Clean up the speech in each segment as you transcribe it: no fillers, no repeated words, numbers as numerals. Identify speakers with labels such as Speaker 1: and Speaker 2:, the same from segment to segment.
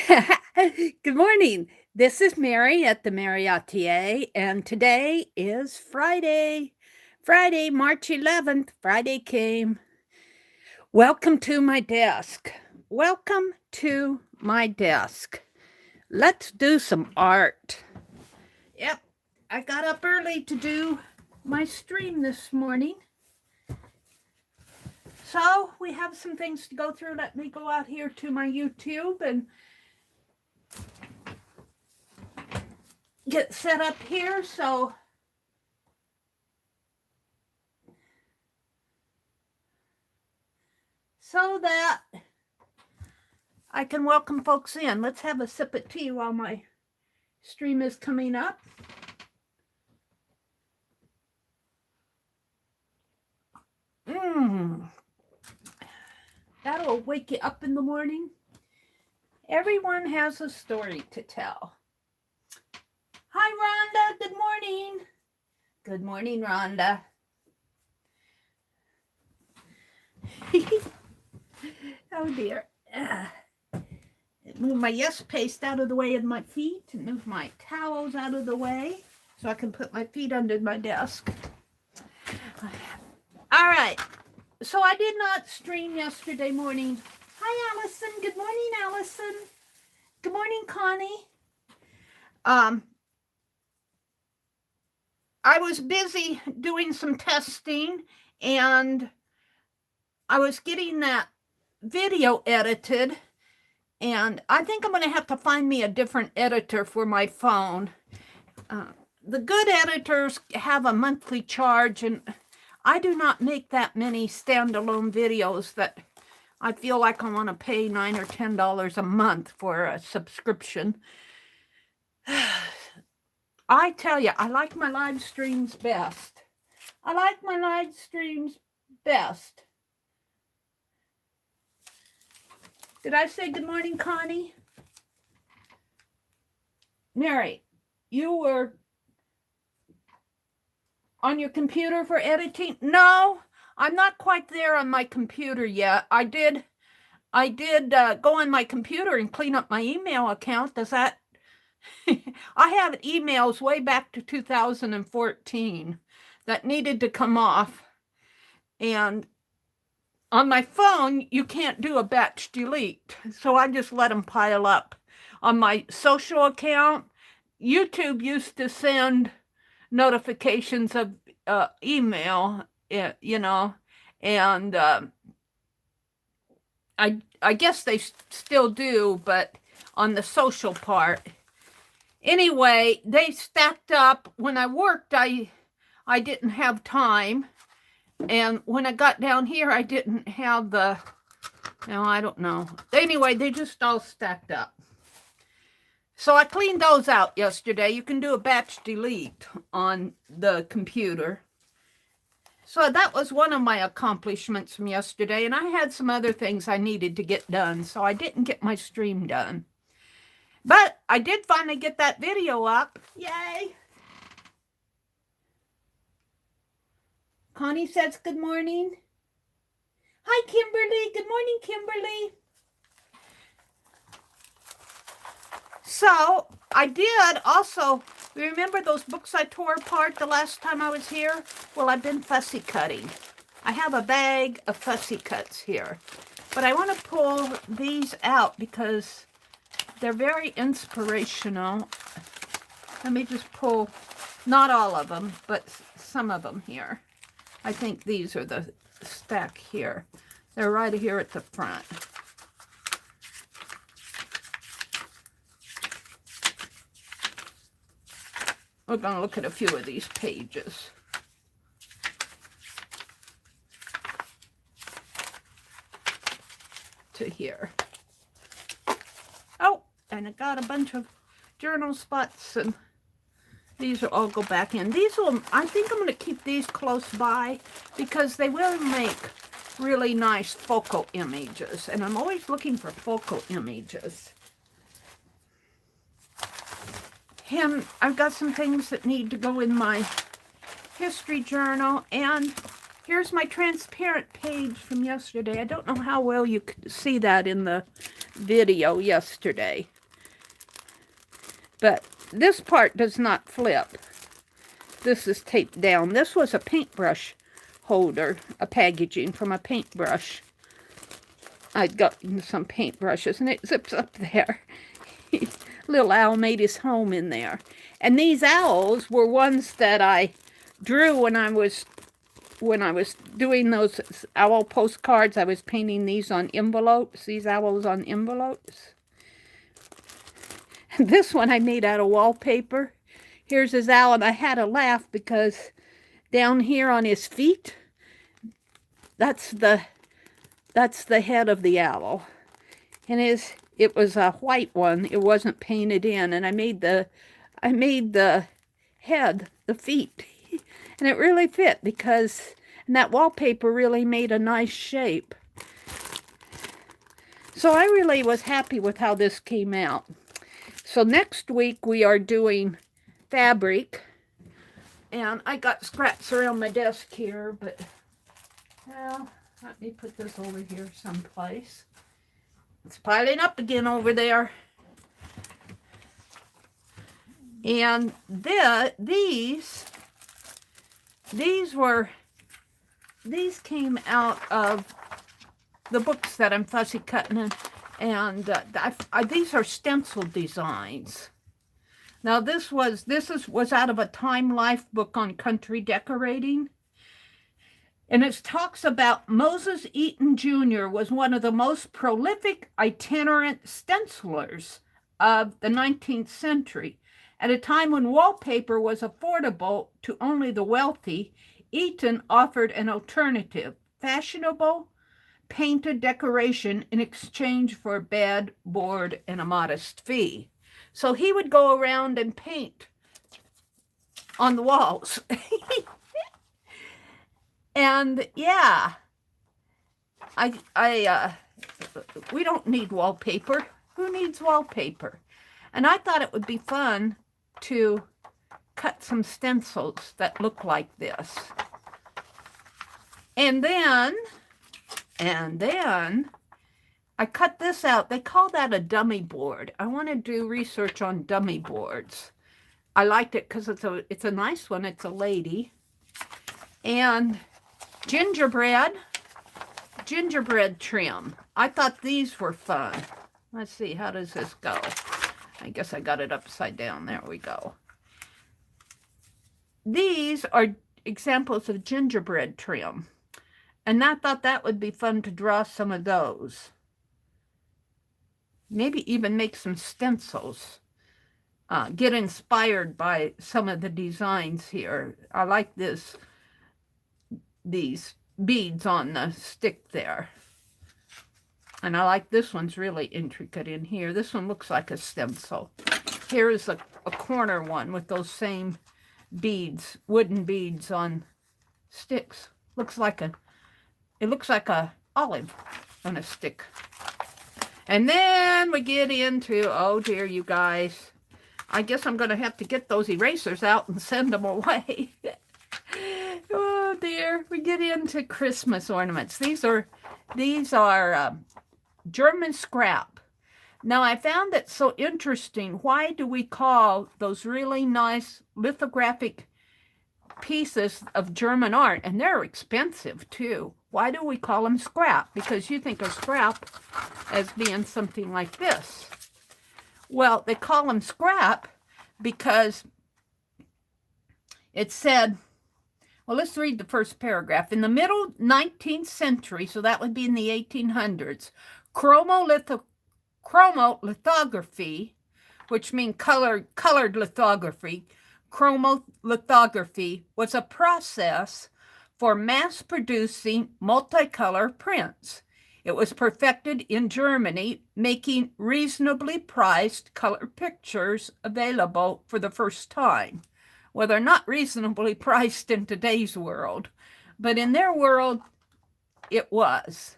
Speaker 1: Good morning. This is Meri at the.meri.atelier, and today is Friday. Friday, March 11th. Friday came. Welcome to my desk. Welcome to my desk. Let's do some art. Yep, I got up early to do my stream this morning. So we have some things to go through. Let me go out here to my YouTube and get set up here so that I can welcome folks in. Let's have a sip of tea while my stream is coming up. That'll wake you up in the morning. Everyone has a story to tell. Hi, Rhonda. Good morning. Good morning, Rhonda. Oh, dear. Move my yes paste out of the way of my feet and move my towels out of the way so I can put my feet under my desk. All right. So I did not stream yesterday morning. Hi, Allison. Good morning, Allison. Good morning, Connie. I was busy doing some testing, and I was getting that video edited, and I think I'm going to have to find me a different editor for my phone. The good editors have a monthly charge, and I do not make that many standalone videos that I feel like I want to pay $9 or $10 a month for a subscription. I tell you, I like my live streams best. I like my live streams best. Did I say good morning, Connie? Meri, you were on your computer for editing? No, I'm not quite there on my computer yet. I did go on my computer and clean up my email account. Does that... I have emails way back to 2014 that needed to come off. And on my phone, you can't do a batch delete. So I just let them pile up. On my social account, YouTube used to send notifications of email, you know, and I guess they still do, but on the social part. Anyway, they stacked up. When I worked, I didn't have time. And when I got down here, I didn't have the, I don't know. Anyway, they just all stacked up. So I cleaned those out yesterday. You can do a batch delete on the computer. So that was one of my accomplishments from yesterday. And I had some other things I needed to get done. So I didn't get my stream done. But I did finally get that video up. Yay! Connie says good morning. Hi, Kimberly. Good morning, Kimberly. So I did also, remember those books I tore apart the last time I was here? Well, I've been fussy cutting. I have a bag of fussy cuts here. But I want to pull these out because they're very inspirational. Let me just pull, not all of them, but some of them here. I think these are the stack here. They're right here at the front. We're going to look at a few of these pages. To here. Oh, and I got a bunch of journal spots, and these will all go back in. These will, I think I'm going to keep these close by because they will make really nice focal images, and I'm always looking for focal images. And I've got some things that need to go in my history journal, and here's my transparent page from yesterday. I don't know how well you could see that in the video yesterday. But this part does not flip. This is taped down. This was a paintbrush holder, a packaging from a paintbrush. I'd gotten some paintbrushes, and it zips up there. Little owl made his home in there. And these owls were ones that I drew when I was doing those owl postcards. I was painting these on envelopes, these owls on envelopes. And this one I made out of wallpaper. Here's his owl, and I had to laugh because down here on his feet, that's the head of the owl. And it was a white one. It wasn't painted in, and I made the head, the feet. And it really fit because that wallpaper really made a nice shape. So I really was happy with how this came out. So next week we are doing fabric. And I got scraps around my desk here, but well, let me put this over here someplace. It's piling up again over there. And these came out of the books that I'm fussy cutting, and these are stencil designs. Now this was out of a Time Life book on country decorating. And it talks about Moses Eaton Jr. was one of the most prolific itinerant stencilers of the 19th century. At a time when wallpaper was affordable to only the wealthy, Eaton offered an alternative, fashionable painted decoration in exchange for bed, board, and a modest fee. So he would go around and paint on the walls. And yeah, we don't need wallpaper. Who needs wallpaper? And I thought it would be fun to cut some stencils that look like this. And then I cut this out. They call that a dummy board. I want to do research on dummy boards. I liked it because it's a nice one. It's a lady. And gingerbread trim. I thought these were fun. Let's see, how does this go? I guess I got it upside down. There we go. These are examples of gingerbread trim. And I thought that would be fun to draw some of those. Maybe even make some stencils. Get inspired by some of the designs here. I like these beads on the stick there. And I like this one's really intricate in here. This one looks like a stencil. Here is a corner one with those same beads, wooden beads on sticks. It looks like a olive on a stick. And then we get into, oh dear, you guys. I guess I'm going to have to get those erasers out and send them away. Oh dear, we get into Christmas ornaments. These are German scrap. Now I found it so interesting. Why do we call those really nice lithographic pieces of German art, and they're expensive too? Why do we call them scrap? Because you think of scrap as being something like this. Well, they call them scrap because it said, well, let's read the first paragraph. In the middle 19th century, so that would be in the 1800s, chromolithography, which means colored lithography, chromolithography was a process for mass-producing multicolor prints. It was perfected in Germany, making reasonably priced color pictures available for the first time. Well, they're not reasonably priced in today's world, but in their world, it was.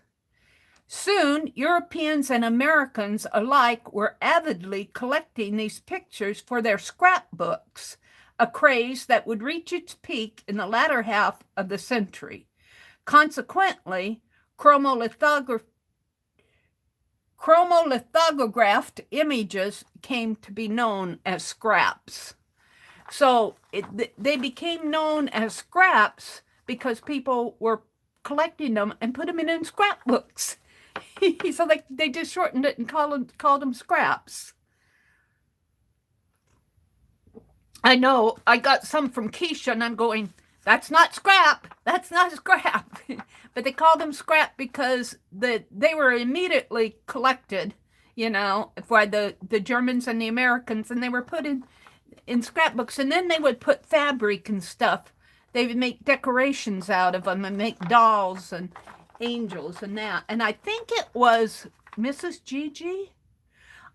Speaker 1: Soon, Europeans and Americans alike were avidly collecting these pictures for their scrapbooks, a craze that would reach its peak in the latter half of the century. Consequently, chromolithography chromolithographed images came to be known as scraps. So they became known as scraps because people were collecting them and put them in scrapbooks. So they just shortened it and called them scraps. I know I got some from Keisha and I'm going, that's not scrap. That's not scrap. But they called them scrap because they were immediately collected, you know, by the Germans and the Americans, and they were put in scrapbooks, and then they would put fabric and stuff. They would make decorations out of them and make dolls and angels and that. And I think it was Mrs. Gigi.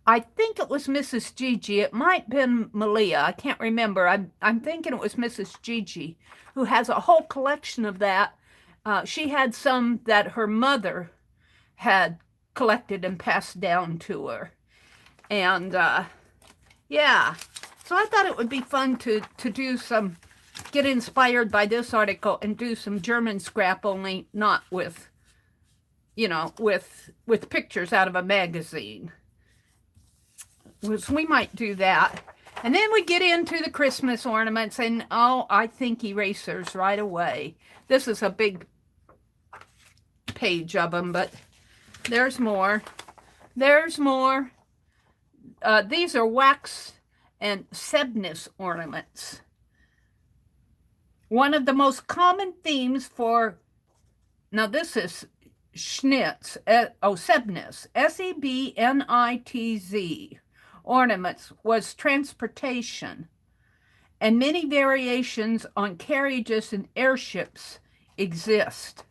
Speaker 1: I think it was Mrs. Gigi. It might have been Malia. I can't remember. I'm thinking it was Mrs. Gigi, who has a whole collection of that. She had some that her mother had collected and passed down to her. And yeah, so I thought it would be fun to do some, get inspired by this article and do some German scrap, only not with, you know, with pictures out of a magazine. So we might do that. And then we get into the Christmas ornaments, and oh, I think erasers right away. This is a big page of them, but there's more. There's more. These are wax and Sebnis ornaments. One of the most common themes for, now this is Schnitz, Sebnis, S-E-B-N-I-T-Z. Ornaments was transportation, and many variations on carriages and airships exist.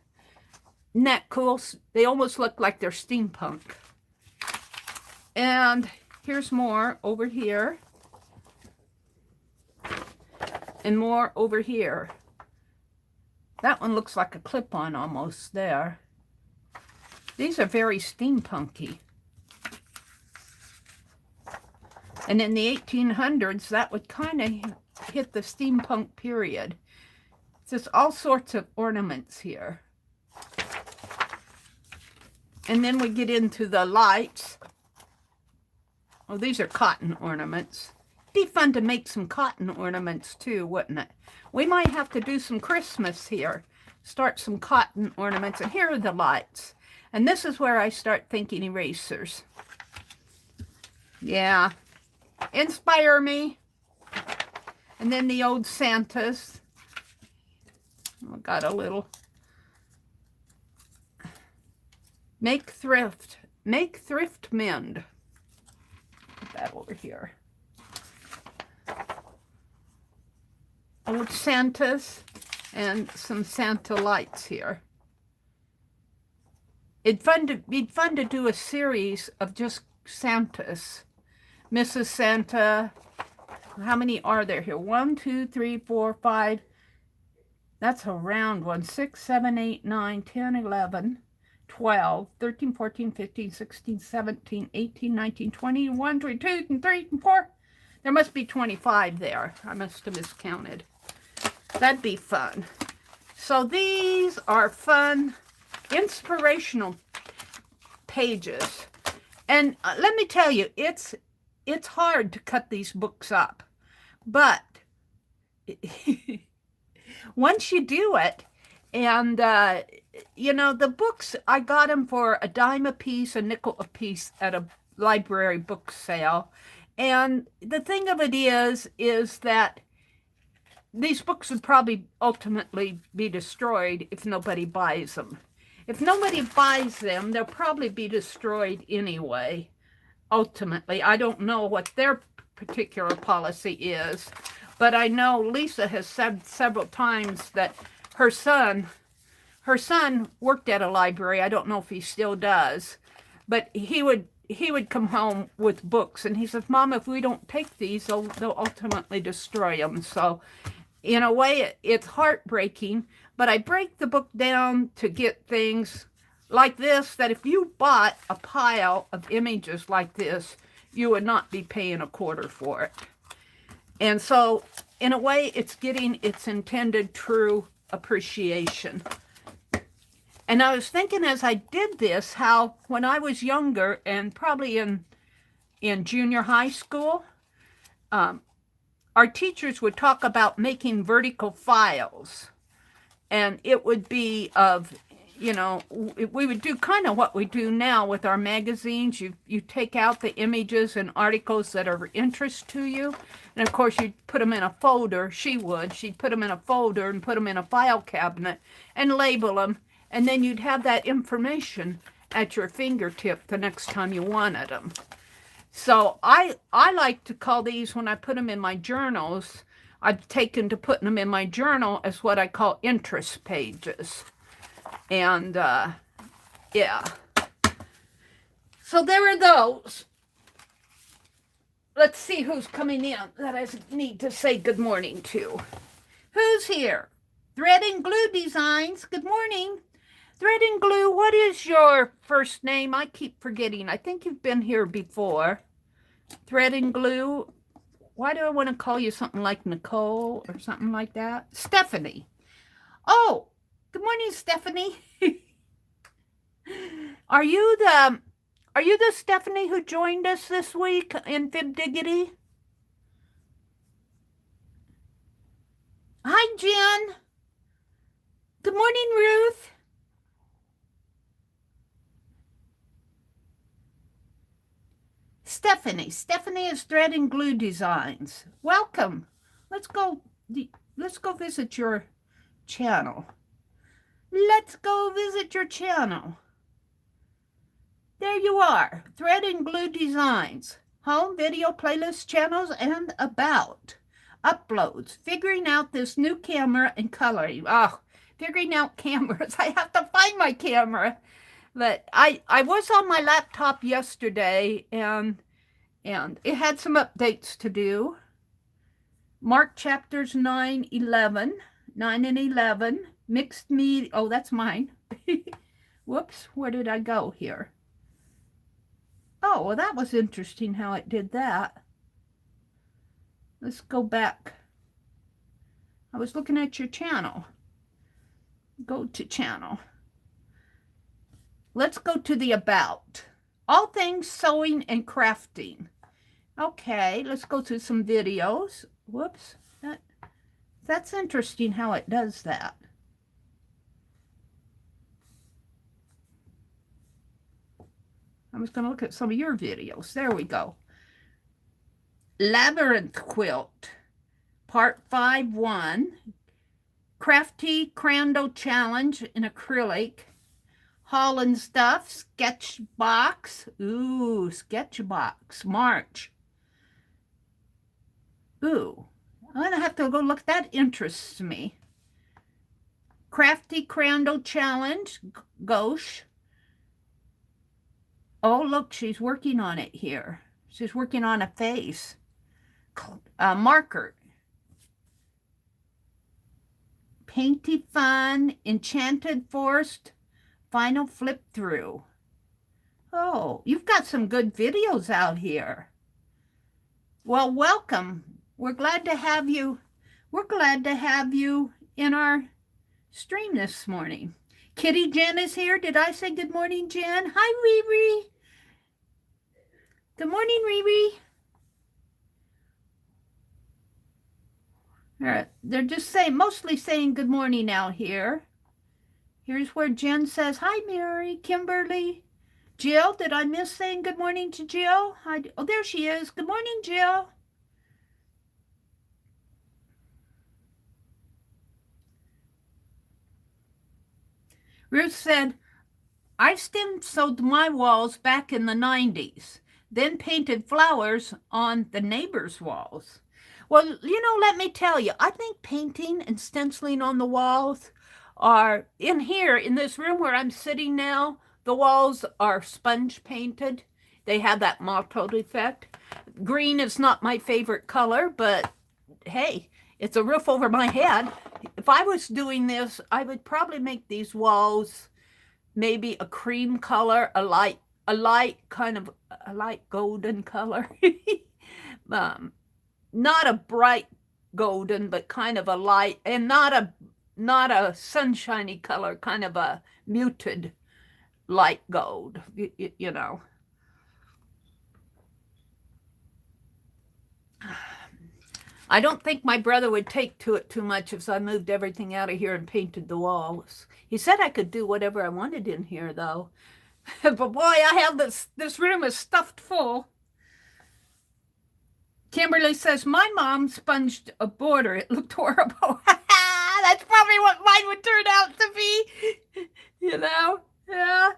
Speaker 1: Isn't that cool? They almost look like they're steampunk. And here's more over here, and more over here. That one looks like a clip-on almost there. These are very steampunky. And in the 1800s, that would kind of hit the steampunk period. There's all sorts of ornaments here. And then we get into the lights. Oh, these are cotton ornaments. It'd be fun to make some cotton ornaments too, wouldn't it? We might have to do some Christmas here. Start some cotton ornaments. And here are the lights. And this is where I start thinking erasers. Yeah. Inspire me. And then the old Santas. I got a little. Make thrift mend. Put that over here. Old Santas and some Santa lights here. It'd be fun to do a series of just Santas. Mrs. Santa. How many are there here? 1, 2, 3, 4, 5. That's a round one. 6, 7, 8, 9, 10, 11, 12, 13, 14, 15, 16, 17, 18, 19, 20, 1, 22, and 3, and 4. There must be 25 there. I must have miscounted. That'd be fun. So these are fun, inspirational pages. And let me tell you, it's hard to cut these books up. But once you do it, and you know, the books, I got them for a dime a piece, a nickel a piece at a library book sale. And the thing of it is that these books would probably ultimately be destroyed if nobody buys them. If nobody buys them, they'll probably be destroyed anyway. Ultimately, I don't know what their particular policy is, but I know Lisa has said several times that her son worked at a library. I don't know if he still does, but he would come home with books, and he says, "Mom, if we don't take these, they'll ultimately destroy them." So in a way, it's heartbreaking, but I break the book down to get things like this, that if you bought a pile of images like this, you would not be paying a quarter for it. And so, in a way, it's getting its intended true appreciation. And I was thinking as I did this, how when I was younger and probably in junior high school, our teachers would talk about making vertical files. And it would be of, you know, we would do kind of what we do now with our magazines. You take out the images and articles that are of interest to you. And of course, you'd put them in a folder. She'd put them in a folder and put them in a file cabinet and label them. And then you'd have that information at your fingertip the next time you wanted them. So I like to call these, when I put them in my journals, I've taken to putting them in my journal as what I call interest pages. And yeah. So there are those. Let's see who's coming in that I need to say good morning to. Who's here? Thread and Glue Designs. Good morning. Thread and Glue, what is your first name? I keep forgetting. I think you've been here before. Thread and Glue. Why do I want to call you something like Nicole or something like that? Stephanie. Oh, good morning, Stephanie. Are you the Stephanie who joined us this week in Fib Diggity? Hi, Jen. Good morning, Ruth. Stephanie is Thread and Glue Designs. Welcome. Let's go visit your channel. Let's go visit your channel. There you are. Thread and Glue Designs. Home, video, playlist, channels, and about. Uploads. Figuring out this new camera and coloring. Oh, figuring out cameras. I have to find my camera. But I was on my laptop yesterday, and it had some updates to do. Mark chapters 9 and 11. Mixed media. Oh, that's mine. Whoops, where did I go here? Oh, well, that was interesting how it did that. Let's go back. I was looking at your channel. Go to channel. Let's go to the about. All things sewing and crafting. Okay, let's go to some videos. Whoops. That's interesting how it does that. I was going to look at some of your videos. There we go. Labyrinth Quilt. Part 5-1. Crafty Crandall Challenge in acrylic. Holland Stuff, Sketchbox. Ooh, Sketchbox, March. Ooh, I'm going to have to go look. That interests me. Crafty Crandall Challenge, Gauche. Oh, look, she's working on it here. She's working on a face. Marker. Painty Fun, Enchanted Forest. Final flip through. Oh, you've got some good videos out here. Well, welcome. We're glad to have you. We're glad to have you in our stream this morning. Kitty Jen is here. Did I say good morning, Jen? Hi, Riri. Good morning, Riri. All right. They're just mostly saying good morning out here. Here's where Jen says, hi, Mary, Kimberly. Jill, did I miss saying good morning to Jill? Oh, there she is. Good morning, Jill. Ruth said, I stem sewed my walls back in the 90s, then painted flowers on the neighbors' walls. Well, let me tell you, I think painting and stenciling on the walls are, in here, in this room where I'm sitting now, the walls are sponge painted. They have that mottled effect. Green is not my favorite color, but hey, it's a roof over my head. If I was doing this, I would probably make these walls maybe a cream color, a light golden color. Not a bright golden, but kind of a light, and not not a sunshiny color, kind of a muted light gold, you know. I don't think my brother would take to it too much if I moved everything out of here and painted the walls. He said I could do whatever I wanted in here, though. But boy, I have this room is stuffed full. Kimberly says, my mom sponged a border. It looked horrible. That's probably what mine would turn out to be. You know? Yeah.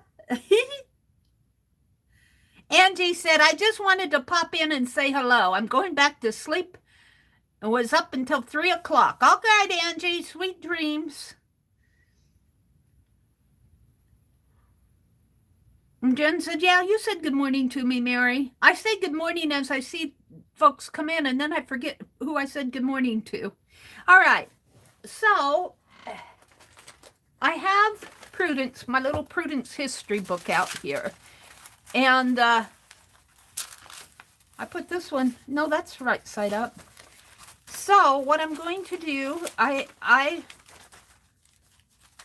Speaker 1: Angie said, I just wanted to pop in and say hello. I'm going back to sleep. It was up until 3 o'clock. All right, Angie. Sweet dreams. And Jen said, yeah, you said good morning to me, Mary. I say good morning as I see folks come in, and then I forget who I said good morning to. All right. So I have Prudence, my little Prudence history book out here. And I put this one. No, that's right side up. So what I'm going to do, I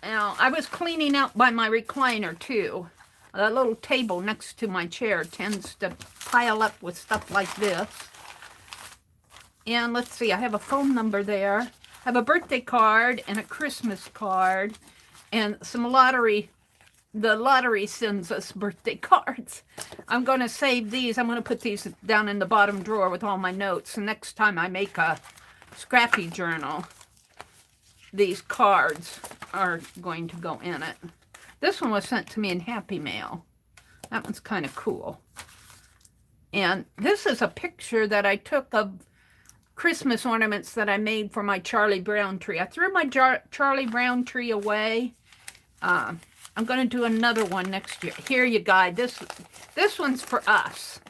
Speaker 1: was cleaning out by my recliner too. That little table next to my chair tends to pile up with stuff like this. And let's see, I have a phone number there. I have a birthday card and a Christmas card and some lottery. The lottery sends us birthday cards. I'm going to save these. I'm going to put these down in the bottom drawer with all my notes. And next time I make a scrappy journal, these cards are going to go in it. This one was sent to me in Happy Mail. That one's kind of cool. And this is a picture that I took of Christmas ornaments that I made for my Charlie Brown tree. I threw my Charlie Brown tree away. I'm going to do another one next year. Here you guys. This one's for us.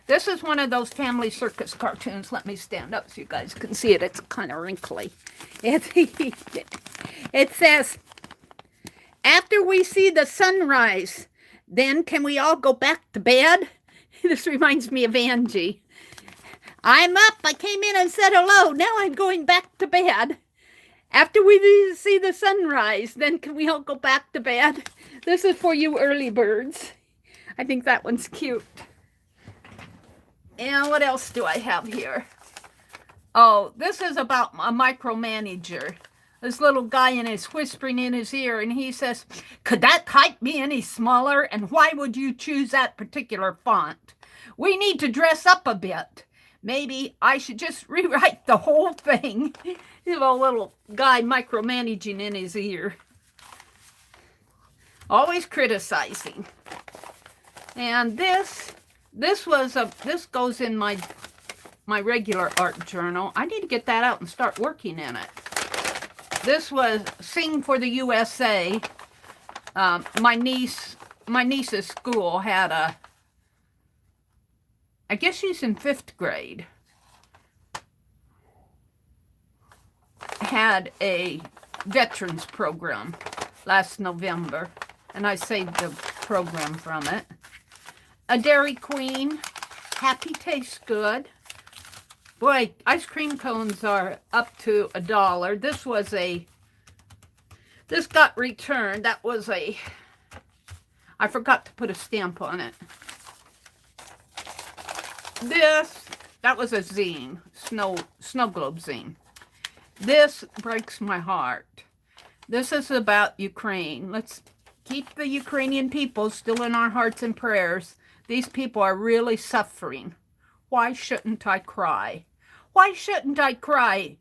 Speaker 1: This is one of those Family Circus cartoons. Let me stand up so you guys can see it. It's kind of wrinkly. It says, after we see the sunrise, then can we all go back to bed? This reminds me of Angie. I'm up. I came in and said hello. Now I'm going back to bed. After we see the sunrise, then can we all go back to bed? This is for you early birds. I think that one's cute. And what else do I have here? Oh, this is about a micromanager. This little guy is whispering in his ear, and he says, could that type be any smaller? And why would you choose that particular font? We need to dress up a bit. Maybe I should just rewrite the whole thing. You know, a little guy micromanaging in his ear. Always criticizing. And this goes in my regular art journal. I need to get that out and start working in it. This was Sing for the USA. My niece's school had I guess she's in 5th grade, had a veterans program last November, and I saved the program from it. A Dairy Queen, Happy Tastes Good. Boy, ice cream cones are up to $1. This got returned. That was I forgot to put a stamp on it. That was a zine, snow globe zine. This breaks my heart. This is about Ukraine. Let's keep the Ukrainian people still in our hearts and prayers. These people are really suffering. Why shouldn't I cry? Why shouldn't I cry?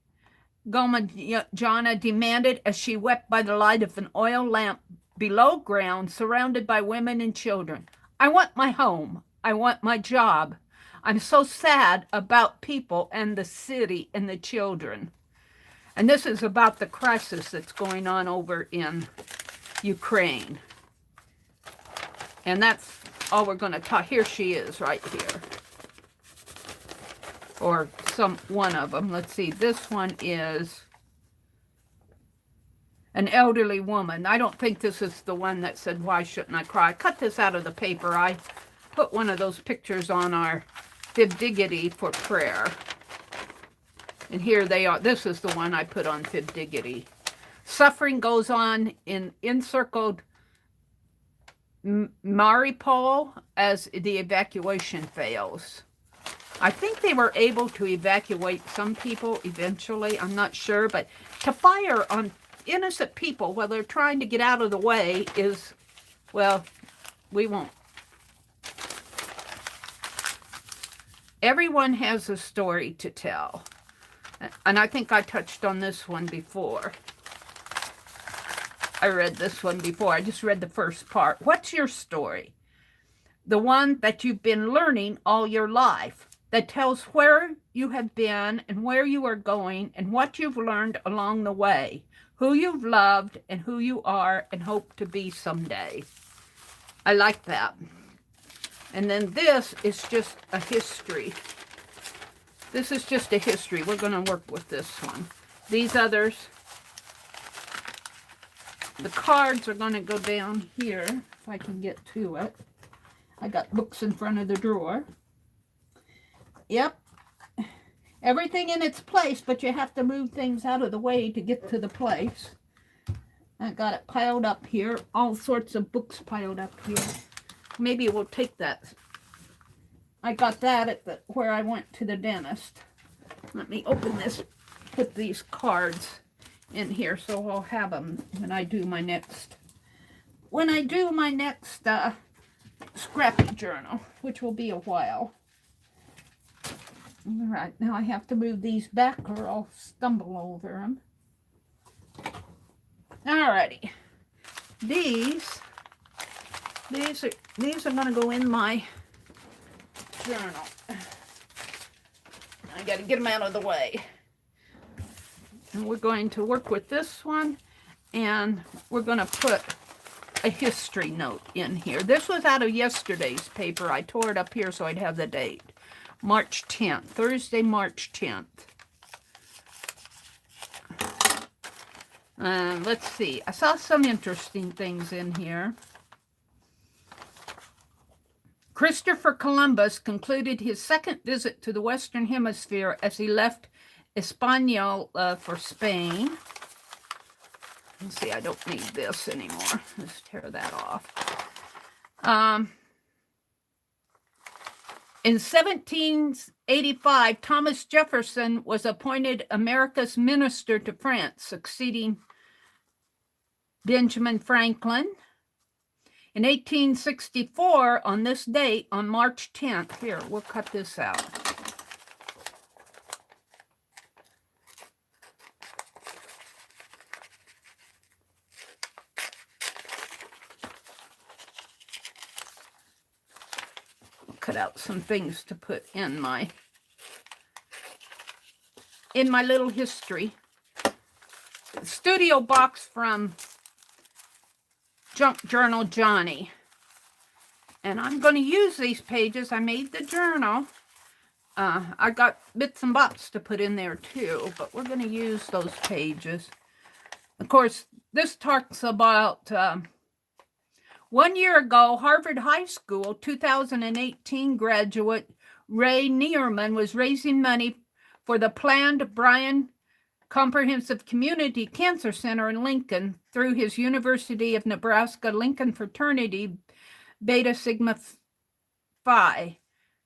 Speaker 1: Goma Jana demanded as she wept by the light of an oil lamp below ground, surrounded by women and children. I want my home. I want my job. I'm so sad about people and the city and the children. And this is about the crisis that's going on over in Ukraine. And that's all we're going to talk. Here she is right here. Or one of them. Let's see. This one is an elderly woman. I don't think this is the one that said, why shouldn't I cry? I cut this out of the paper. I put one of those pictures on our Fibdiggity for prayer. And here they are. This is the one I put on Fibdiggity. Suffering goes on in encircled Mariupol as the evacuation fails. I think they were able to evacuate some people eventually. I'm not sure, but to fire on innocent people while they're trying to get out of the way is, well, we won't. Everyone has a story to tell. And I think I touched on this one before. I read this one before. I just read the first part. What's your story? The one that you've been learning all your life, that tells where you have been and where you are going and what you've learned along the way, who you've loved and who you are and hope to be someday. I like that. And then this is just a history. This is just a history. We're going to work with this one. These others, the cards are going to go down here, if I can get to it. I got books in front of the drawer. Yep. Everything in its place, but you have to move things out of the way to get to the place. I got it piled up here. All sorts of books piled up here. Maybe we'll take that. I got that at where I went to the dentist. Let me open this, put these cards in here so I'll have them when I do my next, scrappy journal, which will be a while. All right, now I have to move these back or I'll stumble over them. Alrighty, these are going to go in my journal. I got to get them out of the way. And we're going to work with this one, and we're going to put a history note in here. This was out of yesterday's paper. I tore it up here so I'd have the date. March 10th, Thursday, March 10th. Let's see. I saw some interesting things in here. Christopher Columbus concluded his second visit to the Western Hemisphere as he left Espanol for Spain. Let's see, I don't need this anymore. Let's tear that off. In 1785, Thomas Jefferson was appointed America's minister to France, succeeding Benjamin Franklin. In 1864, on this date, on March 10th, here, we'll cut this out. Cut out some things to put in my little history. Studio box from Junk Journal Johnny. And I'm going to use these pages. I made the journal. I got bits and bobs to put in there too, but we're going to use those pages. Of course, this talks about 1 year ago, Harvard High School 2018 graduate Ray Neerman was raising money for the planned Bryan Comprehensive Community Cancer Center in Lincoln through his University of Nebraska Lincoln fraternity Beta Sigma Phi.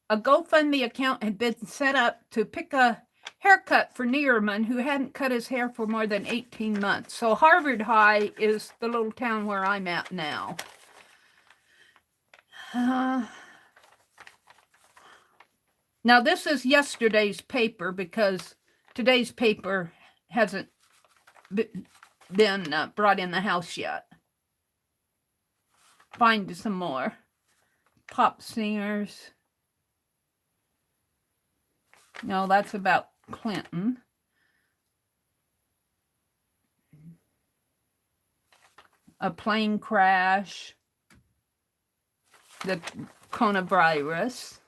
Speaker 1: A GoFundMe account had been set up to pick a haircut for Neerman, who hadn't cut his hair for more than 18 months. So Harvard High is the little town where I'm at now. Now this is yesterday's paper because today's paper hasn't been brought in the house yet. Find some more. Pop singers. No, that's about Clinton. A plane crash. The coronavirus.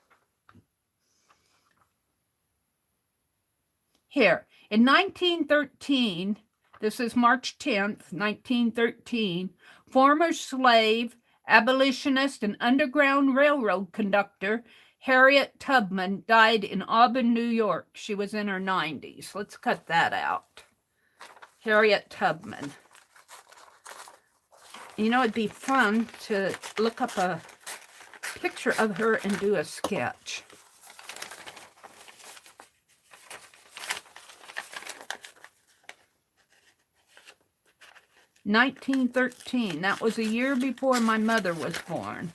Speaker 1: Here, in 1913, this is March 10th, 1913, former slave, abolitionist, and Underground Railroad conductor Harriet Tubman died in Auburn, New York. She was in her 90s. Let's cut that out. Harriet Tubman. You know, it'd be fun to look up a picture of her and do a sketch. (1913). That was a year before my mother was born.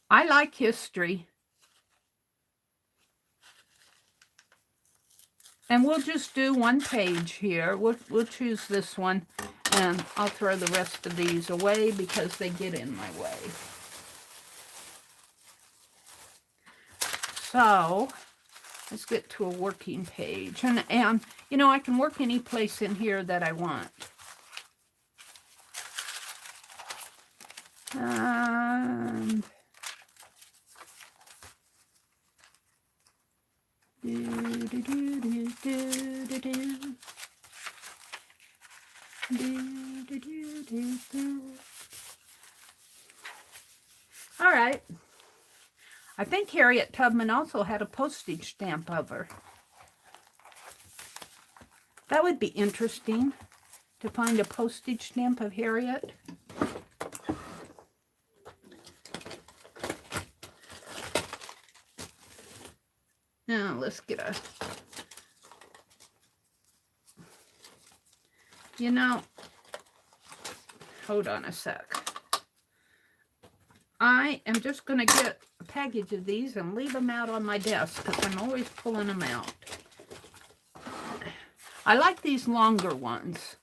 Speaker 1: I like history. And we'll just do one page here. We'll choose this one, and I'll throw the rest of these away because they get in my way. So let's get to a working page. And you know, I can work any place in here that I want. And all right. I think Harriet Tubman also had a postage stamp of her. That would be interesting to find a postage stamp of Harriet. Now let's get a, you know, hold on a sec. I am just going to get a package of these and leave them out on my desk because I'm always pulling them out. I like these longer ones.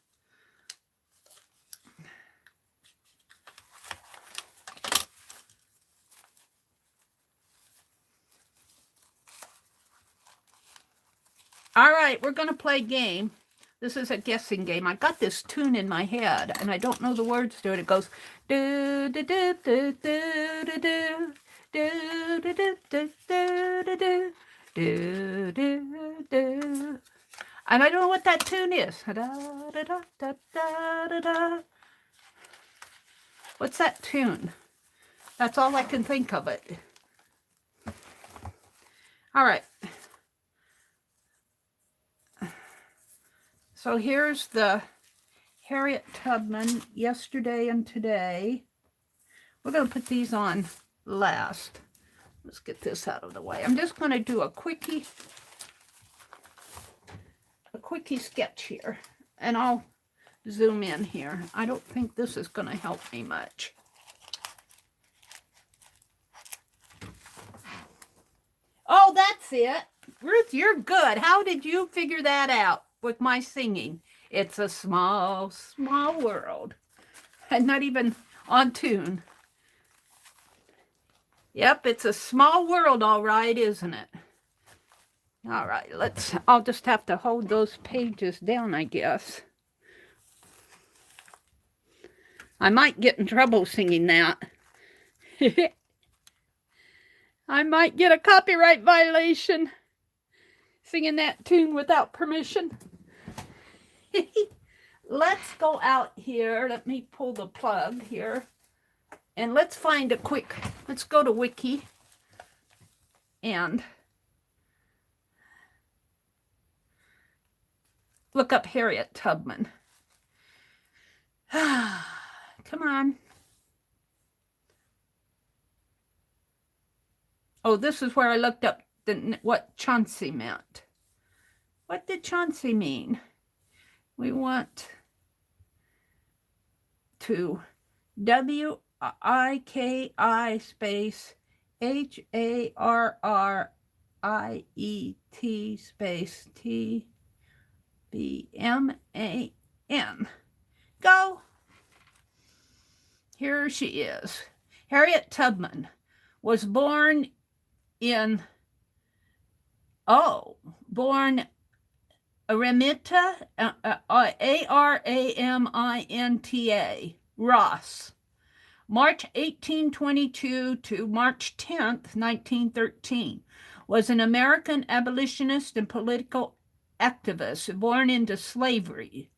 Speaker 1: All right, we're going to play a game. This is a guessing game. I got this tune in my head, and I don't know the words to it. It goes do do do do do do do do do do do do do do do. And I don't know what that tune is. What's that tune? That's all I can think of it. All right. So here's the Harriet Tubman yesterday and today. We're going to put these on last. Let's get this out of the way. I'm just going to do a quickie sketch here, and I'll zoom in here. I don't think this is going to help me much. Oh, that's it. Ruth, you're good. How did you figure that out with my singing? It's a small, small world. And not even on tune. Yep, it's a small world, all right, isn't it? All right, I'll just have to hold those pages down, I guess. I might get in trouble singing that. I might get a copyright violation singing that tune without permission. Let's go out here. Let me pull the plug here. And let's find let's go to Wiki and look up Harriet Tubman. Come on. Oh, this is where I looked up what Chauncey meant. What did Chauncey mean? We want to WIKI space HARRIET space TBMAN. Go. Here she is. Harriet Tubman was born in, born Araminta, Araminta, Ross, March 1822 to March 10th, 1913, was an American abolitionist and political activist born into slavery.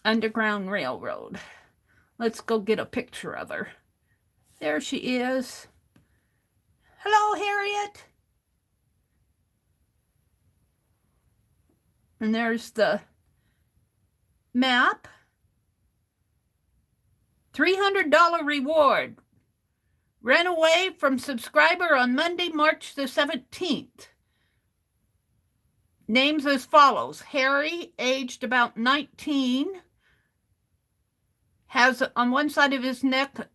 Speaker 1: Underground Railroad. Let's go get a picture of her. There she is. Hello, Harriet. And there's the map. $300 reward. Ran away from subscriber on Monday, March the 17th. Names as follows. Harry, aged about 19, has on one side of his neck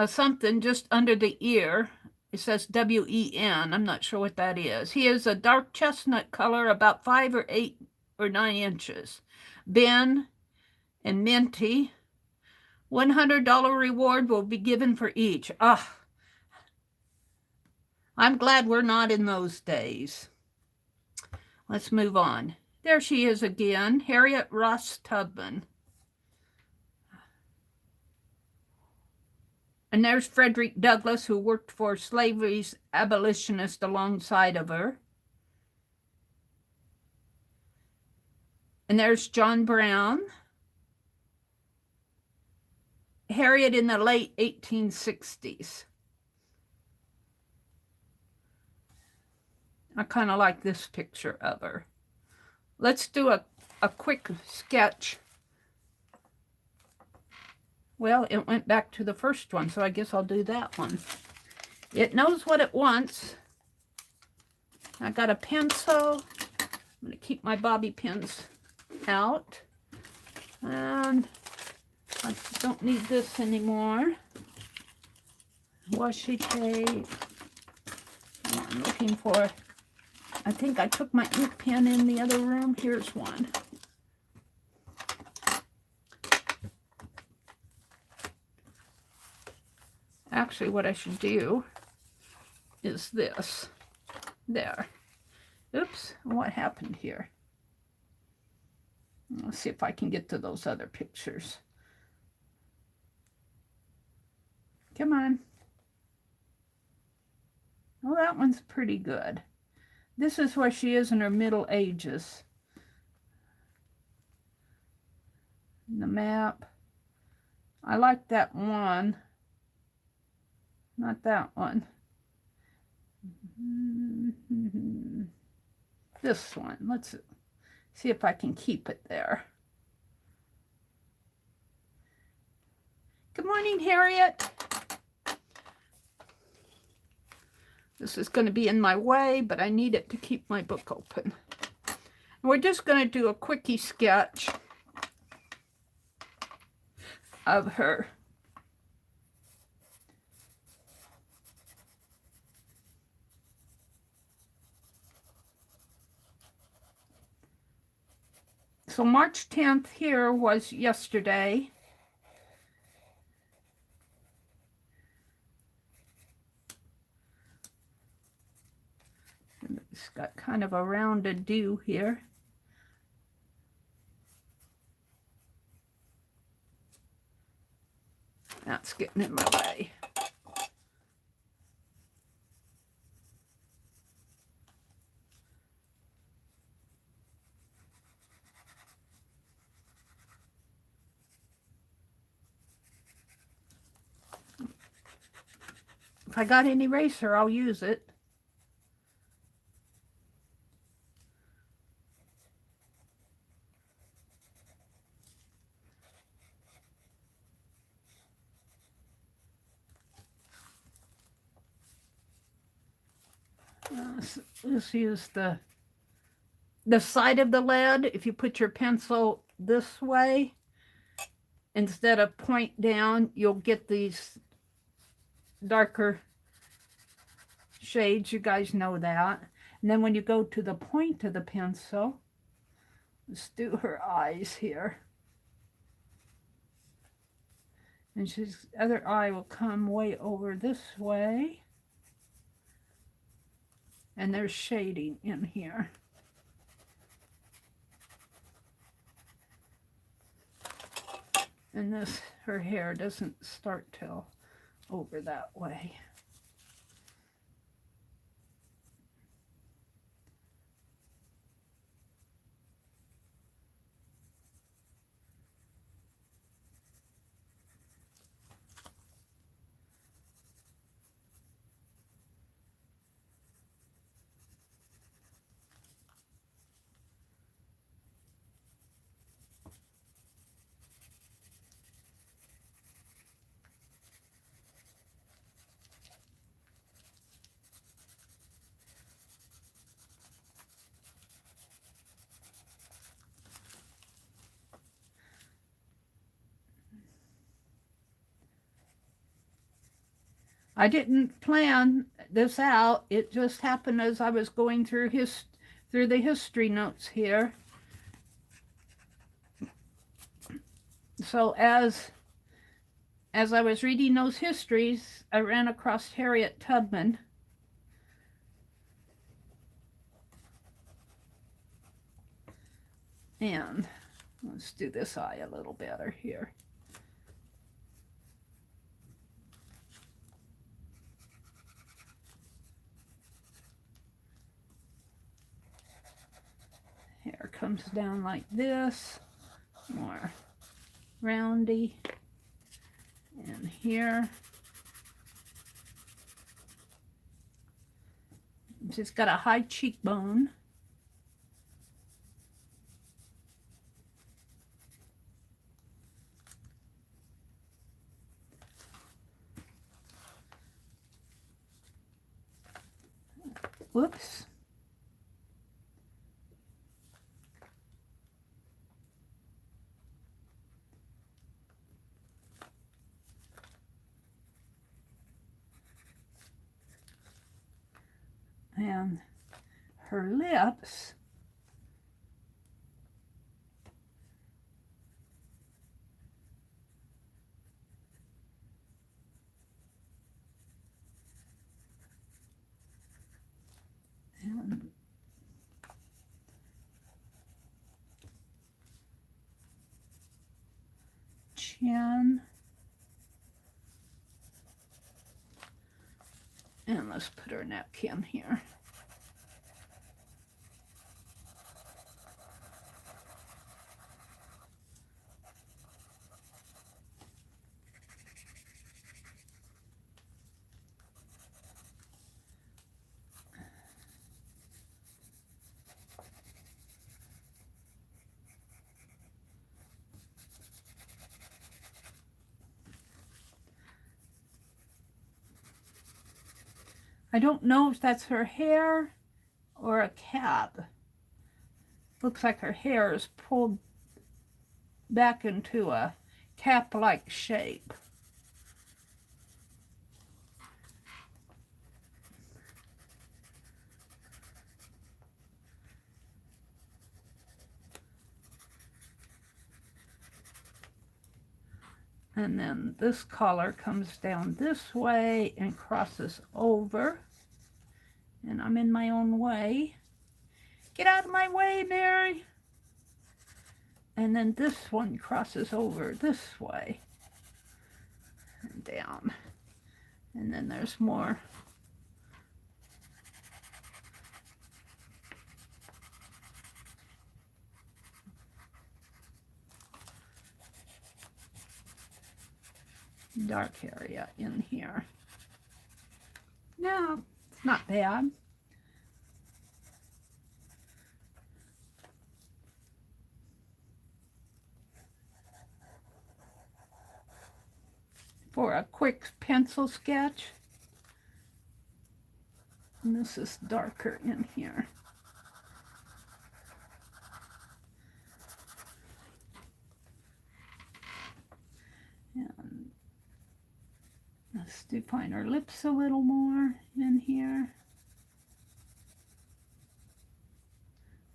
Speaker 1: something just under the ear. It says W-E-N. I'm not sure what that is. He is a dark chestnut color, about 5 or 8 or 9 inches. Ben and Minty. $100 reward will be given for each. I'm glad we're not in those days. Let's move on. There she is again, Harriet Tubman. And there's Frederick Douglass, who worked for slavery's abolitionist alongside of her. And there's John Brown. Harriet in the late 1860s. I kind of like this picture of her. Let's do a quick sketch. Well, it went back to the first one, so I guess I'll do that one. It knows what it wants. I got a pencil. I'm going to keep my bobby pins out. And I don't need this anymore. Washi tape. I'm looking for, I think I took my ink pen in the other room. Here's one. Actually, what I should do is this. There. Oops, what happened here? Let's see if I can get to those other pictures. Come on. Well, that one's pretty good. This is where she is in her middle ages. The map. I like that one. Not that one. This one. Let's see if I can keep it there. Good morning, Harriet. This is going to be in my way, but I need it to keep my book open. We're just going to do a quickie sketch of her. So March 10th here was yesterday. It's got kind of a rounded do here. That's getting in my way. If I got an eraser, I'll use it. Let's use the side of the lead. If you put your pencil this way, instead of point down, you'll get these darker shades. You guys know that. And then when you go to the point of the pencil, let's do her eyes here. And she's other eye will come way over this way. And there's shading in here. And this, her hair doesn't start till over that way. I didn't plan this out. It just happened as I was going through the history notes here. So as I was reading those histories, I ran across Harriet Tubman. And let's do this eye a little better here. Hair comes down like this, more roundy, and here. She's got a high cheekbone. Whoops. And her lips and chin. And let's put her neck in here. I don't know if that's her hair or a cap. Looks like her hair is pulled back into a cap-like shape. And then this collar comes down this way and crosses over. And I'm in my own way. Get out of my way, Meri. And then this one crosses over this way. And down. And then there's more. Dark area in here. No, it's not bad. For a quick pencil sketch. And this is darker in here. And let's define her lips a little more in here.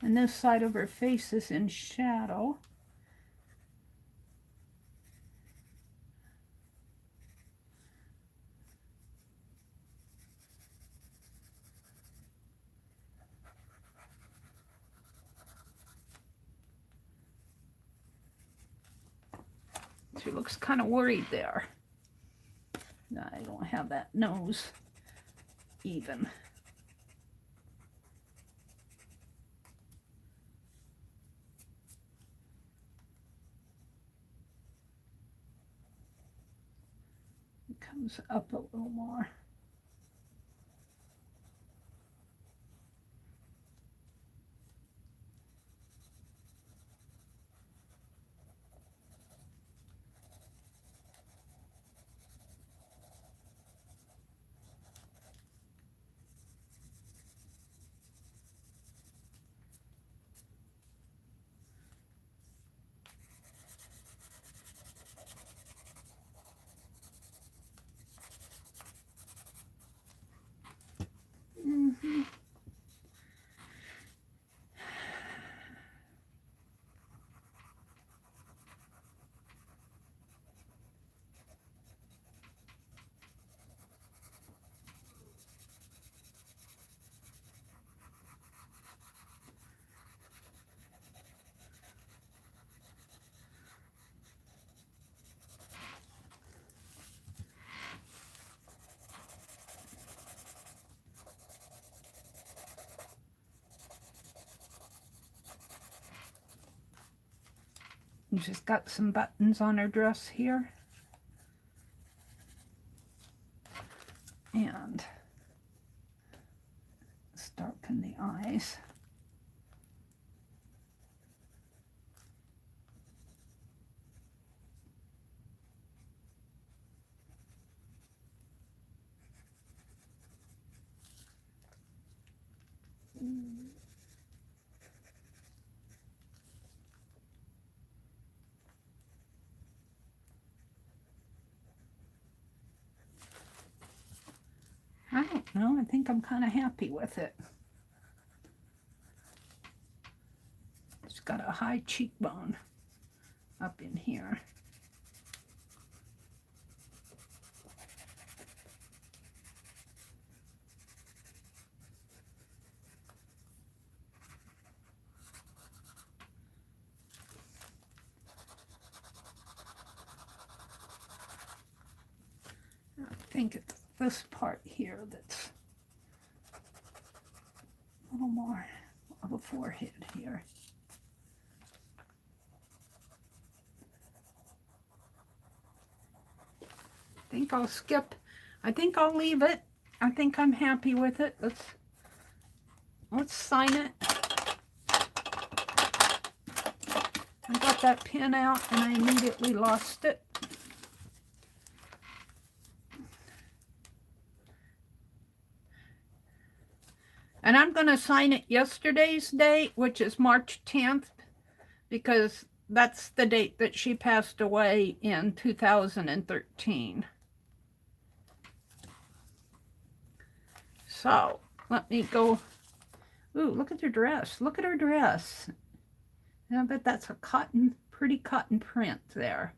Speaker 1: And this side of her face is in shadow. She looks kind of worried there. I don't have that nose even. It comes up a little more. She's got some buttons on her dress here. And let's darken the eyes. I don't know. I think I'm kind of happy with it. It's got a high cheekbone up in here. I think it's this part here that's a little more of a forehead here. I think I'll skip. I think I'll leave it. I think I'm happy with it. Let's sign it. I got that pen out and I immediately lost it. And I'm going to sign it yesterday's date, which is March 10th, because that's the date that she passed away in 2013. So let me go. Ooh, look at her dress. Look at her dress. I bet that's a pretty cotton print there.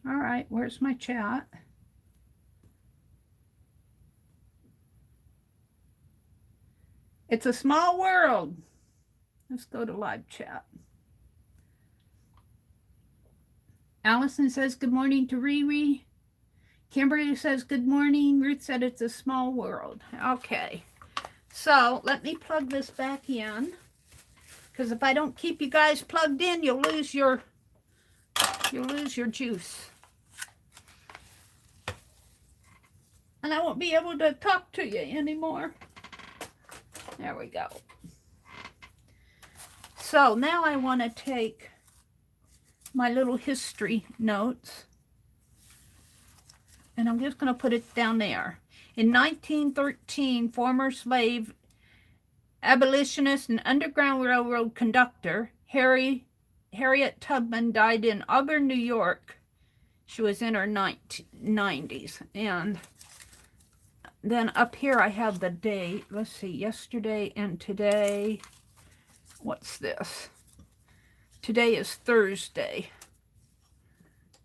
Speaker 1: All right, where's my chat? It's a small world. Let's go to live chat. Allison says good morning to Riri. Kimberly says good morning. Ruth said it's a small world. Okay, so let me plug this back in, because if I don't keep you guys plugged in, you'll lose your juice. And I won't be able to talk to you anymore. There we go. So now I want to take my little history notes, and I'm just going to put it down there. In 1913, former slave abolitionist and Underground Railroad conductor Harriet Tubman died in Auburn, New York. She was in her 90s. And then up here I have the date. Let's see, yesterday and today. What's this? Today is Thursday,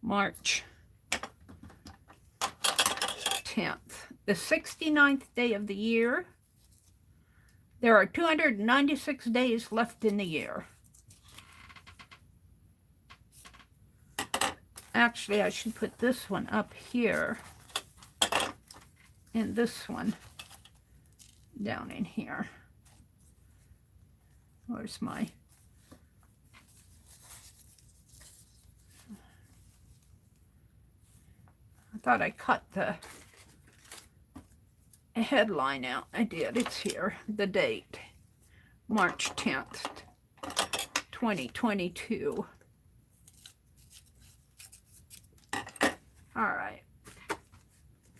Speaker 1: March 10th, the 69th day of the year. There are 296 days left in the year. Actually, I should put this one up here and this one down in here. Where's my... I thought I cut the headline out. I did. It's here. The date. March 10th, 2022. All right.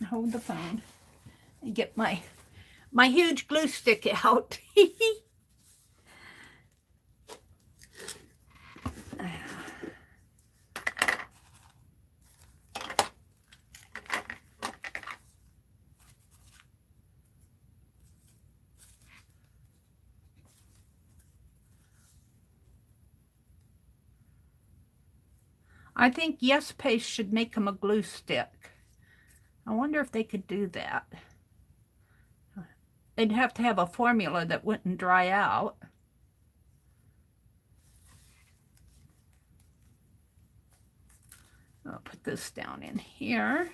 Speaker 1: Hold the phone and get my huge glue stick out. I think Yes Paste should make them a glue stick. I wonder if they could do that. They'd have to have a formula that wouldn't dry out. I'll put this down in here.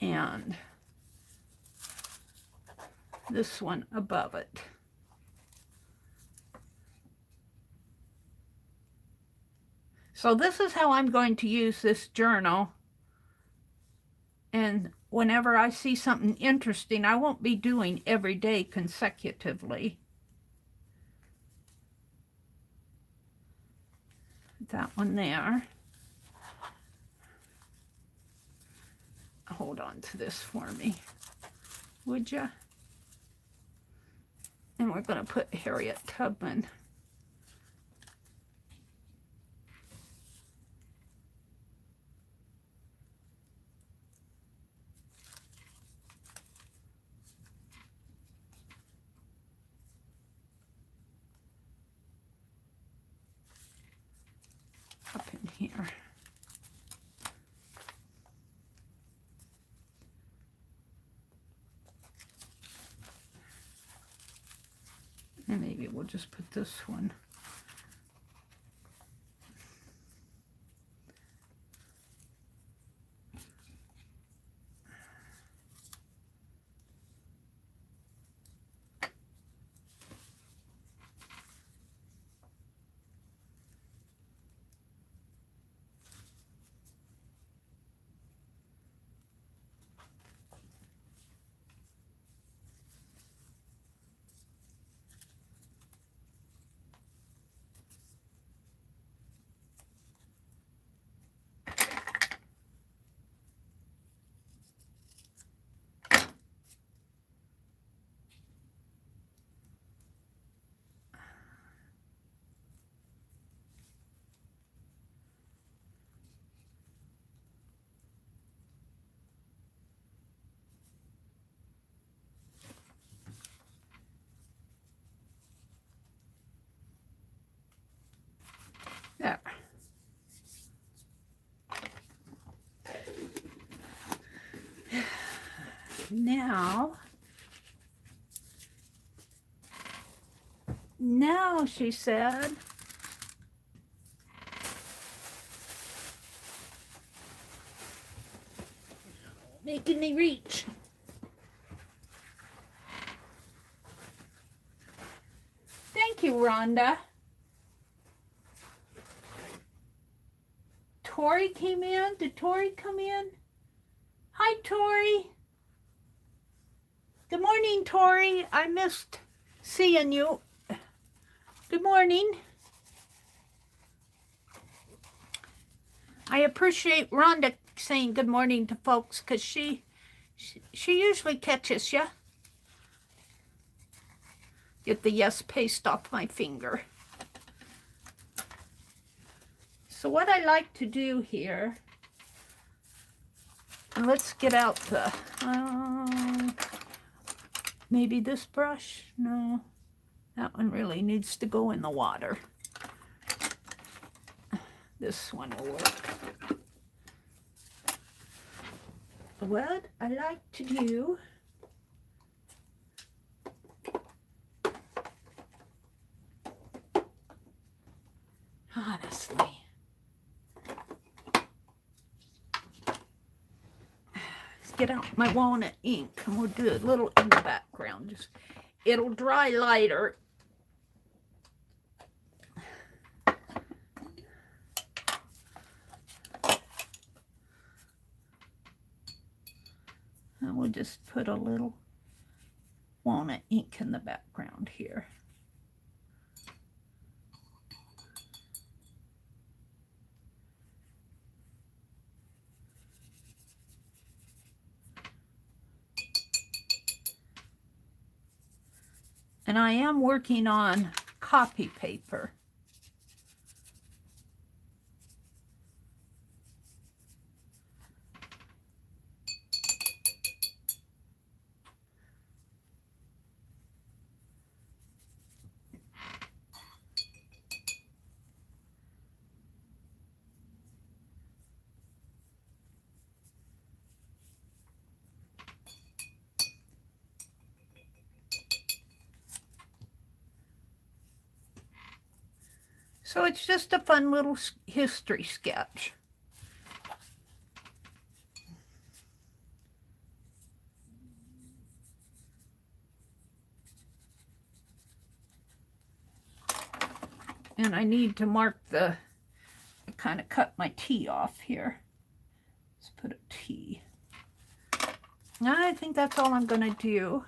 Speaker 1: And this one above it. So this is how I'm going to use this journal. And whenever I see something interesting, I won't be doing every day consecutively. Put that one there. Hold on to this for me, would ya? And we're going to put Harriet Tubman. Up in here. And maybe we'll just put this one. There. Now, she said, making me reach. Thank you, Rhonda. Tori came in. Did Tori come in? Hi, Tori. Good morning, Tori. I missed seeing you. Good morning. I appreciate Rhonda saying good morning to folks because she usually catches you. Get the yes paste off my finger. So what I like to do here, let's get out the, maybe this brush? No, that one really needs to go in the water. This one will work. What I like to do, honestly, get out my walnut ink and we'll do a little in the background. Just it'll dry lighter. And we'll just put a little walnut ink in the background here. And I am working on copy paper. So it's just a fun little history sketch. And I need to mark the, kind of cut my T off here. Let's put a T. I think that's all I'm going to do.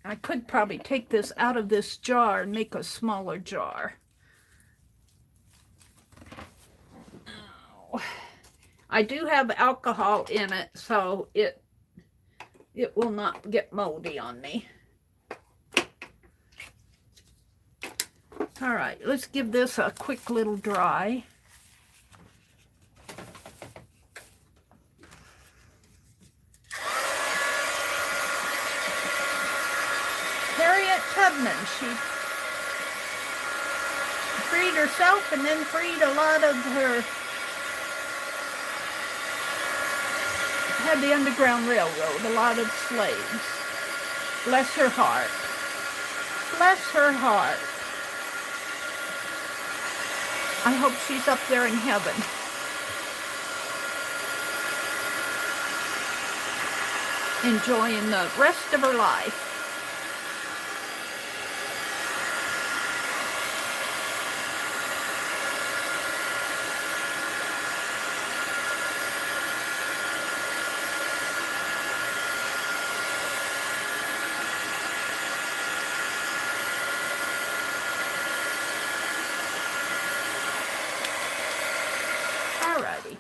Speaker 1: I could probably take this out of this jar and make a smaller jar. Oh. I do have alcohol in it, so it will not get moldy on me. All right, let's give this a quick little dry. Harriet Tubman, she freed herself and then freed a lot of her, had the Underground Railroad, a lot of slaves. Bless her heart. Bless her heart. I hope she's up there in heaven. Enjoying the rest of her life. Alrighty.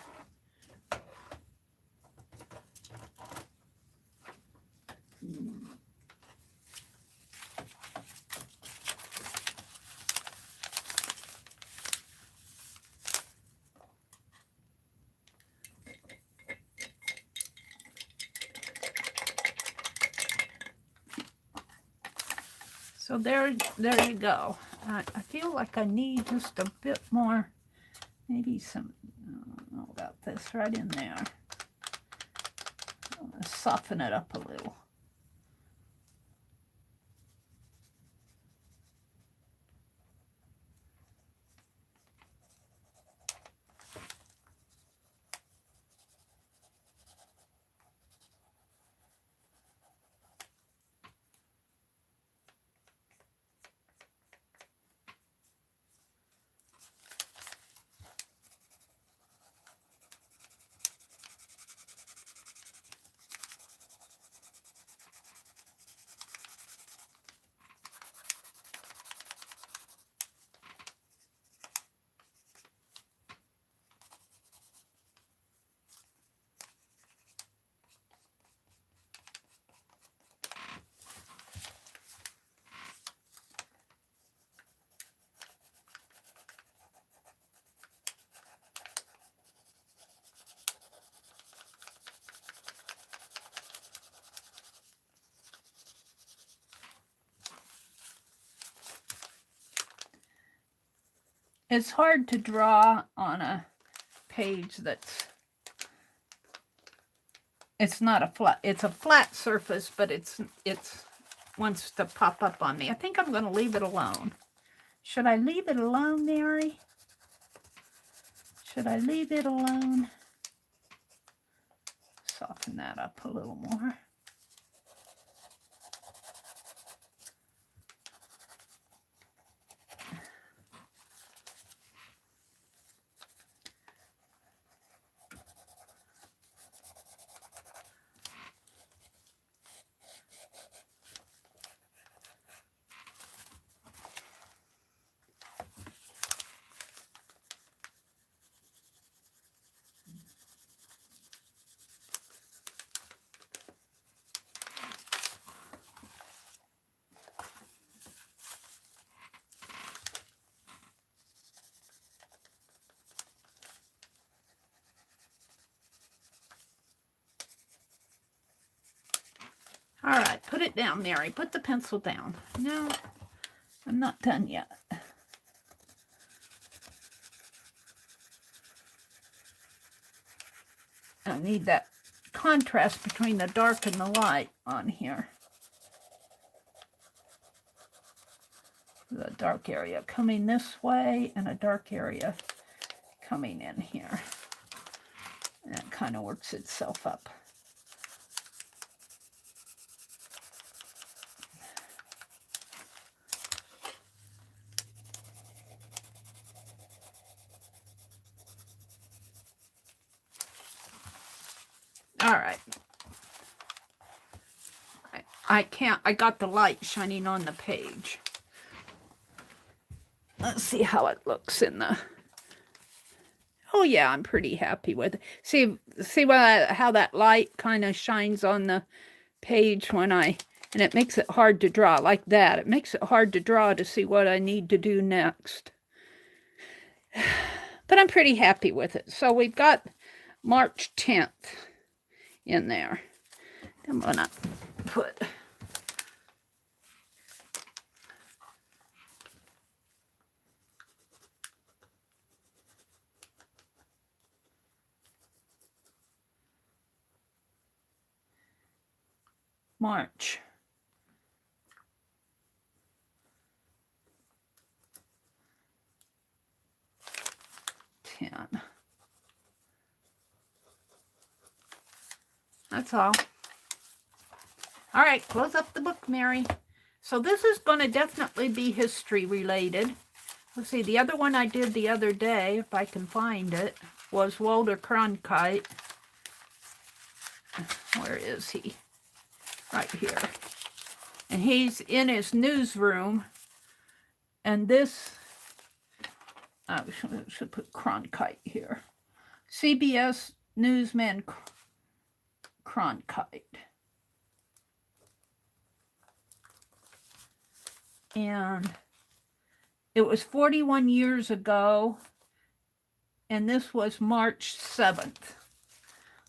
Speaker 1: So there you go. I feel like I need just a bit more, maybe some, I don't know about this, right in there. I'm going to soften it up a little. It's hard to draw on a page that's, it's not a flat, it's a flat surface, but it's wants to pop up on me. I think I'm going to leave it alone. Should I leave it alone, Meri? Should I leave it alone? Soften that up a little more. All right, put it down, Meri. Put the pencil down. No, I'm not done yet. I need that contrast between the dark and the light on here. The dark area coming this way and a dark area coming in here. And it kind of works itself up. All right. I can't, I got the light shining on the page. Let's see how it looks in the, oh yeah, I'm pretty happy with it. See how that light kind of shines on the page when and it makes it hard to draw like that. It makes it hard to draw to see what I need to do next. But I'm pretty happy with it. So we've got March 10th in there. I'm gonna put March 10. That's all. All right, close up the book, Meri. So this is going to definitely be history related. Let's see, the other one I did the other day, if I can find it, was Walter Cronkite. Where is he? Right here. And he's in his newsroom. And this, I should put Cronkite here. CBS newsman Cronkite. And it was 41 years ago, and this was March 7th.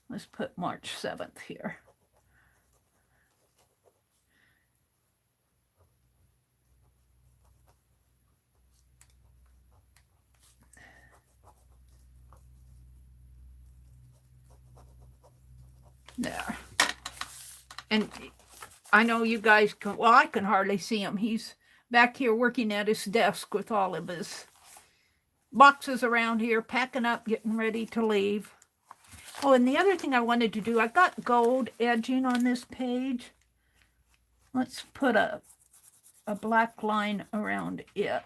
Speaker 1: Let's put March 7th here. There. And I know you guys can, well, I can hardly see him. He's back here working at his desk with all of his boxes around here, packing up, getting ready to leave. Oh, and the other thing I wanted to do, I got gold edging on this page. Let's put a black line around it.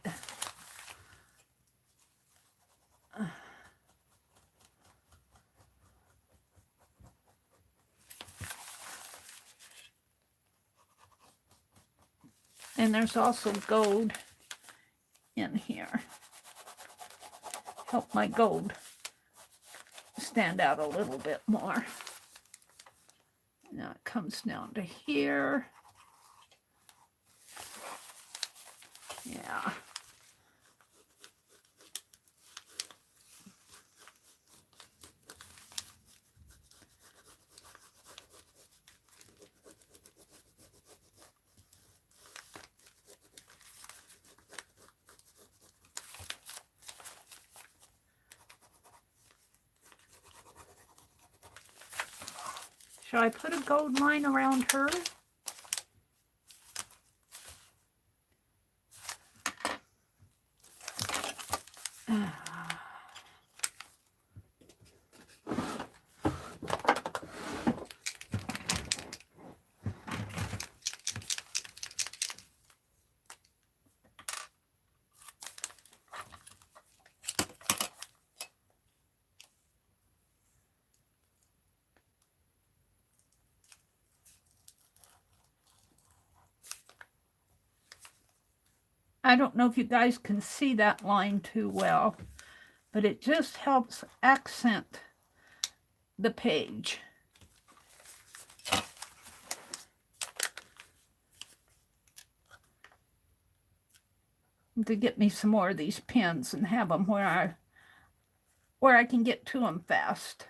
Speaker 1: And there's also gold in here. Help my gold stand out a little bit more. Now it comes down to here. Yeah. Should I put a gold line around her? I don't know if you guys can see that line too well, but it just helps accent the page. To get me some more of these pens and have them where I can get to them fast.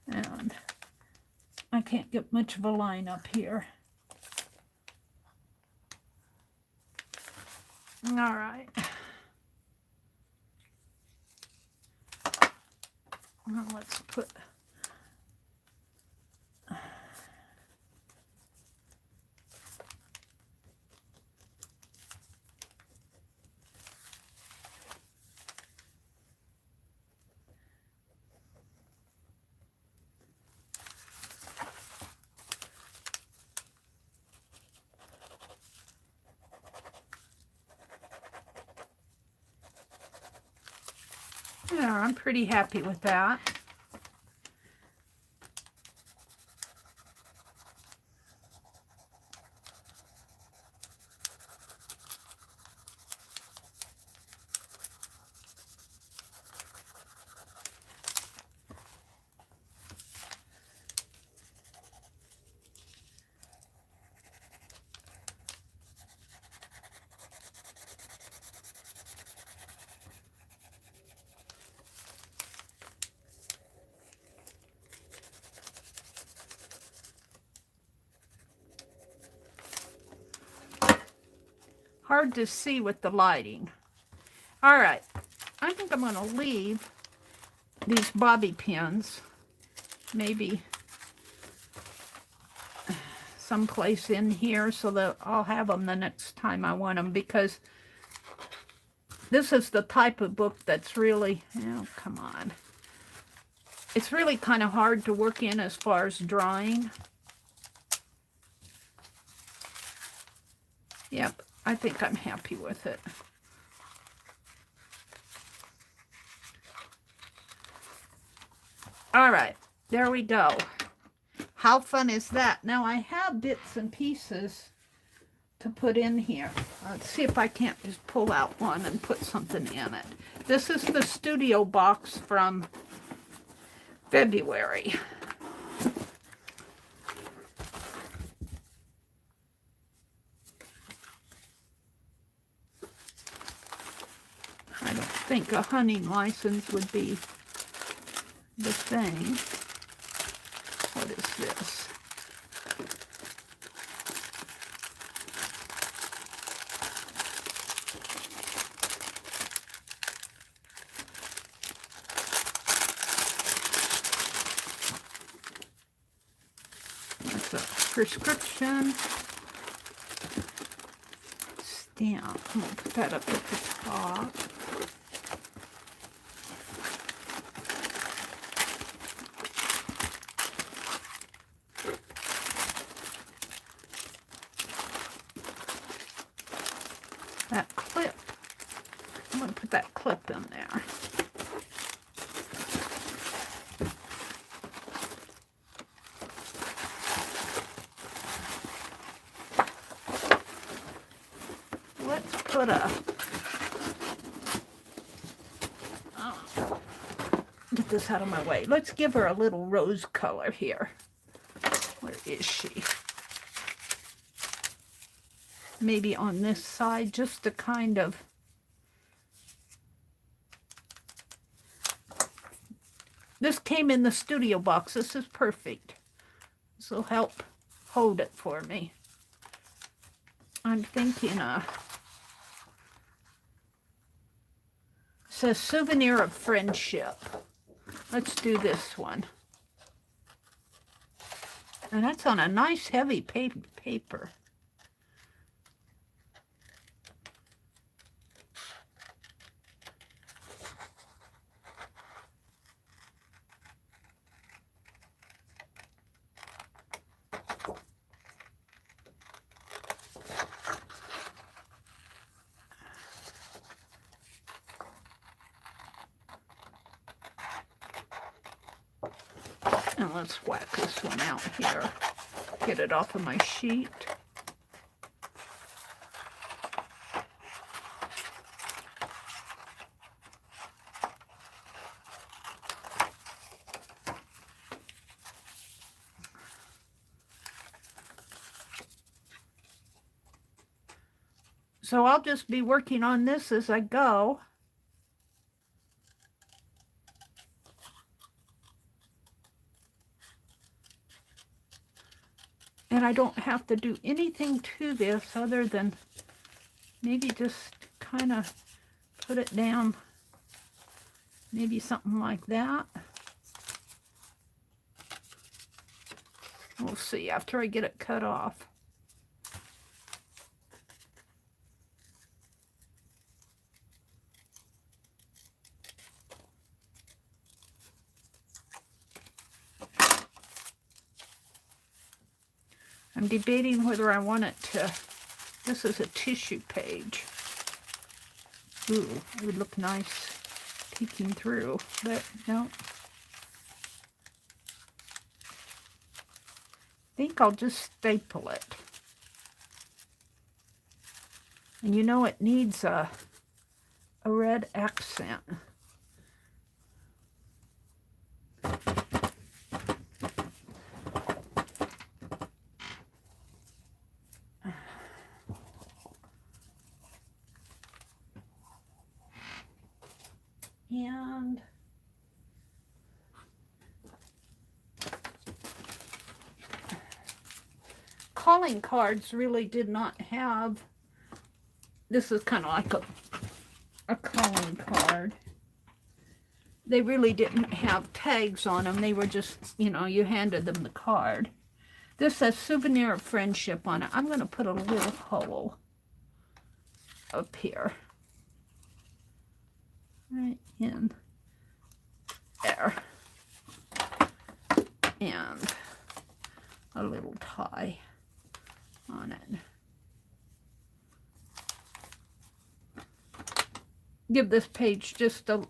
Speaker 1: And I can't get much of a line up here. All right. Now let's put Yeah, I'm pretty happy with that. Hard to see with the lighting. All right, I think I'm going to leave these bobby pins maybe someplace in here so that I'll have them the next time I want them, because this is the type of book that's really, oh, come on. It's really kind of hard to work in as far as drawing. Yep, I think I'm happy with it. All right, there we go. How fun is that? Now I have bits and pieces to put in here. Let's see if I can't just pull out one and put something in it. This is the studio box from February. I don't think a hunting license would be the thing. What is this? That's a prescription stamp. I'm going to put that up at the top. That clip, I'm going to put that clip in there. Let's put a, get this out of my way. Let's give her a little rose color here. Where is she? Maybe on this side, just to kind of, this came in the studio box. This is perfect. This will help hold it for me. I'm thinking it says souvenir of friendship. Let's do this one. And that's on a nice heavy paper. And let's whack this one out here. Get it off of my sheet. So I'll just be working on this as I go. And I don't have to do anything to this other than maybe just kind of put it down, maybe something like that. We'll see after I get it cut off. I'm debating whether I want it to, this is a tissue page. Ooh, it would look nice peeking through, but no. I think I'll just staple it. And you know it needs a red accent. And calling cards really did not have, this is kind of like a calling card. They really didn't have tags on them. They were just, you know, you handed them the card. This says souvenir of friendship on it. I'm going to put a little hole up here. Right in there. And a little tie on it. Give this page just a,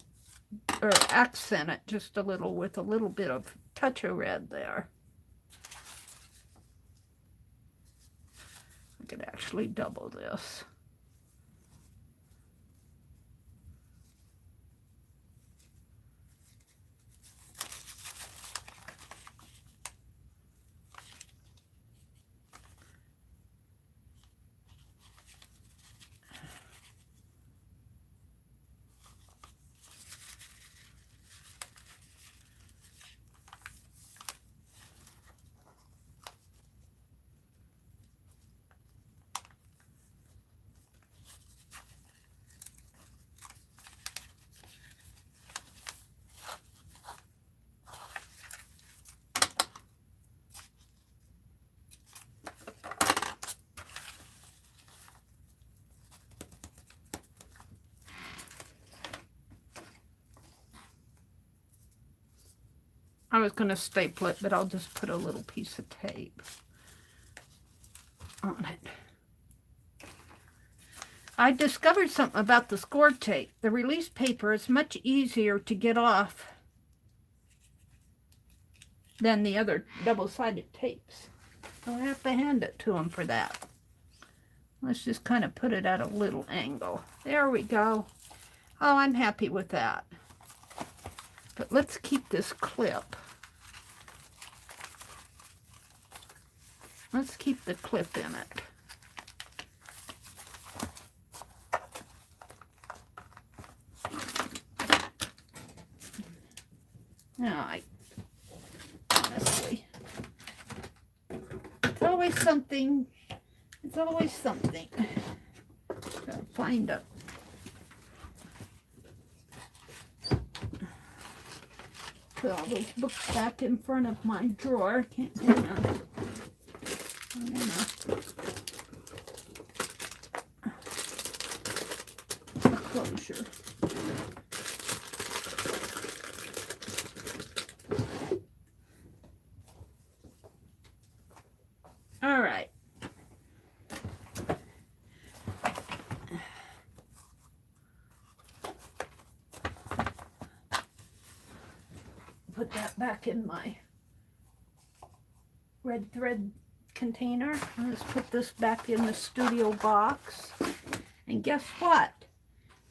Speaker 1: or accent it just a little with a little bit of touch of red there. I could actually double this. I was going to staple it, but I'll just put a little piece of tape on it. I discovered something about the score tape. The release paper is much easier to get off than the other double-sided tapes. I'll have to hand it to them for that. Let's just kind of put it at a little angle. There we go. Oh, I'm happy with that. But let's keep this clip. Let's keep the clip in it. Now, honestly, it's always something. It's always something. Gotta find a. Put all those books back in front of my drawer. Can't do that. A closure. All right. Put that back in my red thread container. Let's put this back in the studio box. And guess what?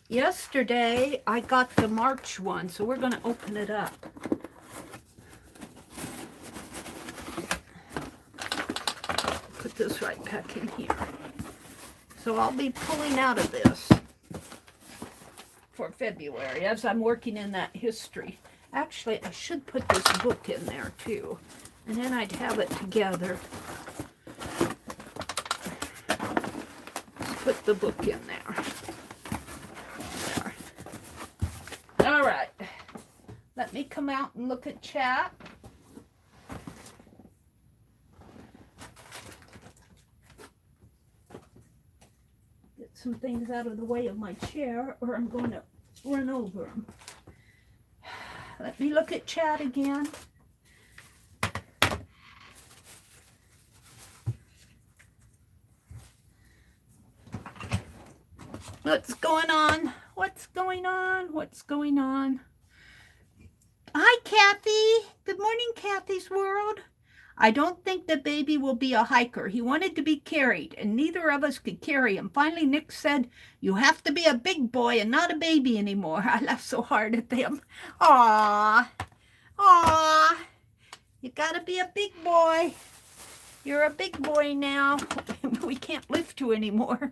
Speaker 1: Yesterday I got the March one, so we're going to open it up. Put this right back in here. So I'll be pulling out of this for February as I'm working in that history. Actually, I should put this book in there too, and then I'd have it together. Let's put the book in there. There. All right. Let me come out and look at chat. Get some things out of the way of my chair, or I'm going to run over them. Let me look at chat again. What's going on? What's going on? What's going on? Hi, Kathy. Good morning, Kathy's World. I don't think the baby will be a hiker. He wanted to be carried, and neither of us could carry him. Finally, Nick said, you have to be a big boy and not a baby anymore. I laughed so hard at them. Aw, aw, you gotta be a big boy. You're a big boy now. We can't lift you anymore.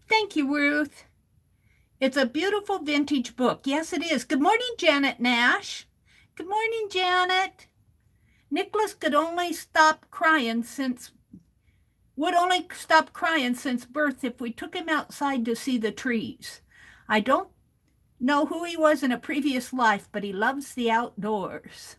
Speaker 1: Thank you, Ruth. It's a beautiful vintage book. Yes, it is. Good morning, Janet Nash. Good morning, Janet. Nicholas would only stop crying since birth if we took him outside to see the trees. I don't know who he was in a previous life, but he loves the outdoors.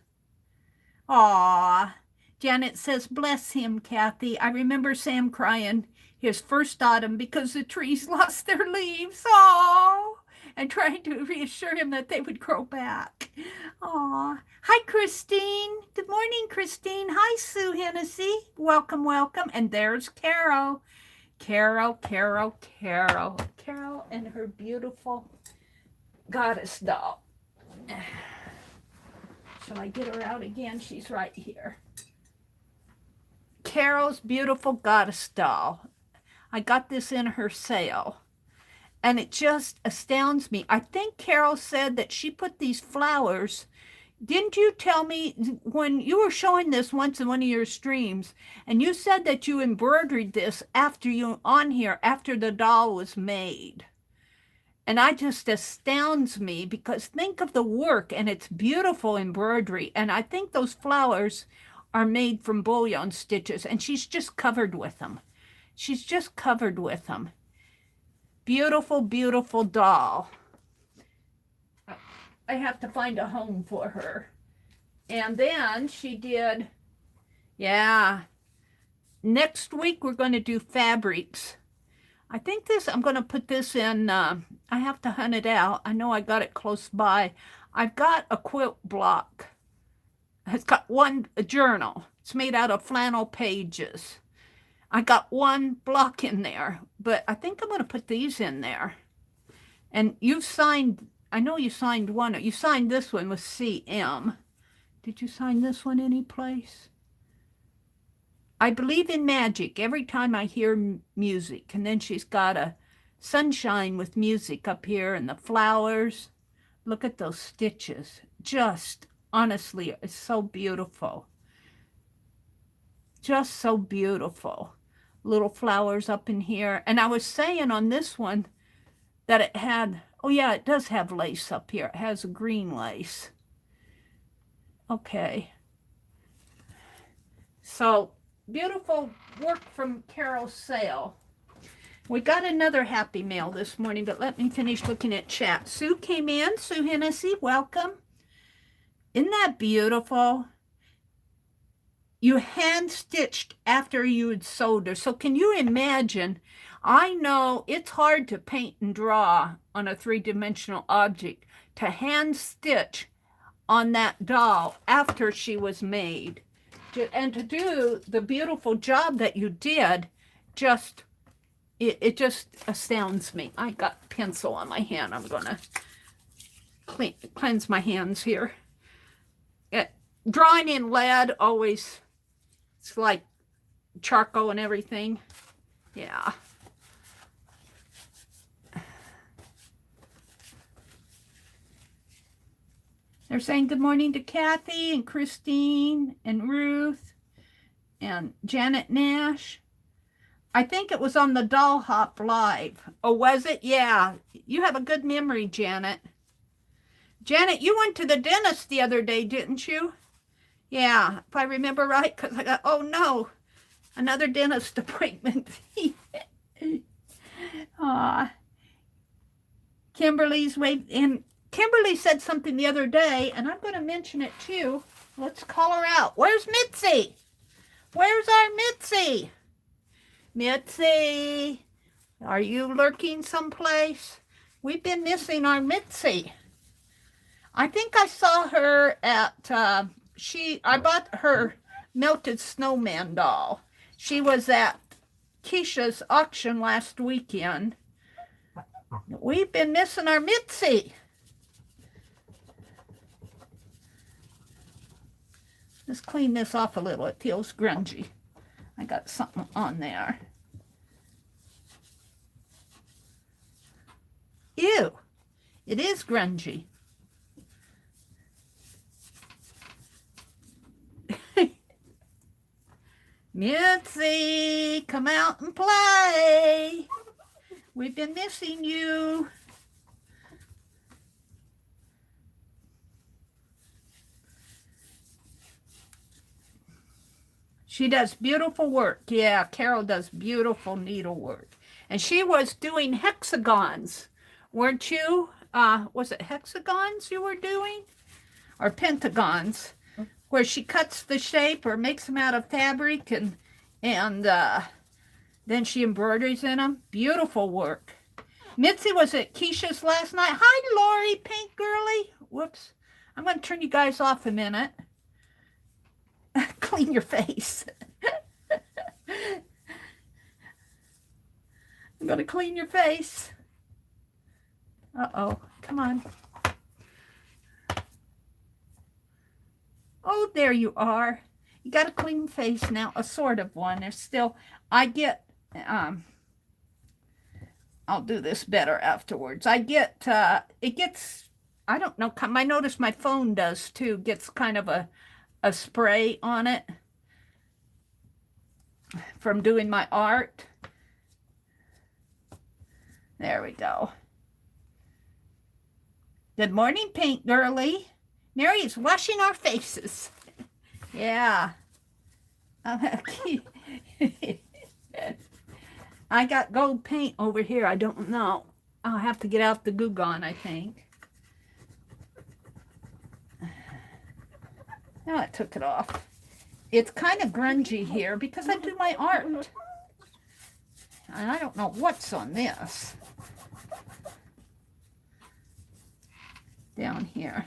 Speaker 1: Aw. Janet says, bless him, Kathy. I remember Sam crying his first autumn because the trees lost their leaves. Oh, and trying to reassure him that they would grow back. Aw. Hi, Christine. Good morning, Christine. Hi, Sue Hennessy. Welcome, welcome. And there's Carol. Carol and her beautiful goddess doll. Shall I get her out again? She's right here. Carol's beautiful goddess doll. I got this in her sale, and it just astounds me. I think Carol said that she put these flowers. Didn't you tell me when you were showing this once in one of your streams, and you said that you embroidered this after the doll was made? And I just astounds me because think of the work, and it's beautiful embroidery. And I think those flowers are made from bullion stitches, and she's just covered with them. She's just covered with them. Beautiful, beautiful doll. I have to find a home for her. And then she did, yeah. Next week we're going to do fabrics. I think I'm going to put this in, I have to hunt it out. I know I got it close by. I've got a quilt block. It's got a journal. It's made out of flannel pages. I got one block in there, but I think I'm going to put these in there. And you've signed, I know you signed one. You signed this one with CM. Did you sign this one anyplace? I believe in magic every time I hear music. And then she's got a sunshine with music up here and the flowers. Look at those stitches. Just honestly, it's so beautiful. Just so beautiful. Little flowers up in here. And I was saying on this one that it had, oh yeah, it does have lace up here. It has a green lace. Okay. So beautiful work from Carol's sale. We got another happy mail this morning, but let me finish looking at chat. Sue came in. Sue Hennessy, welcome. Isn't that beautiful? You hand stitched after you had sewed her. So can you imagine? I know it's hard to paint and draw on a three-dimensional object. To hand stitch on that doll after she was made. And to do the beautiful job that you did, it just astounds me. I got pencil on my hand. I'm going to cleanse my hands here. Drawing in lead always, it's like charcoal and everything. Yeah. They're saying good morning to Kathy and Christine and Ruth and Janet Nash. I think it was on the Doll Hop Live. Oh, was it? Yeah. You have a good memory, Janet. Janet, you went to the dentist the other day, didn't you? Yeah, if I remember right, because I got, oh no, another dentist appointment. Kimberly's wave, and Kimberly said something the other day, and I'm going to mention it too. Let's call her out. Where's Mitzi? Where's our Mitzi? Mitzi, are you lurking someplace? We've been missing our Mitzi. I think I saw her at, I bought her melted snowman doll. She was at Keisha's auction last weekend. We've been missing our Mitzi. Let's clean this off a little. It feels grungy. I got something on there. Ew, it is grungy. Mitzi, come out and play. We've been missing you. She does beautiful work. Yeah, Carol does beautiful needlework. And she was doing hexagons, weren't you? Was it hexagons you were doing? Or pentagons, where she cuts the shape or makes them out of fabric and then she embroiders in them. Beautiful work. Mitzi was at Keisha's last night. Hi, Lori, Pink Girly. Whoops. I'm going to turn you guys off a minute. Clean your face. I'm going to clean your face. Uh-oh. Come on. Oh, there you are. You got a clean face now, a sort of one. There's still, I get, I'll do this better afterwards. I get, it gets, I don't know, I notice my phone does too, gets kind of a spray on it from doing my art. There we go. Good morning, Pink Girly. Meri is washing our faces. Yeah. I got gold paint over here. I don't know. I'll have to get out the Goo Gone, I think. Now I took it off. It's kind of grungy here because I do my art. And I don't know what's on this. Down here.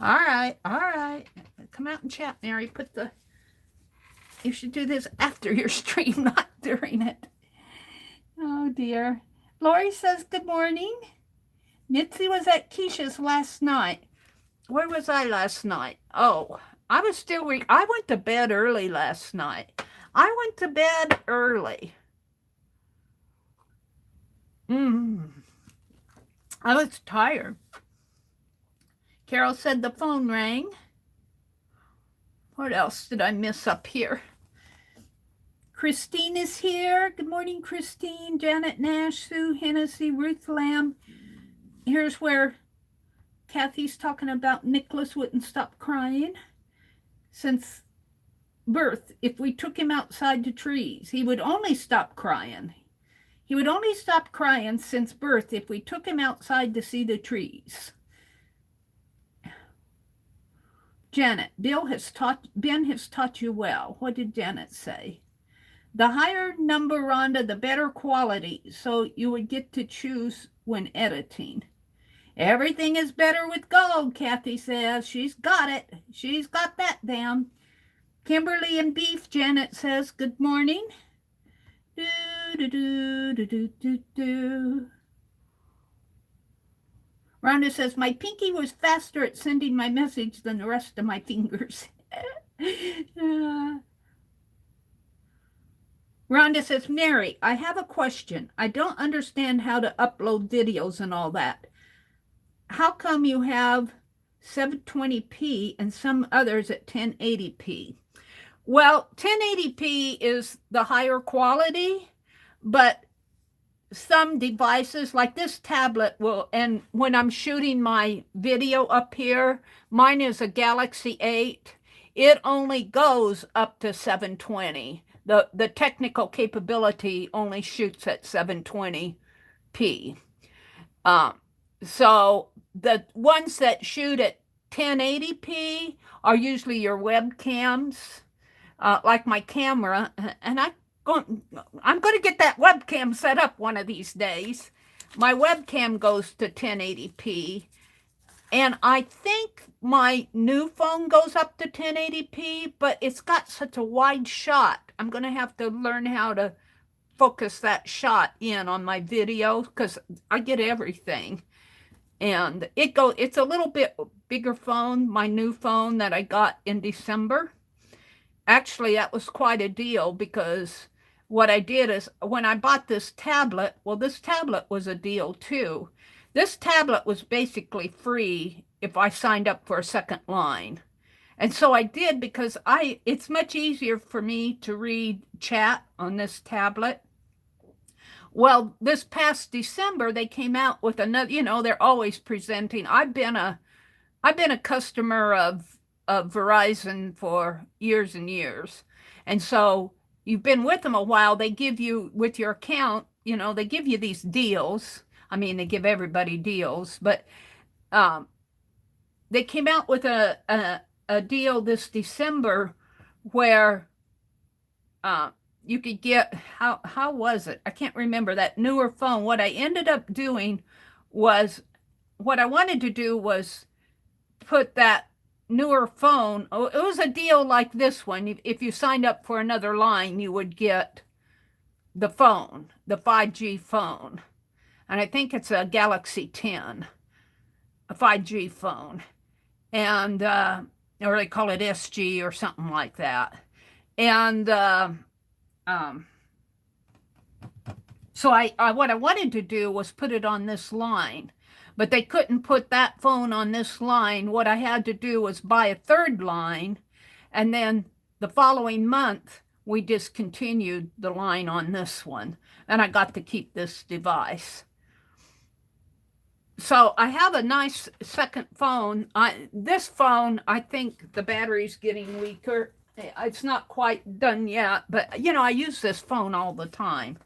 Speaker 1: All right, all right. Come out and chat, Meri. Put the... You should do this after your stream, not during it. Oh, dear. Lori says, good morning. Mitzi was at Keisha's last night. Where was I last night? Oh, I was still... I went to bed early last night. I went to bed early. I was tired. Carol said the phone rang. What else did I miss up here? Christine is here. Good morning, Christine. Janet Nash, Sue Hennessy, Ruth Lamb. Here's where Kathy's talking about Nicholas wouldn't stop crying since birth. If we took him outside to trees, he would only stop crying. He would only stop crying since birth if we took him outside to see the trees. Janet, Ben has taught you well. What did Janet say? The higher number, Rhonda, the better quality, so you would get to choose when editing. Everything is better with gold, Kathy says. She's got it. She's got that down. Kimberly and Beef, Janet says, good morning. Rhonda says, my pinky was faster at sending my message than the rest of my fingers. Rhonda says, Meri, I have a question. I don't understand how to upload videos and all that. How come you have 720p and some others at 1080p? Well, 1080p is the higher quality, but some devices like this tablet will, and when I'm shooting my video up here, mine is a Galaxy 8. It only goes up to 720. The technical capability only shoots at 720p. So the ones that shoot at 1080p are usually your webcams, like my camera, and I'm going to get that webcam set up one of these days. My webcam goes to 1080p. And I think my new phone goes up to 1080p, but it's got such a wide shot. I'm going to have to learn how to focus that shot in on my video because I get everything. And it's a little bit bigger phone, my new phone that I got in December. Actually, that was quite a deal because what I did is when I bought this tablet, well, this tablet was a deal too. This tablet was basically free if I signed up for a second line. And so I did because it's much easier for me to read chat on this tablet. Well, this past December, they came out with another, they're always presenting. I've been a customer of Verizon for years and years. And so you've been with them a while. They give you, with your account, they give you these deals. I mean, they give everybody deals, but they came out with a deal this December where you could get, how was it? I can't remember, that newer phone. What I ended up doing was, what I wanted to do was put that newer phone, it was a deal like this one. If you signed up for another line, you would get the phone, the 5G phone. And I think it's a Galaxy 10, a 5G phone. And, or they call it SG or something like that. And so what I wanted to do was put it on this line, but they couldn't put that phone on this line. What I had to do was buy a third line, and then the following month, we discontinued the line on this one, and I got to keep this device. So I have a nice second phone. This phone, I think the battery's getting weaker. It's not quite done yet, but I use this phone all the time.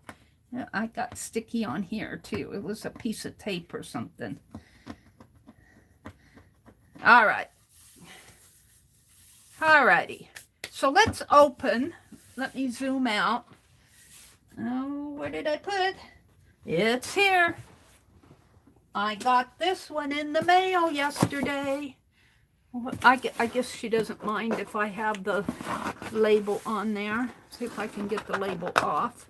Speaker 1: I got sticky on here too. It was a piece of tape or something. All right. All righty. So let's open. Let me zoom out. Oh, where did I put it? It's here. I got this one in the mail yesterday. I guess she doesn't mind if I have the label on there. See if I can get the label off.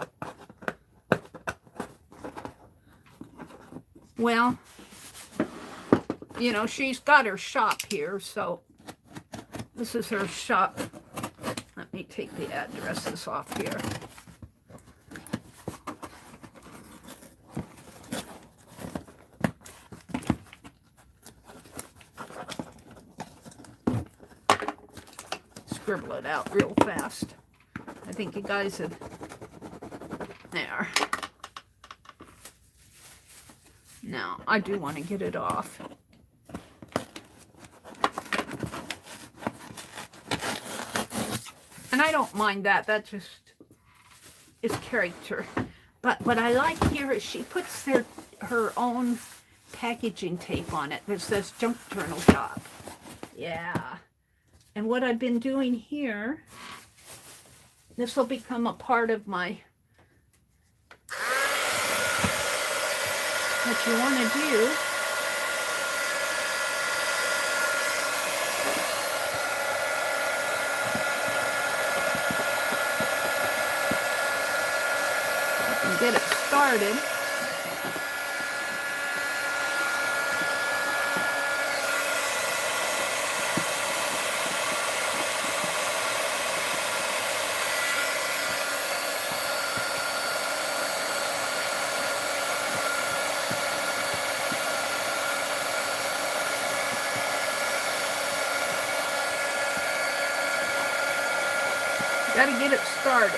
Speaker 1: Well, she's got her shop here, so this is her shop. Let me take the addresses off here. Scribble it out real fast. I think you guys have, there. Now, I do want to get it off. And I don't mind that. That just is character. But what I like here is she puts her own packaging tape on it that says Junk Journal Shop. Yeah. And what I've been doing here, this will become a part of my, what you want to do and get it started. Got to get it started.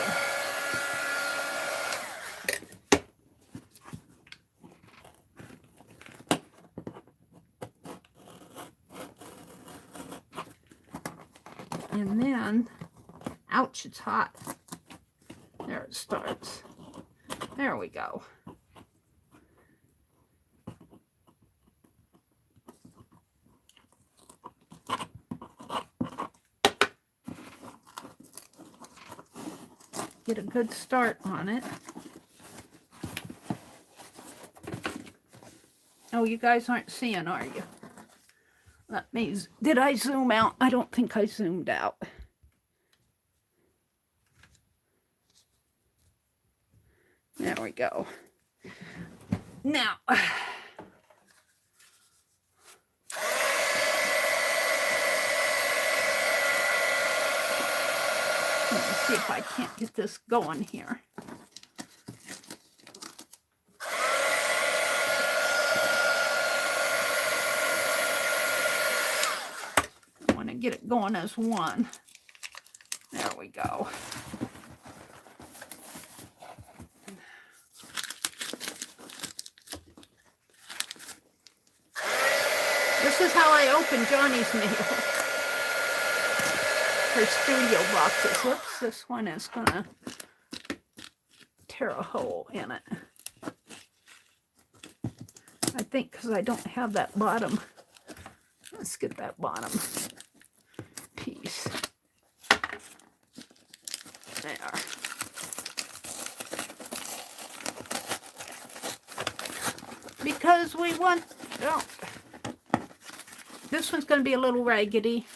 Speaker 1: And then, ouch, it's hot. There it starts. There we go. Get a good start on it. Oh, you guys aren't seeing, are you? Let me, did I zoom out? I don't think I zoomed out. There we go. Now, let me see if I can't get this going here. I want to get it going as one. There we go. This is how I open Johnny's mail. Her studio boxes. Whoops, this one is gonna tear a hole in it. I think because I don't have that bottom. Let's get that bottom piece. There. Because we want, oh, this one's going to be a little raggedy.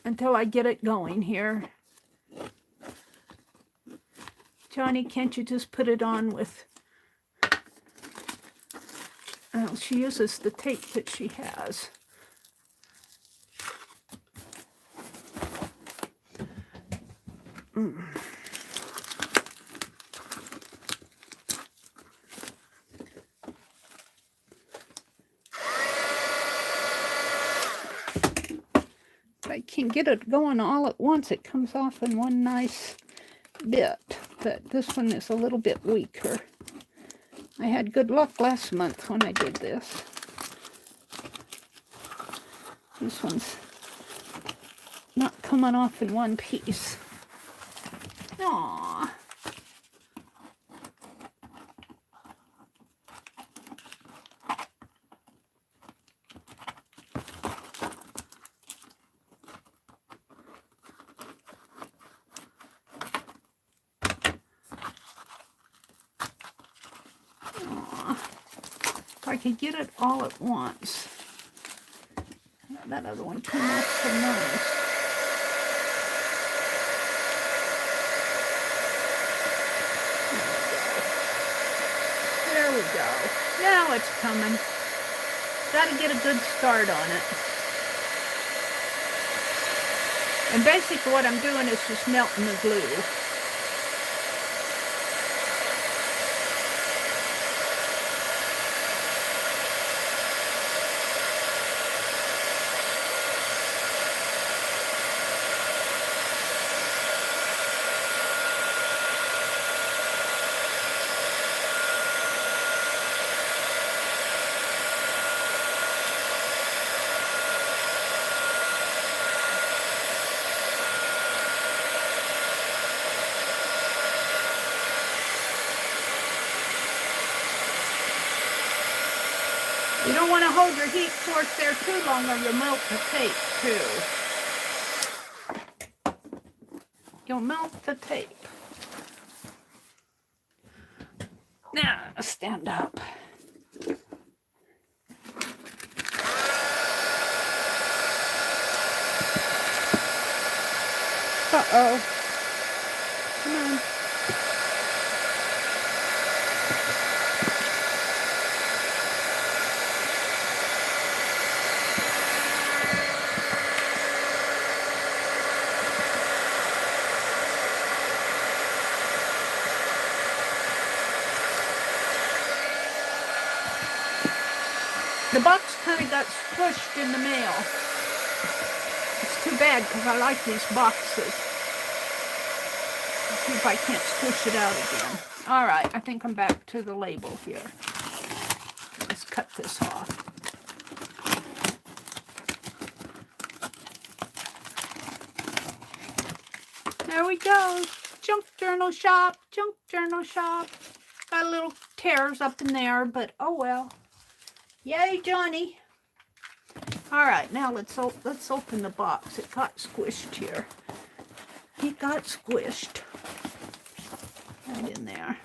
Speaker 1: Until I get it going here. Johnny, can't you just put it on with... Well, she uses the tape that she has. I can get it going all at once. It comes off in one nice bit, but this one is a little bit weaker. I had good luck last month when I did this. This one's not coming off in one piece. Aww. If I could get it all at once. That other one came off so nice. There we go. Now it's coming. Got to get a good start on it. And basically what I'm doing is just melting the glue. You don't want to hold your heat source there too long or you'll melt the tape too. You'll melt the tape. Now, stand up. Uh-oh. Come on. The box kind of got squished in the mail. It's too bad because I like these boxes. Let's see if I can't squish it out again. All right, I think I'm back to the label here. Let's cut this off. There we go. Junk journal shop, junk journal shop. Got a little tears up in there, but oh well. Yay, Johnny. All right, now let's open the box. It got squished here. It got squished. There right in there.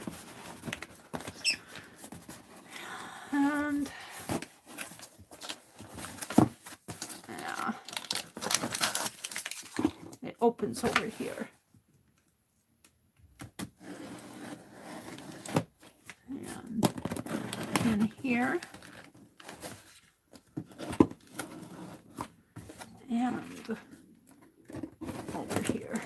Speaker 1: And yeah, it opens over here. And in here. And over here.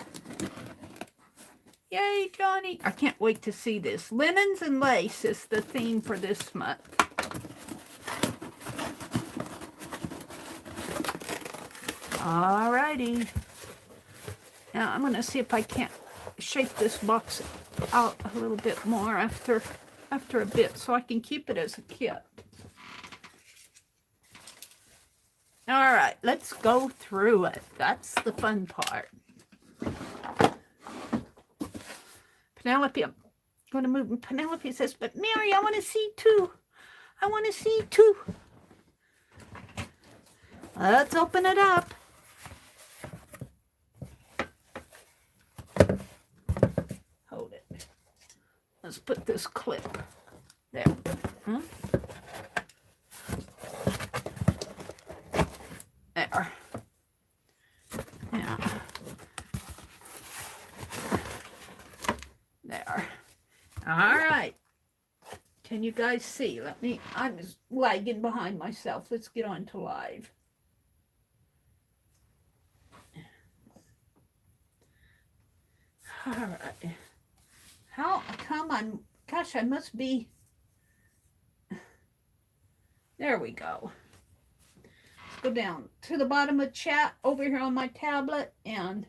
Speaker 1: Yay, Johnny. I can't wait to see this. Linens and lace is the theme for this month. Alrighty. Now I'm going to see if I can't shape this box out a little bit more after a bit so I can keep it as a kit. Alright, let's go through it. That's the fun part. Penelope, I'm going to move. And Penelope says, but Meri, I want to see too. I want to see too. Let's open it up. Hold it. Let's put this clip there. Huh? There. Yeah. There. All right. Can you guys see? I'm just lagging behind myself. Let's get on to live. All right. How come I'm, gosh, I must be, there we go. Let's go down to the bottom of chat over here on my tablet, and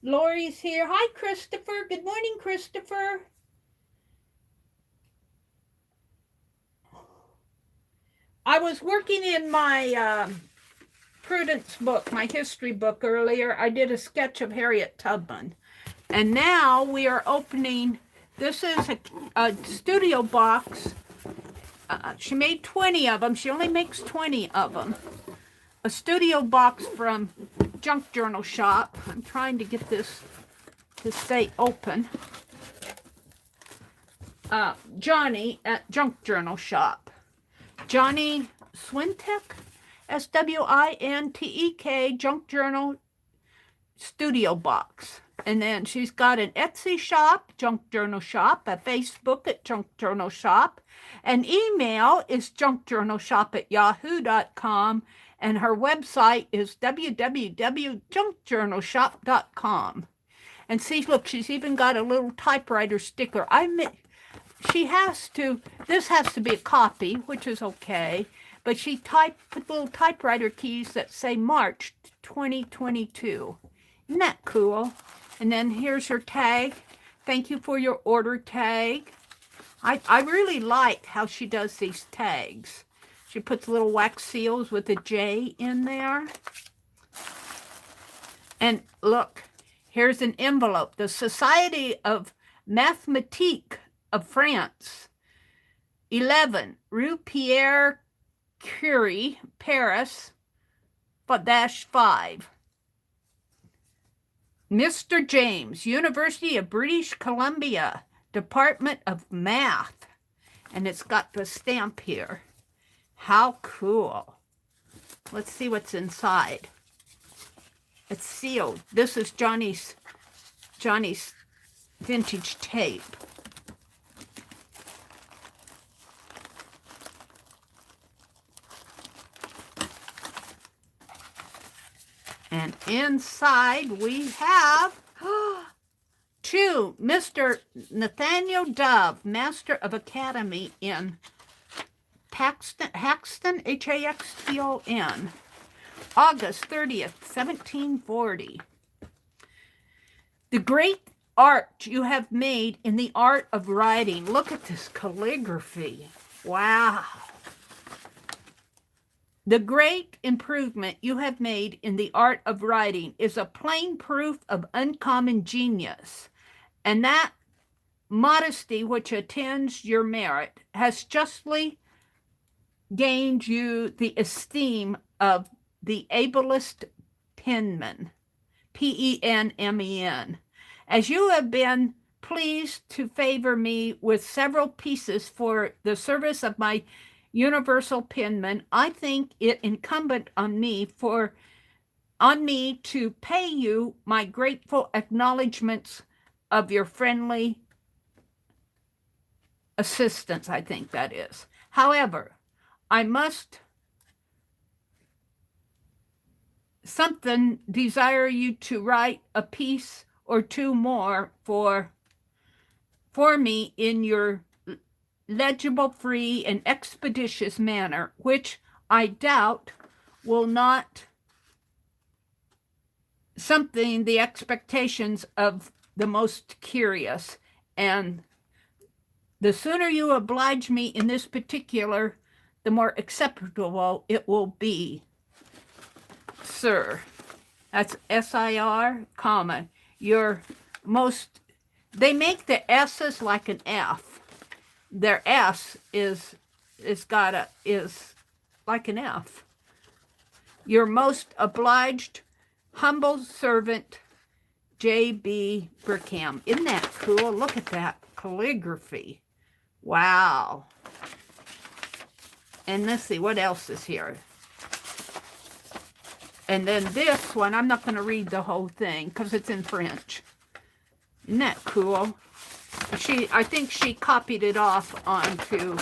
Speaker 1: Lori's here. Hi, Christopher. Good morning, Christopher. I was working in my Prudence book, my history book earlier. I did a sketch of Harriet Tubman. And now we are opening, this is a studio box. She made 20 of them. She only makes 20 of them. A studio box from Junk Journal Shop. I'm trying to get this to stay open. Johnny at Junk Journal Shop. Johnny Swintek, SWINTEK, Junk Journal Studio Box. And then she's got an Etsy shop, Junk Journal Shop, a Facebook at Junk Journal Shop. An email is junkjournalshop@yahoo.com. And her website is www.junkjournalshop.com. And see, look, she's even got a little typewriter sticker. She has to, this has to be a copy, which is okay. But she put little typewriter keys that say March 2022. Isn't that cool? And then here's her tag. Thank you for your order tag. I really like how she does these tags. She puts little wax seals with a J in there. And look, here's an envelope. The Society of Mathematique of France. 11, Rue Pierre Curie, Paris, -5. Mr. James, University of British Columbia, Department of Math. And it's got the stamp here. How cool. Let's see what's inside. It's sealed. This is Johnny's vintage tape. And inside we have to Mr. Nathaniel Dove, Master of Academy in Haxton, Haxton, August 30th, 1740. The great art you have made in the art of writing. Look at this calligraphy. Wow. The great improvement you have made in the art of writing is a plain proof of uncommon genius, and that modesty which attends your merit has justly gained you the esteem of the ablest penman, Penmen, as you have been pleased to favor me with several pieces for the service of my universal penman, I think it incumbent on me to pay you my grateful acknowledgments of your friendly assistance, I think that is. However, I must desire you to write a piece or two more for me in your legible, free, and expeditious manner, which I doubt will not something the expectations of the most curious, and the sooner you oblige me in this particular, the more acceptable it will be, sir. That's SIR, comma, your most, they make the S's like an F. Their S is like an F. Your most obliged, humble servant, J.B. Burkham. Isn't that cool? Look at that calligraphy. Wow. And let's see, what else is here? And then this one, I'm not going to read the whole thing because it's in French. Isn't that cool? I think she copied it off onto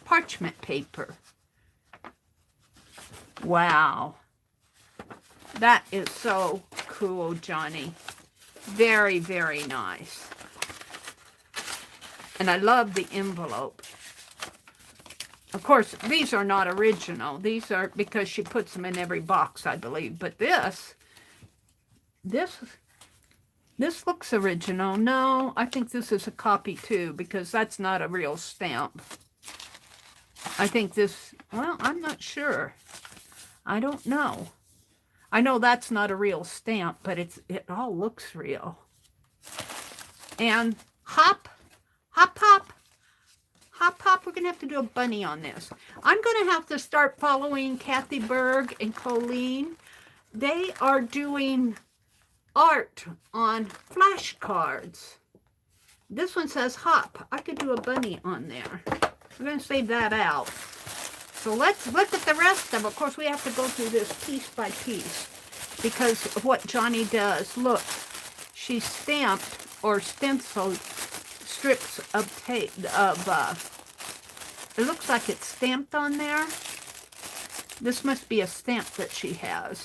Speaker 1: parchment paper. Wow. That is so cool, Johnny. Very, very nice. And I love the envelope. Of course, these are not original. These are because she puts them in every box, I believe. But this looks original. No, I think this is a copy too, because that's not a real stamp. I think this, well, I'm not sure. I don't know. I know that's not a real stamp, but it all looks real. And hop, hop, hop. Hop, hop, we're going to have to do a bunny on this. I'm going to have to start following Kathy Berg and Colleen. They are doing art on flashcards. This one says hop. I could do a bunny on there. We're going to save that out. So let's look at the rest of it. Of course, we have to go through this piece by piece because of what Johnny does. Look, she stamped or stenciled strips of tape, it looks like it's stamped on there. This must be a stamp that she has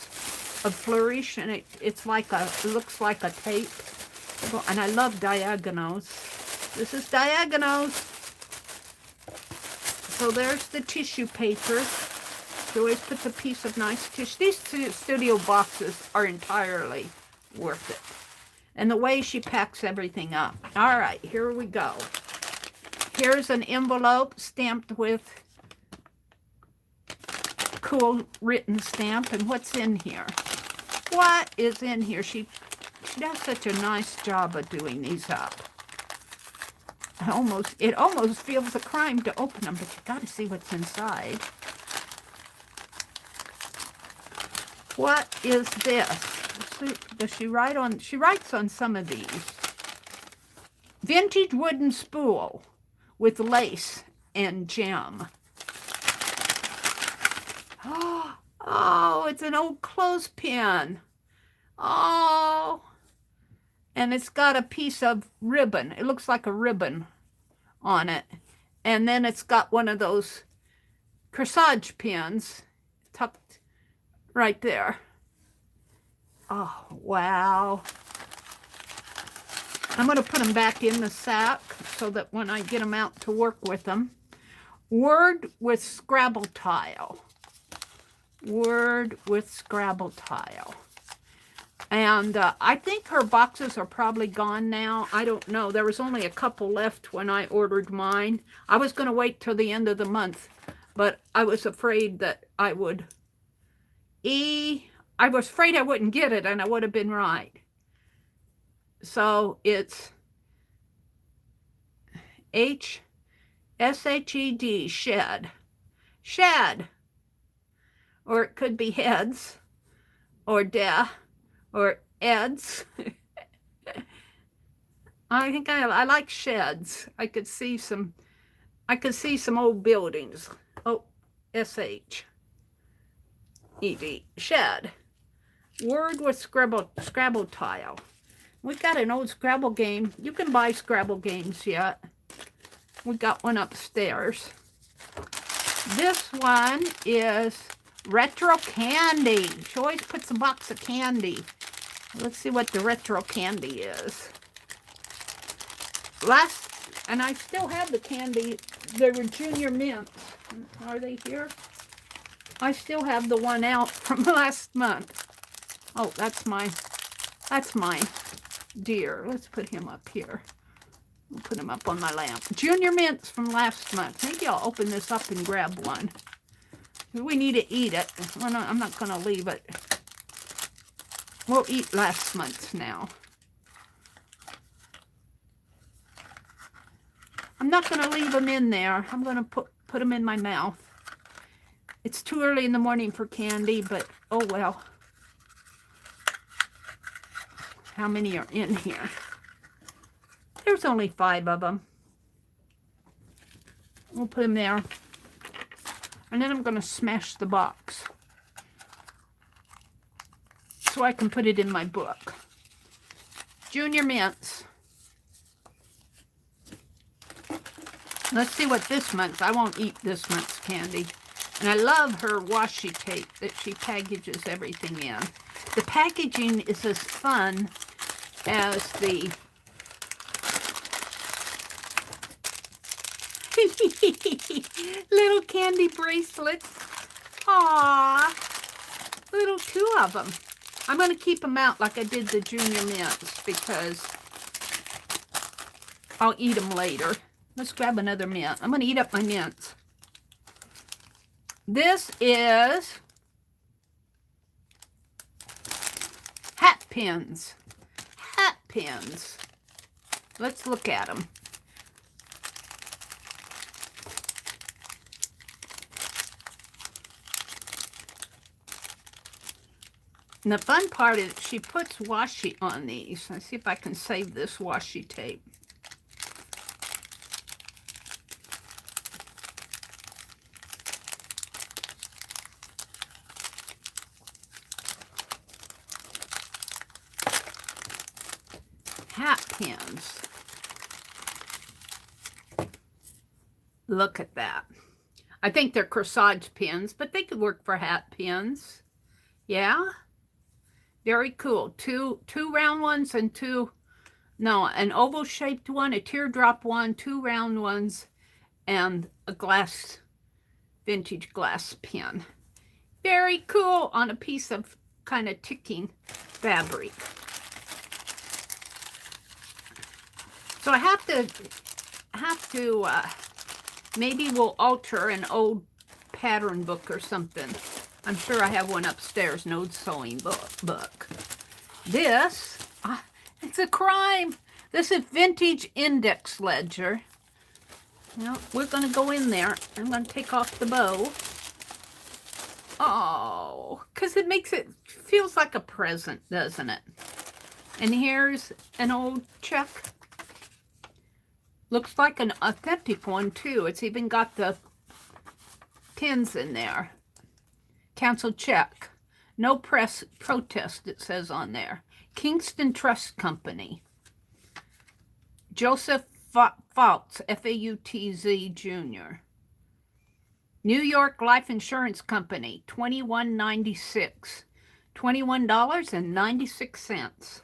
Speaker 1: of flourish, and it looks like a tape. And I love diagonals. This is diagonals. So there's the tissue paper. She always puts a piece of nice tissue. These two studio boxes are entirely worth it. And the way she packs everything up. All right, here we go. Here's an envelope stamped with cool written stamp. And what's in here? What is in here? She does such a nice job of doing these up. It almost feels a crime to open them, but you got to see what's inside. What is this? Does she write on? She writes on some of these. Vintage wooden spool with lace and gem. Oh, it's an old clothespin. Oh, and it's got a piece of ribbon. It looks like a ribbon on it. And then it's got one of those corsage pins tucked right there. Oh, wow. I'm going to put them back in the sack so that when I get them out to work with them. Word with Scrabble tile. Word with Scrabble tile. And I think her boxes are probably gone now. I don't know. There was only a couple left when I ordered mine. I was going to wait till the end of the month, but I was afraid that I would... I was afraid I wouldn't get it, and I would have been right. So it's S-H-E-D, shed. Shed. Or it could be heads, or or eds. I think I like sheds. I could see some old buildings. Oh, S-H-E-D. Shed. Word with Scrabble tile. We got an old Scrabble game. You can buy Scrabble games yet. We got one upstairs. This one is retro candy. She always puts a box of candy. Let's see what the retro candy is. And I still have the candy. They were Junior Mints. Are they here? I still have the one out from last month. Oh, that's my deer. Let's put him up here. We'll put him up on my lamp. Junior Mints from last month. Maybe I'll open this up and grab one. We need to eat it. I'm not going to leave it. We'll eat last month's now. I'm not going to leave them in there. I'm going to put them in my mouth. It's too early in the morning for candy, but oh well. How many are in here? There's only 5 of them. We'll put them there. And then I'm going to smash the box so I can put it in my book. Junior Mints. Let's see what this month's. I won't eat this month's candy. And I love her washi tape that she packages everything in. The packaging is as fun as the little candy bracelets. Aww. Little 2 of them. I'm going to keep them out like I did the Junior Mints because I'll eat them later. Let's grab another mint. I'm going to eat up my mints. This is hat pins. Hat pins. Let's look at them. And the fun part is she puts washi on these. Let's see if I can save this washi tape. Hat pins. Look at that. I think they're corsage pins, but they could work for hat pins. Yeah. Very cool. Two round ones and an oval shaped one, a teardrop one, 2 round ones, and a vintage glass pin. Very cool on a piece of kind of ticking fabric. So I have to maybe we'll alter an old pattern book or something. I'm sure I have one upstairs, an old sewing book. This, it's a crime. This is vintage index ledger. Well, we're going to go in there. I'm going to take off the bow. Oh, because it feels like a present, doesn't it? And here's an old check. Looks like an authentic one, too. It's even got the pins in there. Cancel check. No protest, it says on there. Kingston Trust Company. Joseph Faultz, F-A-U-T-Z Jr. New York Life Insurance Company, $21.96. $21.96.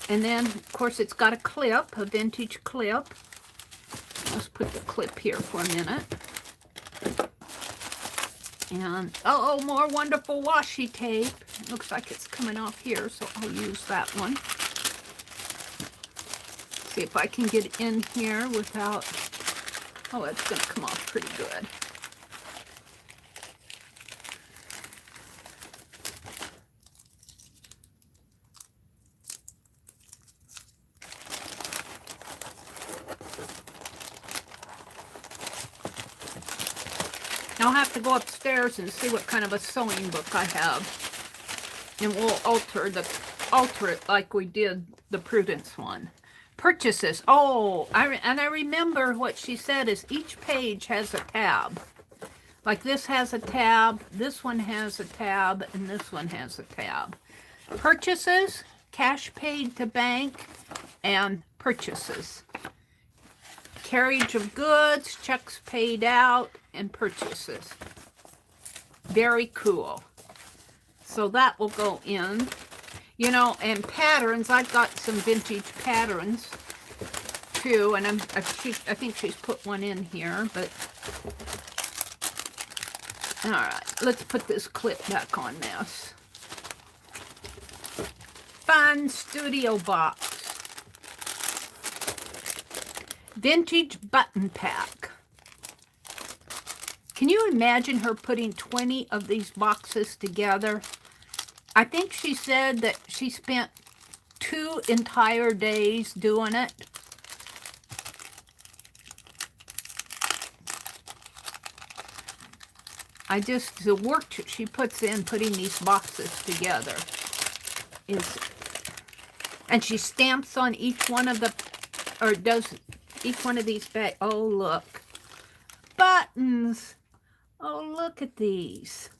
Speaker 1: And then, of course, it's got a clip, a vintage clip. Let's put the clip here for a minute. And, oh, more wonderful washi tape. It looks like it's coming off here, so I'll use that one. See if I can get in here without... Oh, it's going to come off pretty good. I'll have to go upstairs and see what kind of a sewing book I have. And we'll alter it like we did the Prudence one. Purchases. Oh, I remember what she said is each page has a tab. Like this has a tab, this one has a tab, and this one has a tab. Purchases, cash paid to bank, and purchases. Carriage of goods, checks paid out, and purchases. Very cool. So that will go in. You know, and patterns, I've got some vintage patterns too, and I think she's put one in here, but all right, let's put this clip back on this. Fun studio box. Vintage button pack. Can you imagine her putting 20 of these boxes together? I think she said that she spent 2 entire days doing it. The work she puts in putting these boxes together is, and she stamps on each one of the, or does each one of these back. Oh, look. Buttons. Oh, look at these.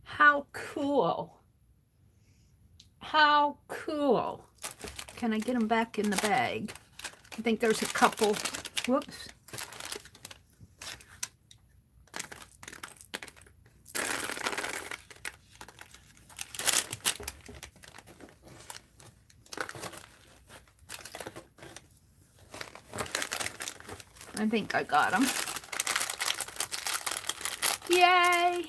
Speaker 1: How cool. How cool. Can I get them back in the bag? I think there's a couple. Whoops. I think I got them. Yay!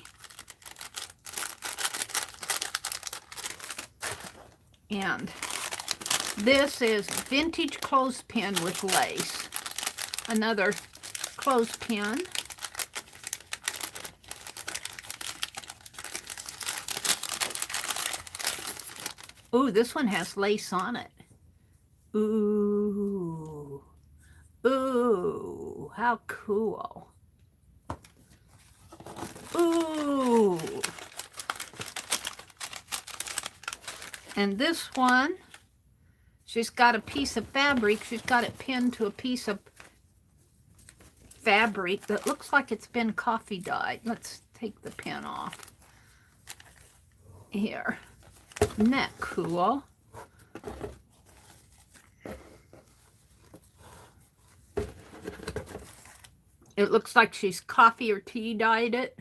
Speaker 1: And this is vintage clothespin with lace. Another clothespin. Ooh, this one has lace on it. Ooh. Ooh, how cool. Ooh. And this one, she's got a piece of fabric. She's got it pinned to a piece of fabric that looks like it's been coffee dyed. Let's take the pin off. Here. Isn't that cool? It looks like she's coffee or tea dyed it.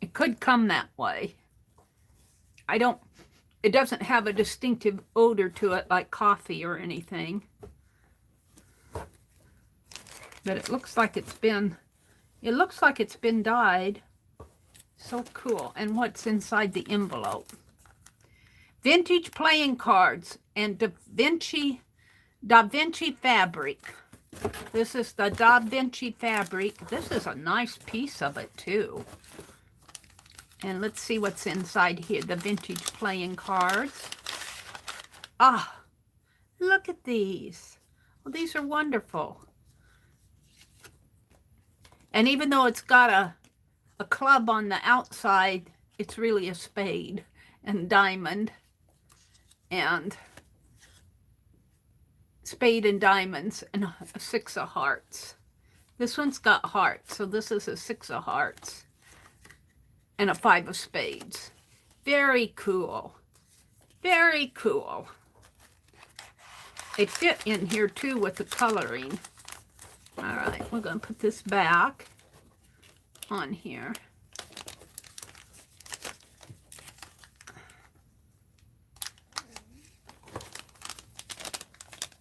Speaker 1: It could come that way. It doesn't have a distinctive odor to it like coffee or anything. But it looks like it's been dyed. So cool. And what's inside the envelope? Vintage playing cards and Da Vinci fabric. This is the Da Vinci fabric. This is a nice piece of it too. And let's see what's inside here. The vintage playing cards. Ah, look at these. Well, these are wonderful. And even though it's got a club on the outside, it's really a spade and diamond. And spade and diamonds and a 6 of hearts. This one's got hearts, so this is a 6 of hearts and a 5 of spades. Very cool. Very cool. It fit in here too with the coloring. All right, we're going to put this back on here.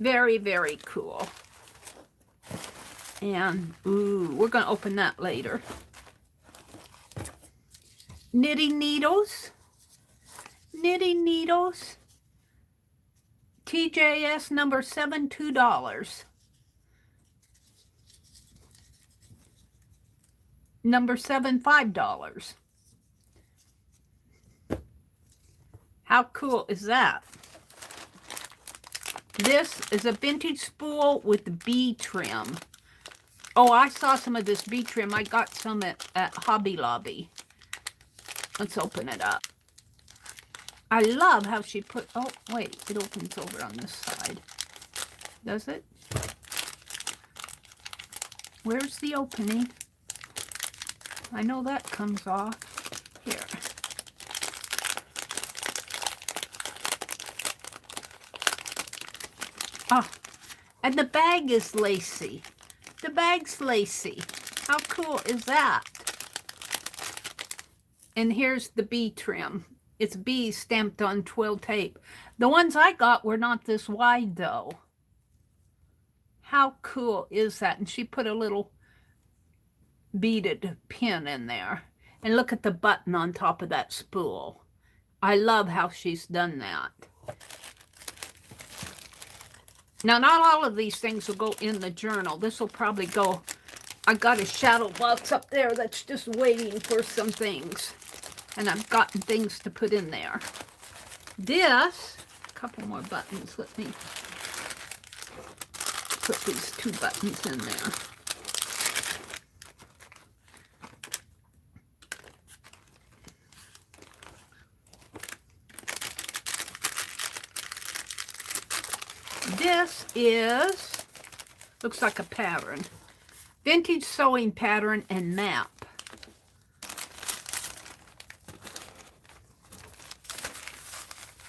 Speaker 1: Very, very cool. And, ooh, we're going to open that later. Knitting needles. Knitting needles. TJS number 7, $2. Number 7, $5. How cool is that? This is a vintage spool with bee trim. Oh, I saw some of this bee trim. I got some at Hobby Lobby. Let's open it up. I love how she put, oh, wait, it opens over on this side. Does it? Where's the opening? I know that comes off. Here. Oh, and the bag is lacy. The bag's lacy. How cool is that? And here's the bee trim. It's bees stamped on twill tape. The ones I got were not this wide, though. How cool is that? And she put a little beaded pin in there. And look at the button on top of that spool. I love how she's done that. Now, not all of these things will go in the journal. This will probably go... I got a shadow box up there that's just waiting for some things. And I've gotten things to put in there. This, a couple more buttons. Let me put these 2 buttons in there. This is, looks like a pattern. Vintage sewing pattern and map.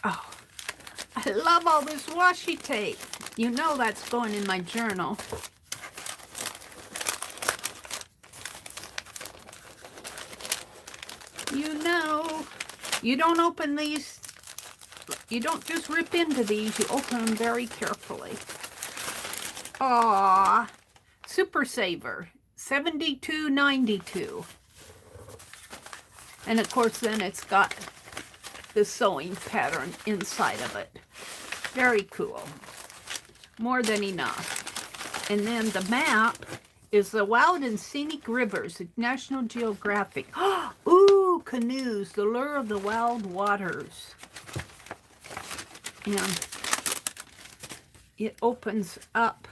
Speaker 1: Oh, I love all this washi tape. You know that's going in my journal. You know, you don't open these, you don't just rip into these, you open them very carefully. Aww. Super Saver, $72.92. And of course then it's got the sewing pattern inside of it. Very cool. More than enough. And then the map is the Wild and Scenic Rivers of National Geographic. Ooh, canoes, the lure of the wild waters. And it opens up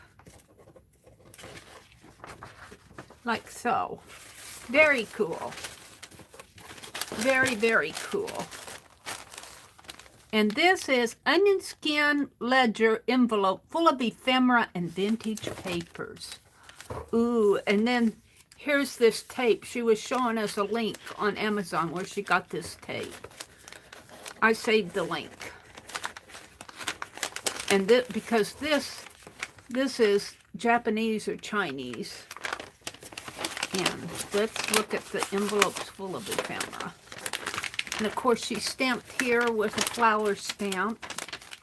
Speaker 1: like so. Very cool. Very, very cool. And this is onion skin ledger envelope full of ephemera and vintage papers. Ooh, and then here's this tape. She was showing us a link on Amazon where she got this tape. I saved the link. And because this is Japanese or Chinese. And let's look at the envelopes full of ephemera. And of course she's stamped here with a flower stamp.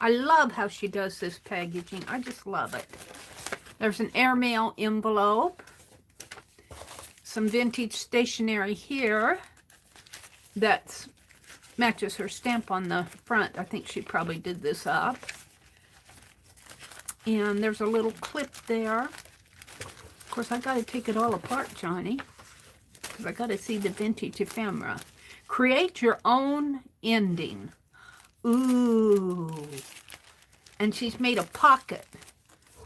Speaker 1: I love how she does this packaging. I just love it. There's an airmail envelope. Some vintage stationery here that matches her stamp on the front. I think she probably did this up. And there's a little clip there. Of course, I got to take it all apart, Johnny, because I got to see the vintage ephemera. Create your own ending. Ooh. And she's made a pocket.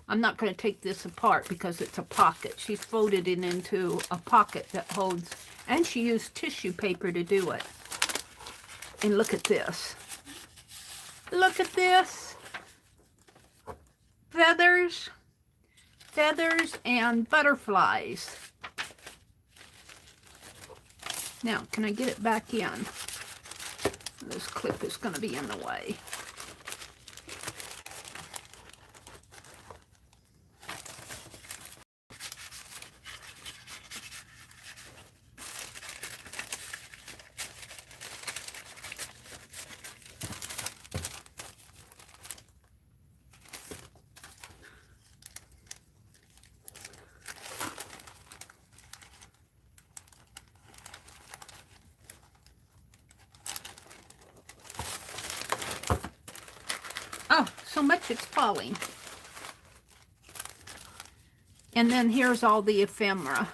Speaker 1: I'm not going to take this apart because it's a pocket. She's folded it into a pocket that holds, and she used tissue paper to do it. And look at this. Look at this. Feathers. Feathers and butterflies. Now, can I get it back in? This clip is going to be in the way. Oh, so much it's falling. And then here's all the ephemera.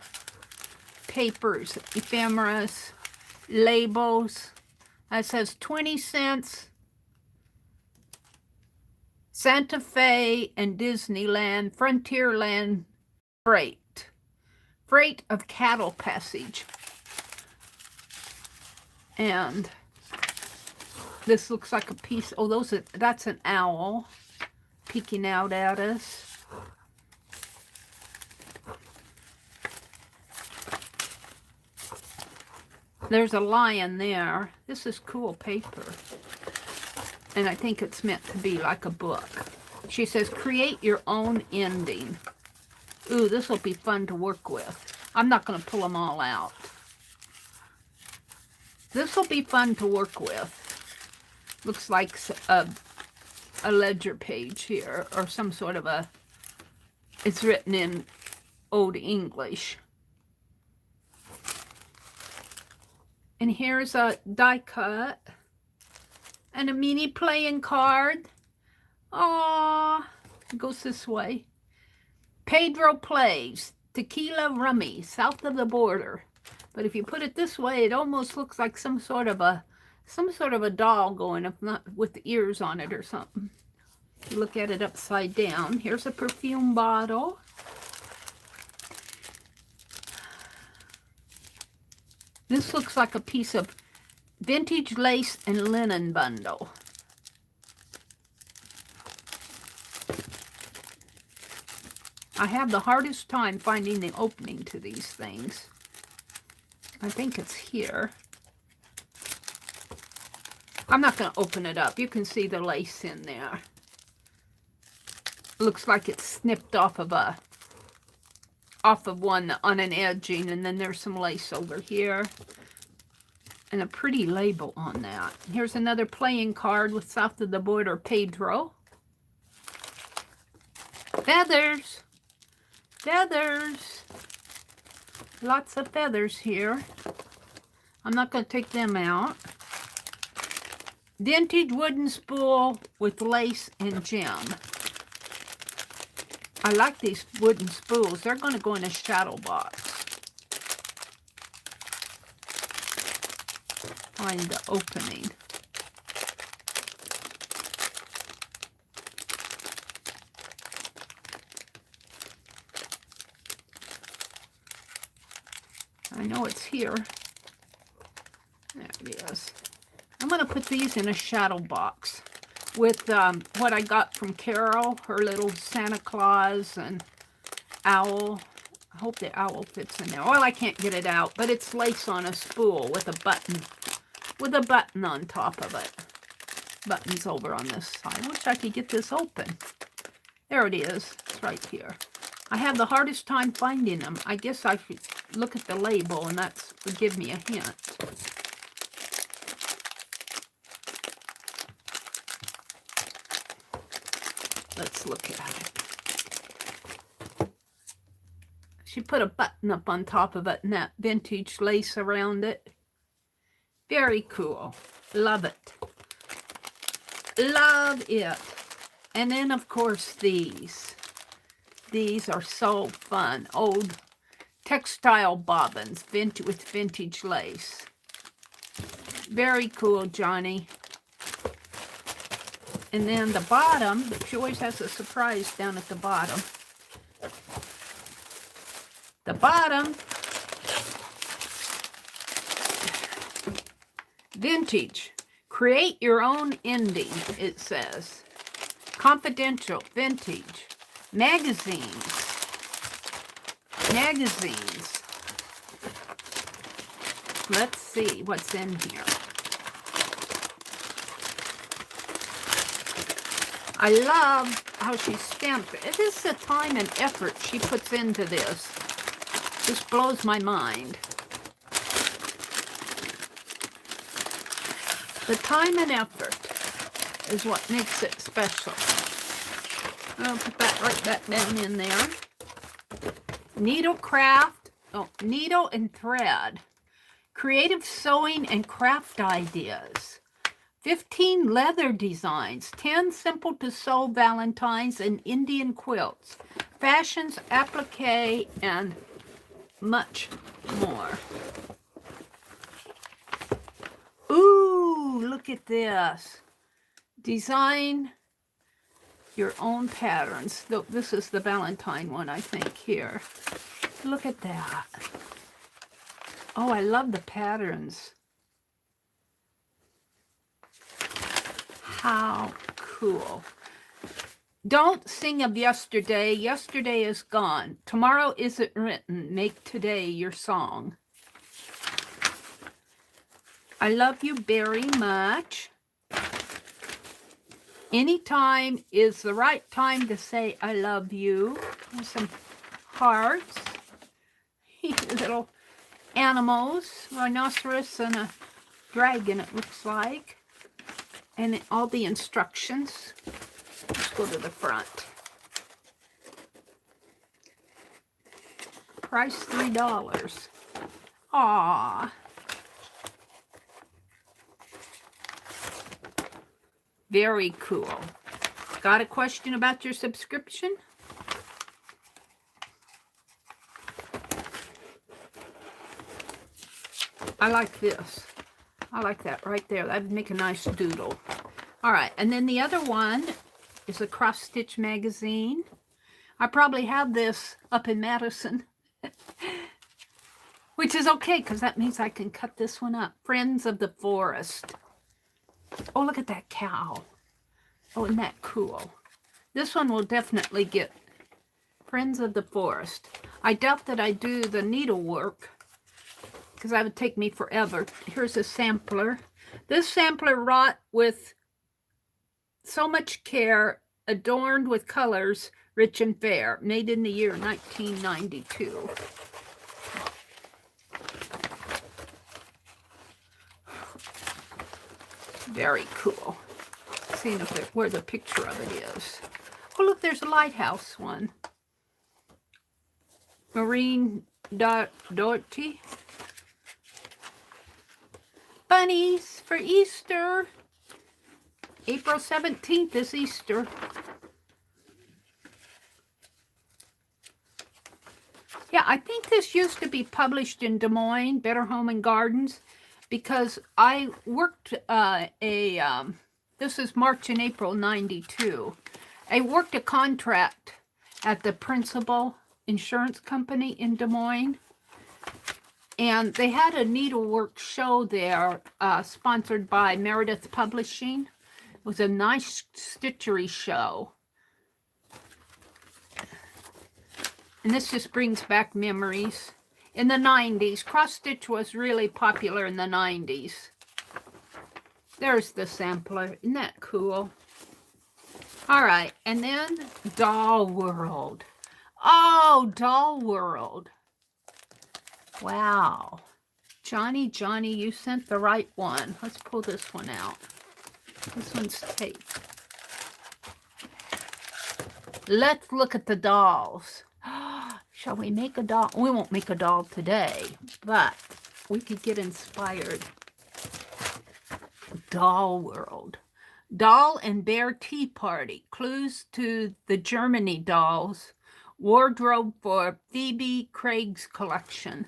Speaker 1: Papers, ephemeras, labels. That says 20 cents. Santa Fe and Disneyland, Frontierland freight. Freight of cattle passage. And This looks like a piece. Oh, that's an owl peeking out at us. There's a lion there. This is cool paper. And I think it's meant to be like a book. She says, create your own ending. Ooh, this will be fun to work with. I'm not going to pull them all out. This will be fun to work with. Looks like a ledger page here, or some sort of a, it's written in Old English. And here's a die cut and a mini playing card. Aww, it goes this way. Pedro plays tequila rummy south of the border. But if you put it this way, it almost looks like some sort of a doll going up, not with the ears on it or something. You look at it upside down. Here's a perfume bottle. This looks like a piece of vintage lace and linen bundle. I have the hardest time finding the opening to these things. I think it's here. I'm not going to open it up. You can see the lace in there. Looks like it's snipped off of one on an edging, and then there's some lace over here. And a pretty label on that. Here's another playing card with south of the border Pedro. Feathers. Feathers. Lots of feathers here. I'm not going to take them out. Vintage wooden spool with lace and gem. I like these wooden spools. They're going to go in a shadow box. Find the opening. I know it's here. There it is. I'm going to put these in a shadow box with what I got from Carol, her little Santa Claus and owl. I hope the owl fits in there. Well, I can't get it out, but it's lace on a spool with a button on top of it. Buttons over on this side. I wish I could get this open. There it is. It's right here. I have the hardest time finding them. I guess I should look at the label, and that would give me a hint. Let's look at it. She put a button up on top of it and that vintage lace around it. Very cool. Love it. Love it. And then, of course, these. These are so fun. Old textile bobbins with vintage lace. Very cool, Johnny. And then the bottom, she always has a surprise down at the bottom. The bottom, vintage. Create your own ending, it says. Confidential, vintage. Magazines. Magazines. Let's see what's in here. I love how she stamped it. It is the time and effort she puts into this. This blows my mind. The time and effort is what makes it special. I'll put that right back down in there. Needlecraft, needle and thread. Creative sewing and craft ideas. 15 leather designs, 10 simple to sew valentines and Indian quilts, fashions, applique, and much more. Ooh, look at this. Design your own patterns. This is the Valentine one, I think, here. Look at that. Oh, I love the patterns. How cool. Don't sing of yesterday. Yesterday is gone. Tomorrow isn't written. Make today your song. I love you very much. Anytime is the right time to say I love you. There's some hearts. Little animals. Rhinoceros and a dragon, it looks like. And all the instructions. Let's go to the front. Price $3. Aww. Very cool. Got a question about your subscription? I like this. I like that right there. That'd make a nice doodle. All right, and then the other one is a cross stitch magazine. I probably have this up in Madison, which is okay because that means I can cut this one up. Friends of the Forest. Oh, look at that cow. Oh, isn't that cool? This one will definitely get Friends of the Forest. I doubt that I do the needlework because that would take me forever. Here's a sampler. This sampler wrought with so much care, adorned with colors, rich and fair, made in the year 1992. Very cool. Seeing if where the picture of it is. Oh, look, there's a lighthouse one. Marine Doherty. Bunnies for Easter. April 17th is Easter. Yeah, I think this used to be published in Des Moines, Better Home and Gardens, because I worked this is March and April 92. I worked a contract at the Principal Insurance Company in Des Moines. And they had a needlework show there, sponsored by Meredith Publishing. It was a nice stitchery show. And this just brings back memories. In the 90s, cross-stitch was really popular in the 90s. There's the sampler. Isn't that cool? All right, and then Doll World. Oh, Doll World. Wow. Johnny, you sent the right one. Let's pull this one out. This one's tape. Let's look at the dolls. Shall we make a doll? We won't make a doll today, but we could get inspired. Doll World. Doll and Bear Tea Party. Clues to the Germany dolls. Wardrobe for Phoebe Craig's collection.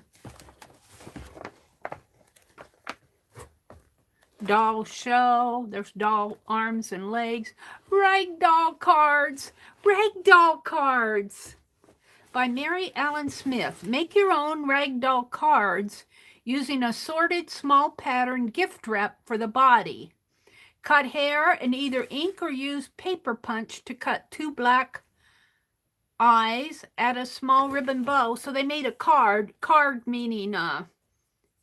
Speaker 1: Doll show. There's doll arms and legs. Ragdoll cards. Ragdoll cards. By Mary Ellen Smith. Make your own ragdoll cards using assorted small pattern gift wrap for the body. Cut hair and either ink or use paper punch to cut 2 black eyes. Add a small ribbon bow. So they made a card. Card meaning,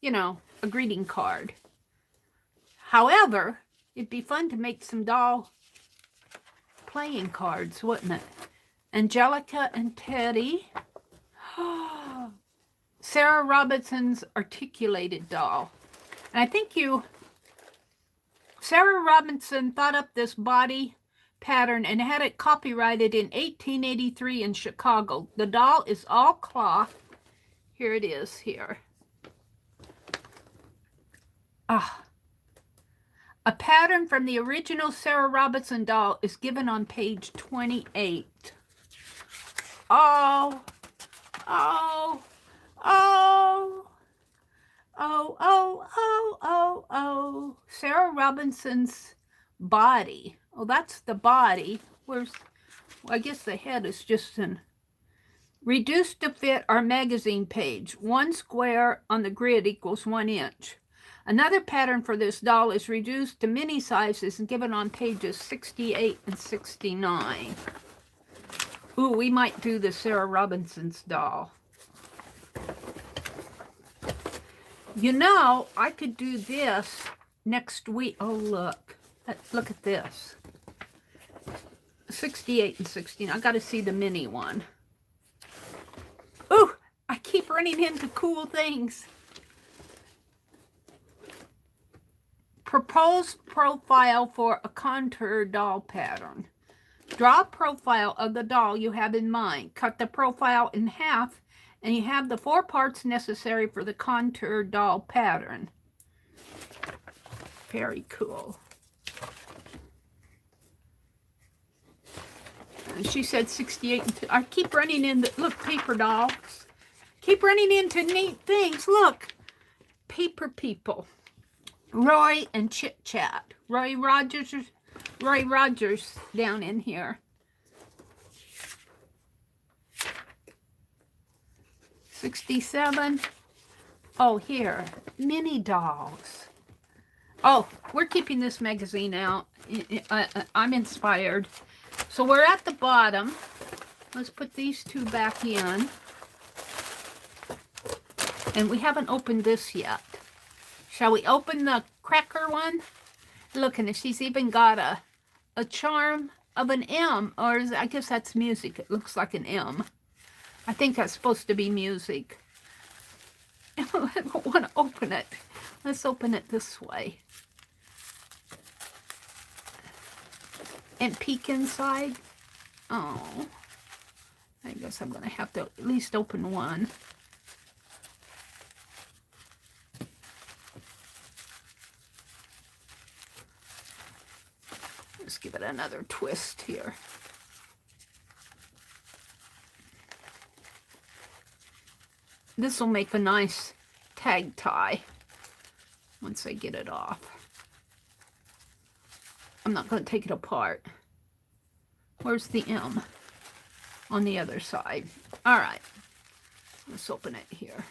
Speaker 1: you know, a greeting card. However, it'd be fun to make some doll playing cards, wouldn't it? Angelica and Teddy. Sarah Robinson's articulated doll. And I think Sarah Robinson thought up this body pattern and had it copyrighted in 1883 in Chicago. The doll is all cloth. Here it is here. A pattern from the original Sarah Robinson doll is given on page 28. Oh, oh, oh, oh, oh, oh, oh, oh. Sarah Robinson's body. Oh, that's the body. Where's, well, I guess the head is just an reduced to fit our magazine page. 1 square on the grid equals 1 inch. Another pattern for this doll is reduced to mini sizes and given on pages 68 and 69. Ooh, we might do the Sarah Robinson's doll. You know, I could do this next week. Oh, look. Look at this. 68 and 69. I got to see the mini one. Ooh, I keep running into cool things. Proposed profile for a contour doll pattern. Draw a profile of the doll you have in mind. Cut the profile in half, and you have the 4 parts necessary for the contour doll pattern. Very cool. And she said 68. I keep running into, look, paper dolls. Keep running into neat things. Look, paper people. Roy and Chit Chat. Roy Rogers down in here. 67. Oh, here, mini dolls. Oh, we're keeping this magazine out. I'm inspired. So we're at the bottom. Let's put these 2 back in. And we haven't opened this yet. Shall we open the cracker one? Look, and she's even got a charm of an M, or is, I guess that's music. It looks like an M. I think that's supposed to be music. I don't want to open it. Let's open it this way. And peek inside. Oh, I guess I'm going to have to at least open one. Let's give it another twist here. This will make a nice tag tie once I get it off. I'm not going to take it apart. Where's the M? On the other side. All right. Let's open it here.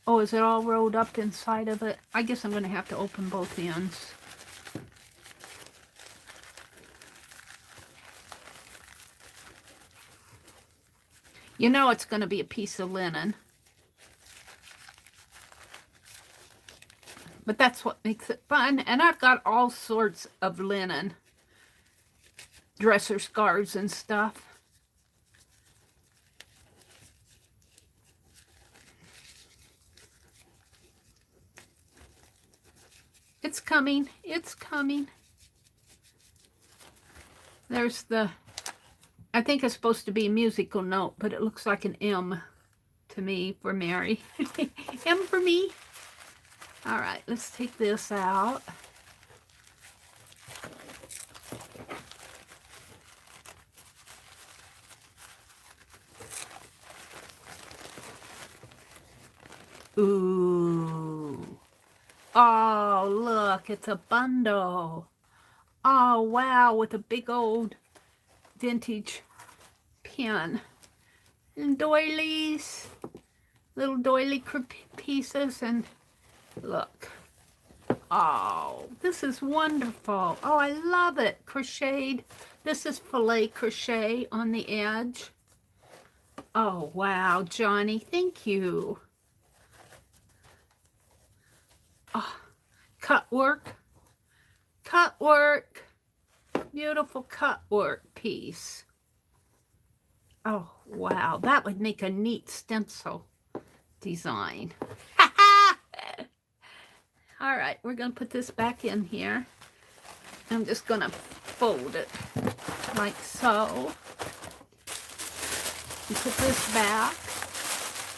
Speaker 1: Oh, is it all rolled up inside of it? I guess I'm going to have to open both ends. You know it's going to be a piece of linen. But that's what makes it fun. And I've got all sorts of linen. Dresser scarves and stuff. It's coming. It's coming. There's the, I think it's supposed to be a musical note, but it looks like an M to me for Meri. M for me. All right, let's take this out. Ooh. Oh, look, it's a bundle. Oh, wow, with a big old vintage pen. And doilies, little doily pieces, and look. Oh, this is wonderful. Oh, I love it. Crocheted. This is filet crochet on the edge. Oh, wow, Johnny, thank you. Oh, cut work. Cut work. Beautiful cut work piece. Oh, wow. That would make a neat stencil design. All right, we're going to put this back in here. I'm just going to fold it like so. And put this back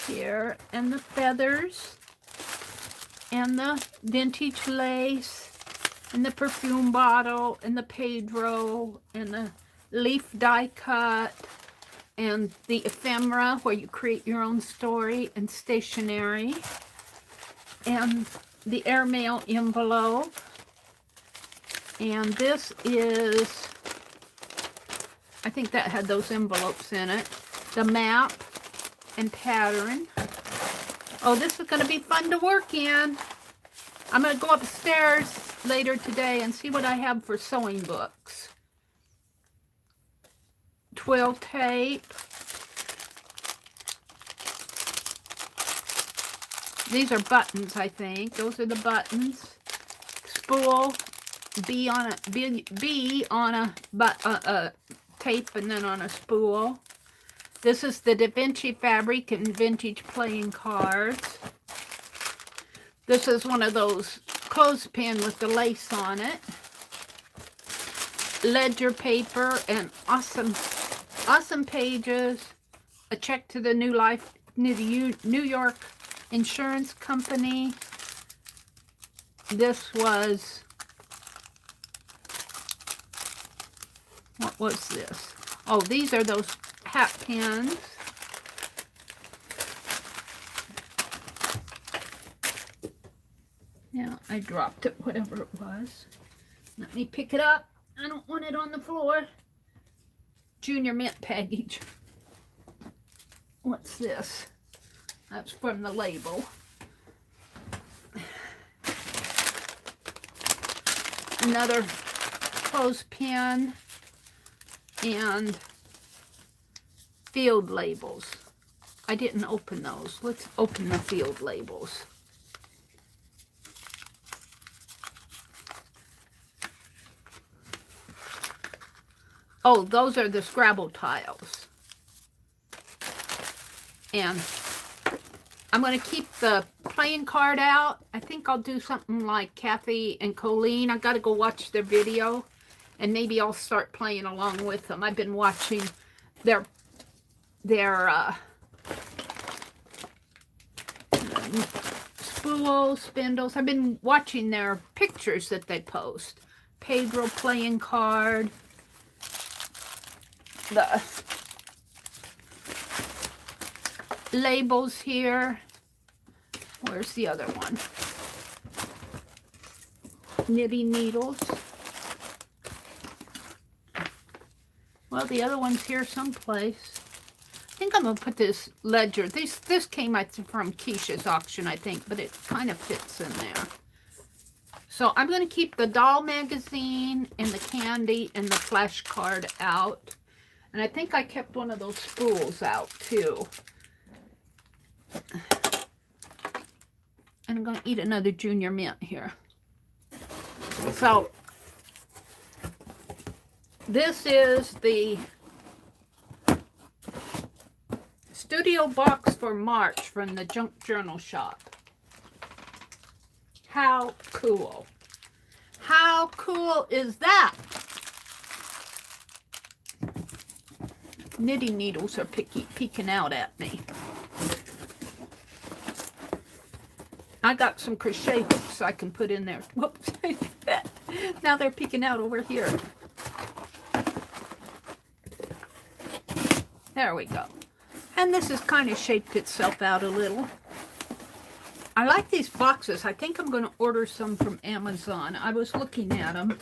Speaker 1: here. And the feathers. And the vintage lace. And the perfume bottle. And the Pedro. And the leaf die cut. And the ephemera, where you create your own story. And stationery. And the airmail envelope. And this is, I think that had those envelopes in it. The map and pattern. Oh, this is going to be fun to work in. I'm going to go upstairs later today and see what I have for sewing books. Twill tape. These are buttons, I think. Those are the buttons. Spool. B on a tape and then on a spool. This is the Da Vinci fabric and vintage playing cards. This is one of those clothespin with the lace on it. Ledger paper and awesome pages. A check to the New York insurance company. This was, what was this? Oh, these are those hat pins. Yeah, I dropped it, whatever it was. Let me pick it up. I don't want it on the floor. Junior mint package. What's this? That's from the label. Another clothespin and field labels. I didn't open those. Let's open the field labels. Oh, those are the Scrabble tiles. And I'm going to keep the playing card out. I think I'll do something like Kathy and Colleen. I've got to go watch their video. And maybe I'll start playing along with them. I've been watching their spools, spindles. I've been watching their pictures that they post. Pedro playing card. The labels here. Where's the other one? Knitting needles. Well, the other one's here someplace. I think I'm going to put this ledger. This came from Keisha's auction, I think, but it kind of fits in there. So I'm going to keep the doll magazine and the candy and the flash card out. And I think I kept one of those spools out, too. And I'm going to eat another Junior Mint here. So, this is the studio box for March from the Junk Journal shop. How cool. How cool is that? Knitting needles are peeking out at me. I got some crochet hooks I can put in there. Whoops. Now they're peeking out over here. There we go. And this has kind of shaped itself out a little. I like these boxes. I think I'm going to order some from Amazon. I was looking at them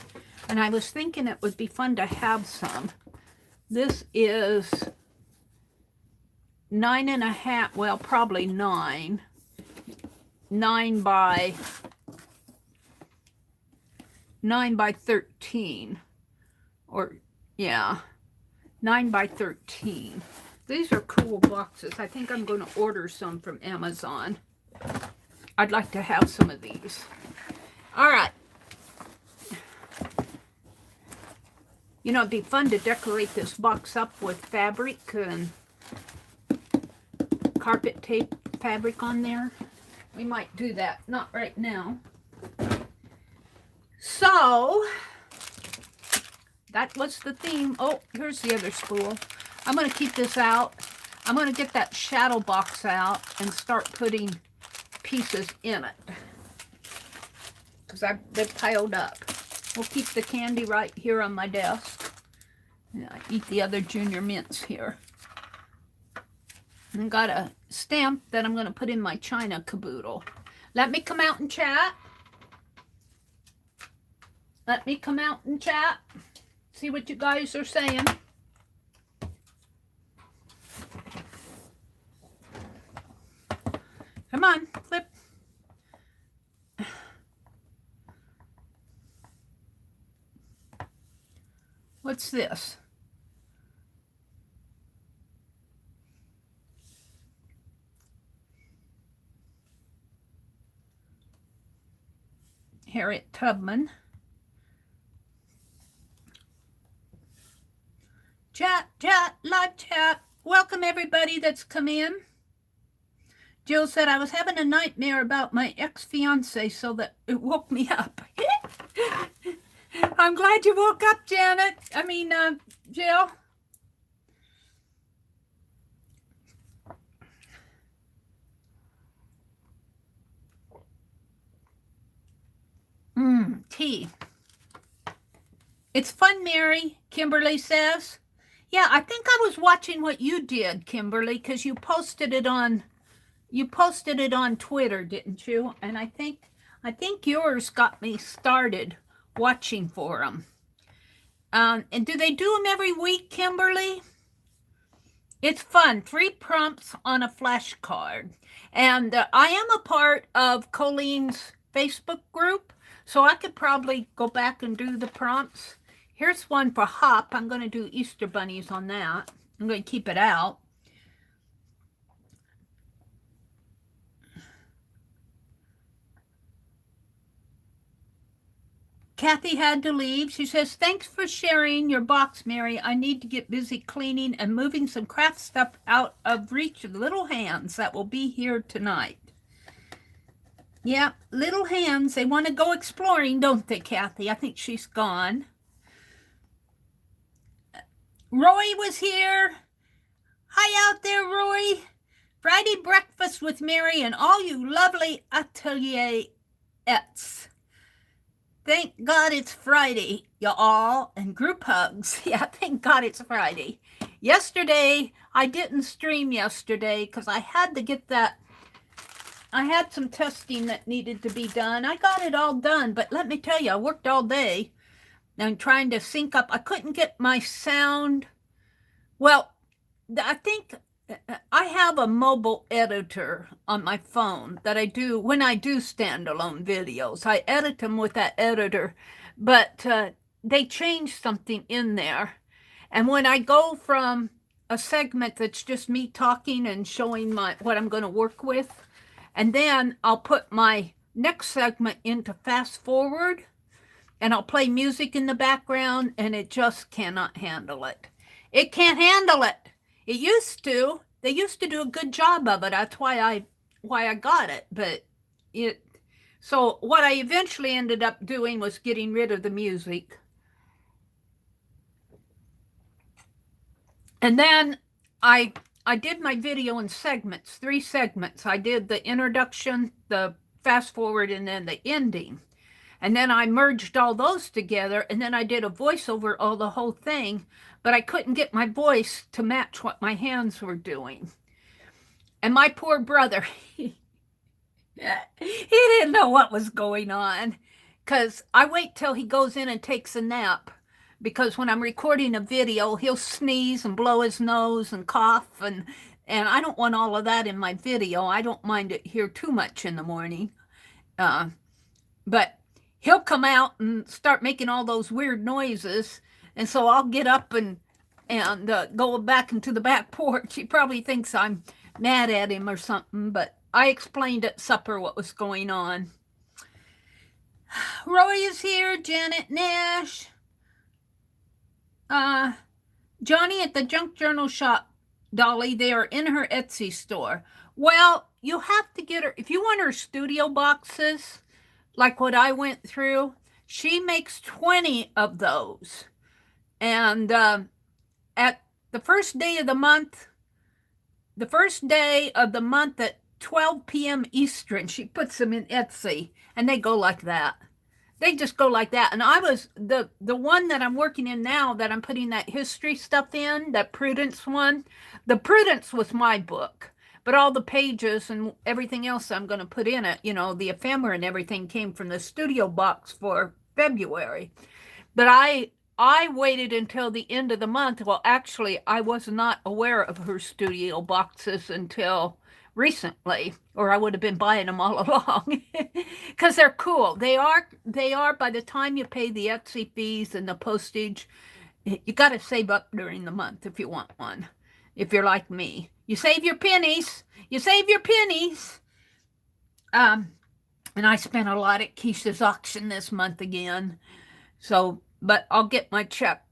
Speaker 1: and I was thinking it would be fun to have some. This is 9.5, well, probably 9 by 13, or yeah, 9 by 13. These are cool boxes. I think I'm going to order some from Amazon. I'd like to have some of these. All right. You know, it'd be fun to decorate this box up with fabric and carpet tape fabric on there. We might do that. Not right now. So, that was the theme. Oh, here's the other spool. I'm going to keep this out. I'm going to get that shadow box out and start putting pieces in it. Because they've piled up. We'll keep the candy right here on my desk. And I eat the other Junior Mints here. And I got a stamp that I'm going to put in my China caboodle. Let me come out and chat. Let me come out and chat. See what you guys are saying. Come on, flip. What's this? Harriet Tubman. Chat, live chat. Welcome everybody that's come in. Jill said, I was having a nightmare about my ex-fiance, so that it woke me up. I'm glad you woke up, Janet. Jill. Tea. It's fun, Mary, Kimberly says. Yeah, I think I was watching what you did, Kimberly, because you posted it on Twitter, didn't you? And I think yours got me started watching for them. And do they do them every week, Kimberly? It's fun. 3 prompts on a flashcard. And I am a part of Colleen's Facebook group, so I could probably go back and do the prompts. Here's one for Hop. I'm going to do Easter bunnies on that. I'm going to keep it out. Kathy had to leave. She says, thanks for sharing your box, Mary. I need to get busy cleaning and moving some craft stuff out of reach of little hands that will be here tonight. Yeah, little hands, they want to go exploring, don't they, Kathy? I think she's gone. Roy was here. Hi out there, Roy. Friday breakfast with Mary and all you lovely Atelier-ettes. Thank God it's Friday, y'all, and group hugs. Yeah, thank God it's Friday. Yesterday, I didn't stream yesterday because I had to get that. I had some testing that needed to be done. I got it all done, but let me tell you, I worked all day and trying to sync up. I couldn't get my sound. Well, I think I have a mobile editor on my phone that I do when I do standalone videos. I edit them with that editor, but they changed something in there. And when I go from a segment that's just me talking and showing what I'm going to work with, and then I'll put my next segment into fast forward, and I'll play music in the background, and it just cannot handle it. It can't handle it. It used to. They used to do a good job of it. That's why I got it. But so what I eventually ended up doing was getting rid of the music. And then I did my video in segments, 3 segments. I did the introduction, the fast forward, and then the ending. And then I merged all those together, and then I did a voiceover all the whole thing, but I couldn't get my voice to match what my hands were doing. And my poor brother, he didn't know what was going on, because I wait till he goes in and takes a nap, because when I'm recording a video, he'll sneeze and blow his nose and cough, and I don't want all of that in my video. I don't mind it here too much in the morning. But he'll come out and start making all those weird noises, and so I'll get up and go back into the back porch. He probably thinks I'm mad at him or something, but I explained at supper what was going on. Roy is here, Janet Nash. Johnny at the Junk Journal shop, Dolly, they are in her Etsy store. Well, you have to get her, if you want her studio boxes, like what I went through, she makes 20 of those. And at the first day of the month at 12 p.m. Eastern, she puts them in Etsy, and they go like that. They just go like that. And I was, the one that I'm working in now that I'm putting that history stuff in, that Prudence one, the Prudence was my book. But all the pages and everything else I'm going to put in it, the ephemera and everything came from the studio box for February. But I I waited until the end of the month. Well, actually, I was not aware of her studio boxes until recently, or I would have been buying them all along because they're cool. They are, by the time you pay the Etsy fees and the postage, you got to save up during the month if you want one. If you're like me, you save your pennies. You save your pennies. And I spent a lot at Keisha's auction this month again. So, but I'll get my check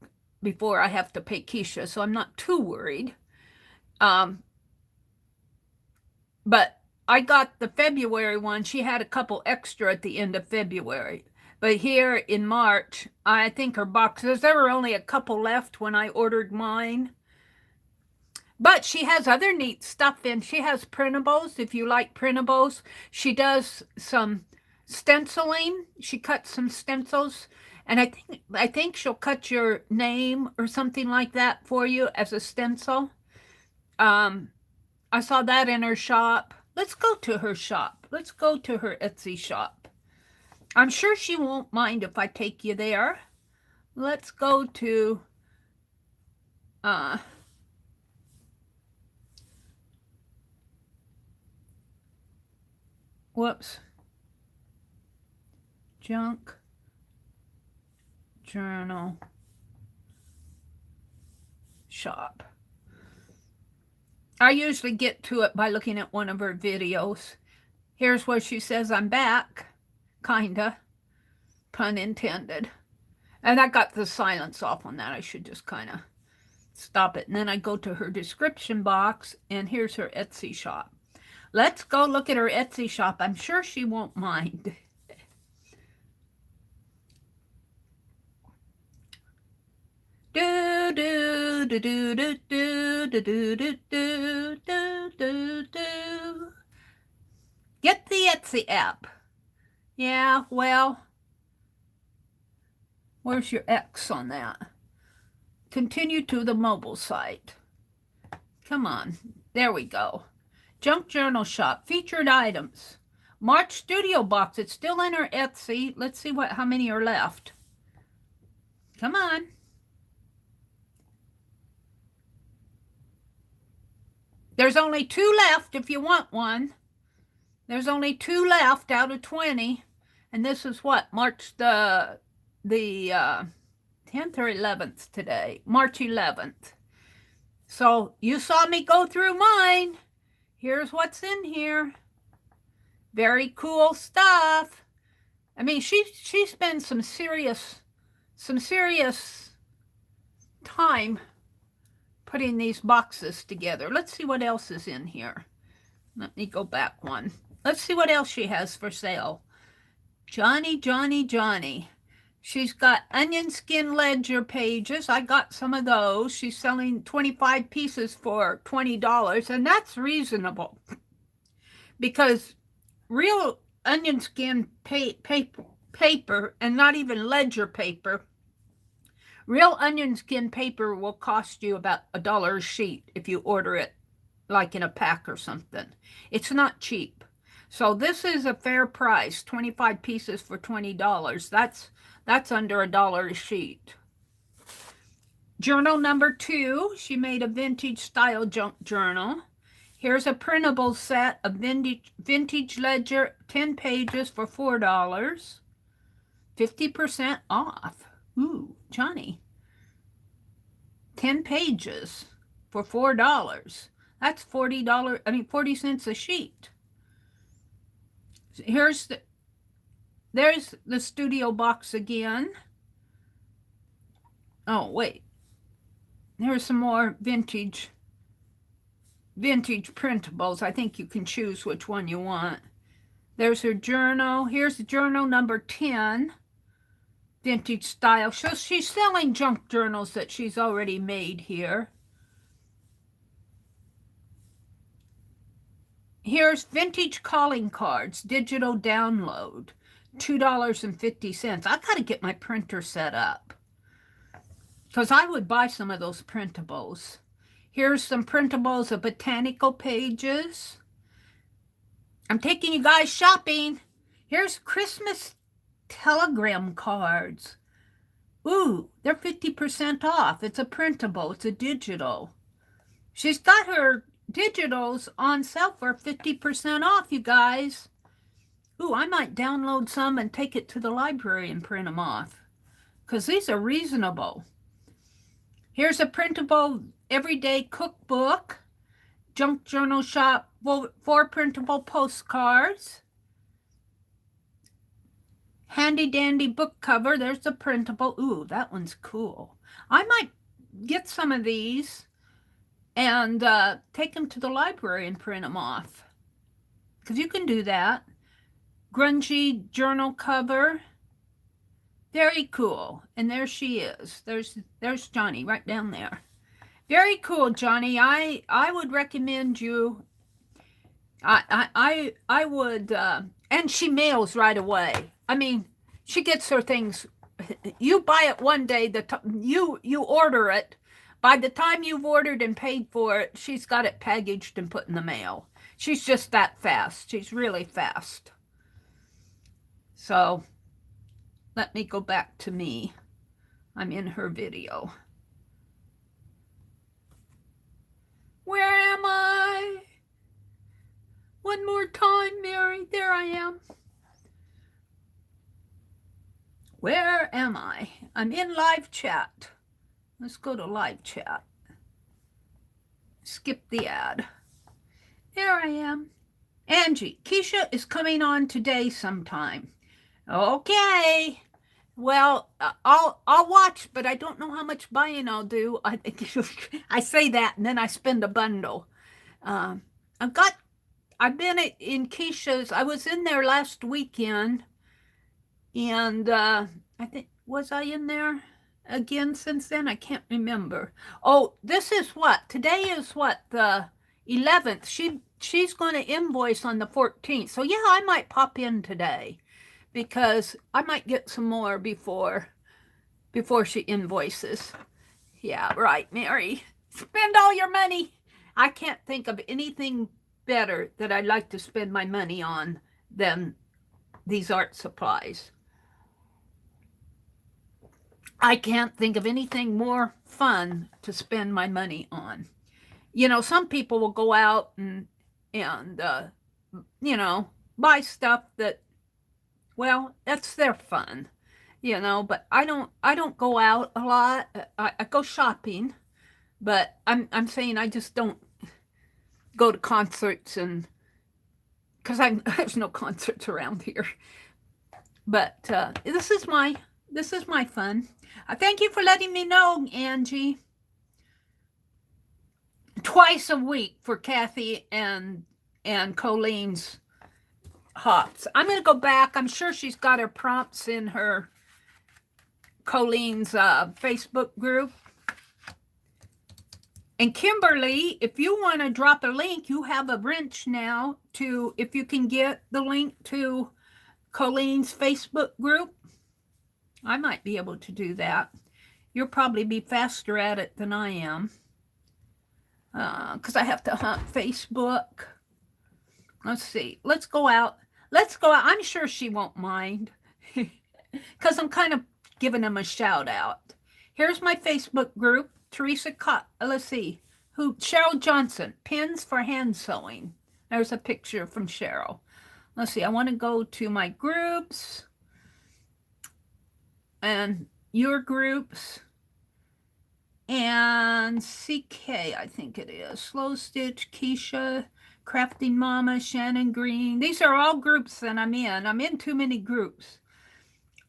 Speaker 1: before I have to pay Keisha, so I'm not too worried. But I got the February one. She had a couple extra at the end of February. But here in March, I think her boxes, there were only a couple left when I ordered mine. But she has other neat stuff in. She has printables, if you like printables. She does some stenciling. She cuts some stencils. And I think she'll cut your name or something like that for you as a stencil. I saw that in her shop. Let's go to her shop. Let's go to her Etsy shop. I'm sure she won't mind if I take you there. Let's go to whoops. Junk journal shop. I usually get to it by looking at one of her videos. Here's where she says I'm back, kinda, pun intended. And I got the silence off on that. I should just kind of stop it. And then I go to her description box, and here's her Etsy shop. Let's go look at her Etsy shop. I'm sure she won't mind. Do do do do do do do do do do do do. Get the Etsy app. Yeah, well, where's your X on that? Continue to the mobile site. Come on, there we go. Junk journal shop, featured items. March studio box. It's still in her Etsy. Let's see how many are left. Come on. There's only 2 left if you want one. There's only 2 left out of 20. And this is what? March the 10th or 11th today. March 11th. So you saw me go through mine. Here's what's in here. Very cool stuff. I mean, she spends some serious time putting these boxes together. Let's see what else is in here. Let me go back one. Let's see what else she has for sale. Johnny. She's got onion skin ledger pages. I got some of those. She's selling 25 pieces for $20, and that's reasonable because real onion skin paper, and not even ledger paper, real onion skin paper will cost you about $1 a sheet if you order it like in a pack or something. It's not cheap. So this is a fair price, 25 pieces for $20. That's under $1 a sheet. Journal number 2, she made a vintage style junk journal. Here's a printable set of vintage ledger, 10 pages for $4. 50% off. Ooh, Johnny. 10 pages for $4. That's $40, 40 cents a sheet. There's the studio box again. Oh, wait. There's some more vintage printables. I think you can choose which one you want. There's her journal. Here's journal number 10. Vintage style. So she's selling junk journals that she's already made here. Here's vintage calling cards, digital download, $2.50. I got to get my printer set up because I would buy some of those printables. Here's some printables of botanical pages. I'm taking you guys shopping. Here's Christmas telegram cards. Ooh, they're 50% off. It's a printable. It's a digital. She's got her digitals on sale for 50% off, you guys. Ooh, I might download some and take it to the library and print them off, because these are reasonable. Here's a printable everyday cookbook, junk journal shop, 4 printable postcards, handy dandy book cover. There's the printable. Ooh, that one's cool. I might get some of these and take them to the library and print them off, because you can do that. Grungy journal cover. Very cool. And there she is. There's Johnny right down there. Very cool, Johnny. I would recommend you. I would, and she mails right away. I mean, she gets her things. You buy it one day, you order it. By the time you've ordered and paid for it, she's got it packaged and put in the mail. She's just that fast. She's really fast. So let me go back to me. I'm in her video. Where am I? One more time, Meri. There I am. Where am I? I'm in live chat. Let's go to live chat. Skip the ad. There I am. Angie, Keisha is coming on today sometime. Okay. Well, I'll watch, but I don't know how much buying I'll do. I say that and then I spend a bundle. I've been in Keisha's. I was in there last weekend, and I think, was I in there again since then? I can't remember. Oh, this is what? Today is what, the 11th. She's going to invoice on the 14th. So yeah, I might pop in today, because I might get some more before she invoices. Yeah, right, Meri. Spend all your money. I can't think of anything better that I'd like to spend my money on than these art supplies. I can't think of anything more fun to spend my money on. You know, some people will go out and you know, buy stuff that, well, that's their fun, you know, but I don't go out a lot. I go shopping, but I'm saying I just don't go to concerts, and because there's no concerts around here. But this is my fun. Thank you for letting me know, Angie. Twice a week for Kathy and Colleen's hops. I'm going to go back. I'm sure she's got her prompts in her Colleen's Facebook group. And Kimberly, if you want to drop a link, you have a wrench now to, if you can get the link to Colleen's Facebook group. I might be able to do that. You'll probably be faster at it than I am, because I have to hunt Facebook. Let's see. Let's go out. I'm sure she won't mind, because I'm kind of giving them a shout out. Here's my Facebook group. Teresa, let's see. Cheryl Johnson, pins for hand sewing. There's a picture from Cheryl. Let's see. I want to go to my groups and your groups. And CK, I think it is. Slow Stitch, Keisha, Crafting Mama, Shannon Green. These are all groups that I'm in. I'm in too many groups.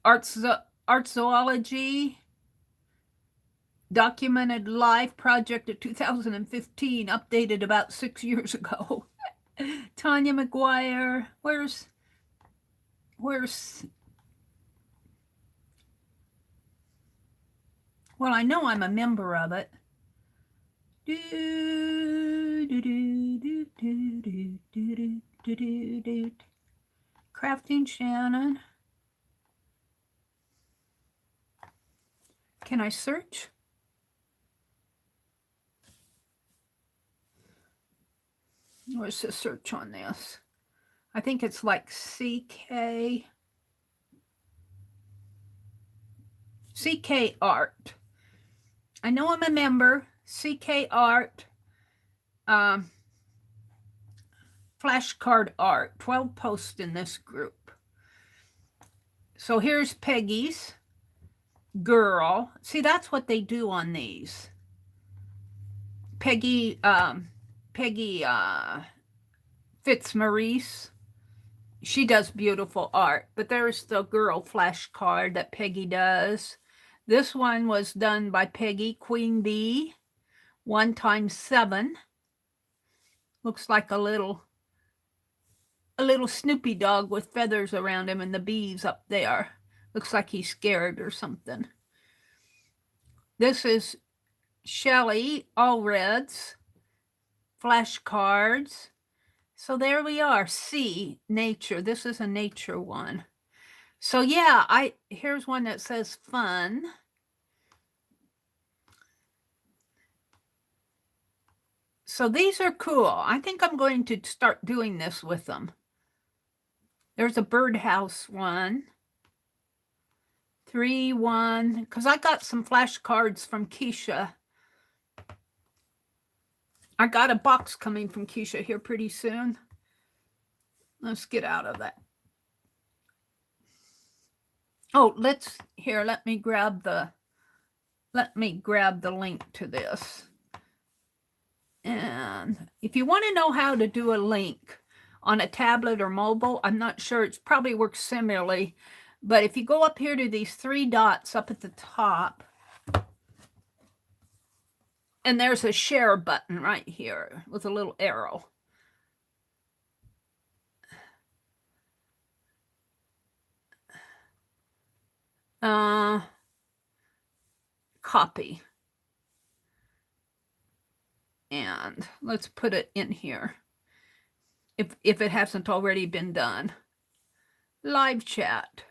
Speaker 1: Art Zoology, Documented Life Project of 2015, updated about 6 years ago. Tanya McGuire. Where's well, I know I'm a member of it. Crafting Shannon. Can I search? Where's the search on this? I think it's like CK. CK Art. I know I'm a member. CK Art. Flashcard Art. 12 posts in this group. So here's Peggy's girl. See, that's what they do on these. Peggy Fitzmaurice. She does beautiful art, but there's the girl flashcard that Peggy does. This one was done by Peggy, Queen Bee, 1x7. Looks like a little Snoopy dog with feathers around him and the bees up there. Looks like he's scared or something. This is Shelley, all reds, flashcards. So there we are. C, nature. This is a nature one. So yeah, here's one that says fun. So these are cool. I think I'm going to start doing this with them. There's a birdhouse one. 3-1, because I got some flashcards from Keisha. I got a box coming from Keisha here pretty soon. Let's get out of that. Oh, let me grab the link to this. And if you want to know how to do a link on a tablet or mobile, I'm not sure. It probably works similarly. But if you go up here to these 3 dots up at the top, and there's a share button right here with a little arrow. Copy. And let's put it in here if it hasn't already been done. Live chat.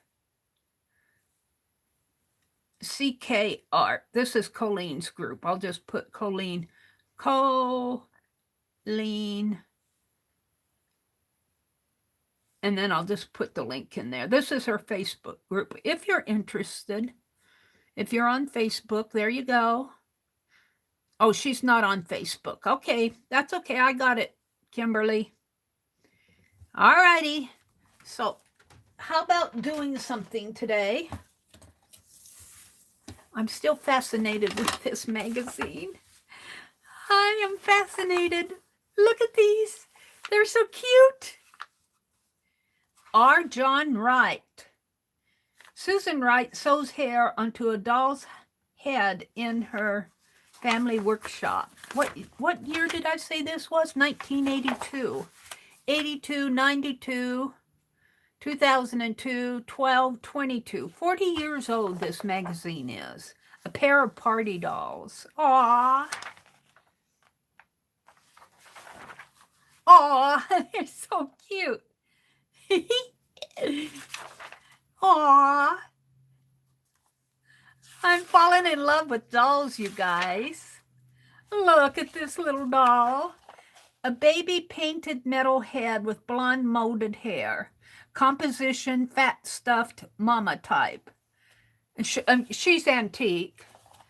Speaker 1: CK Art. This is Colleen's group. I'll just put Colleen. And then I'll just put the link in there. This is her Facebook group. If you're interested, if you're on Facebook, there you go. Oh, she's not on Facebook. Okay, that's okay. I got it, Kimberly. All righty. So how about doing something today? I'm still fascinated with this magazine. I am fascinated. Look at these. They're so cute. R. John Wright. Susan Wright sews hair onto a doll's head in her family workshop. What year did I say this was? 1982. 82, 92, 2002, 12, 22. 40 years old this magazine is. A pair of party dolls. Aww. Aww, they're so cute. Aww. I'm falling in love with dolls, you guys. Look at this little doll. A baby painted metal head with blonde molded hair. Composition, fat stuffed mama type. And she's antique.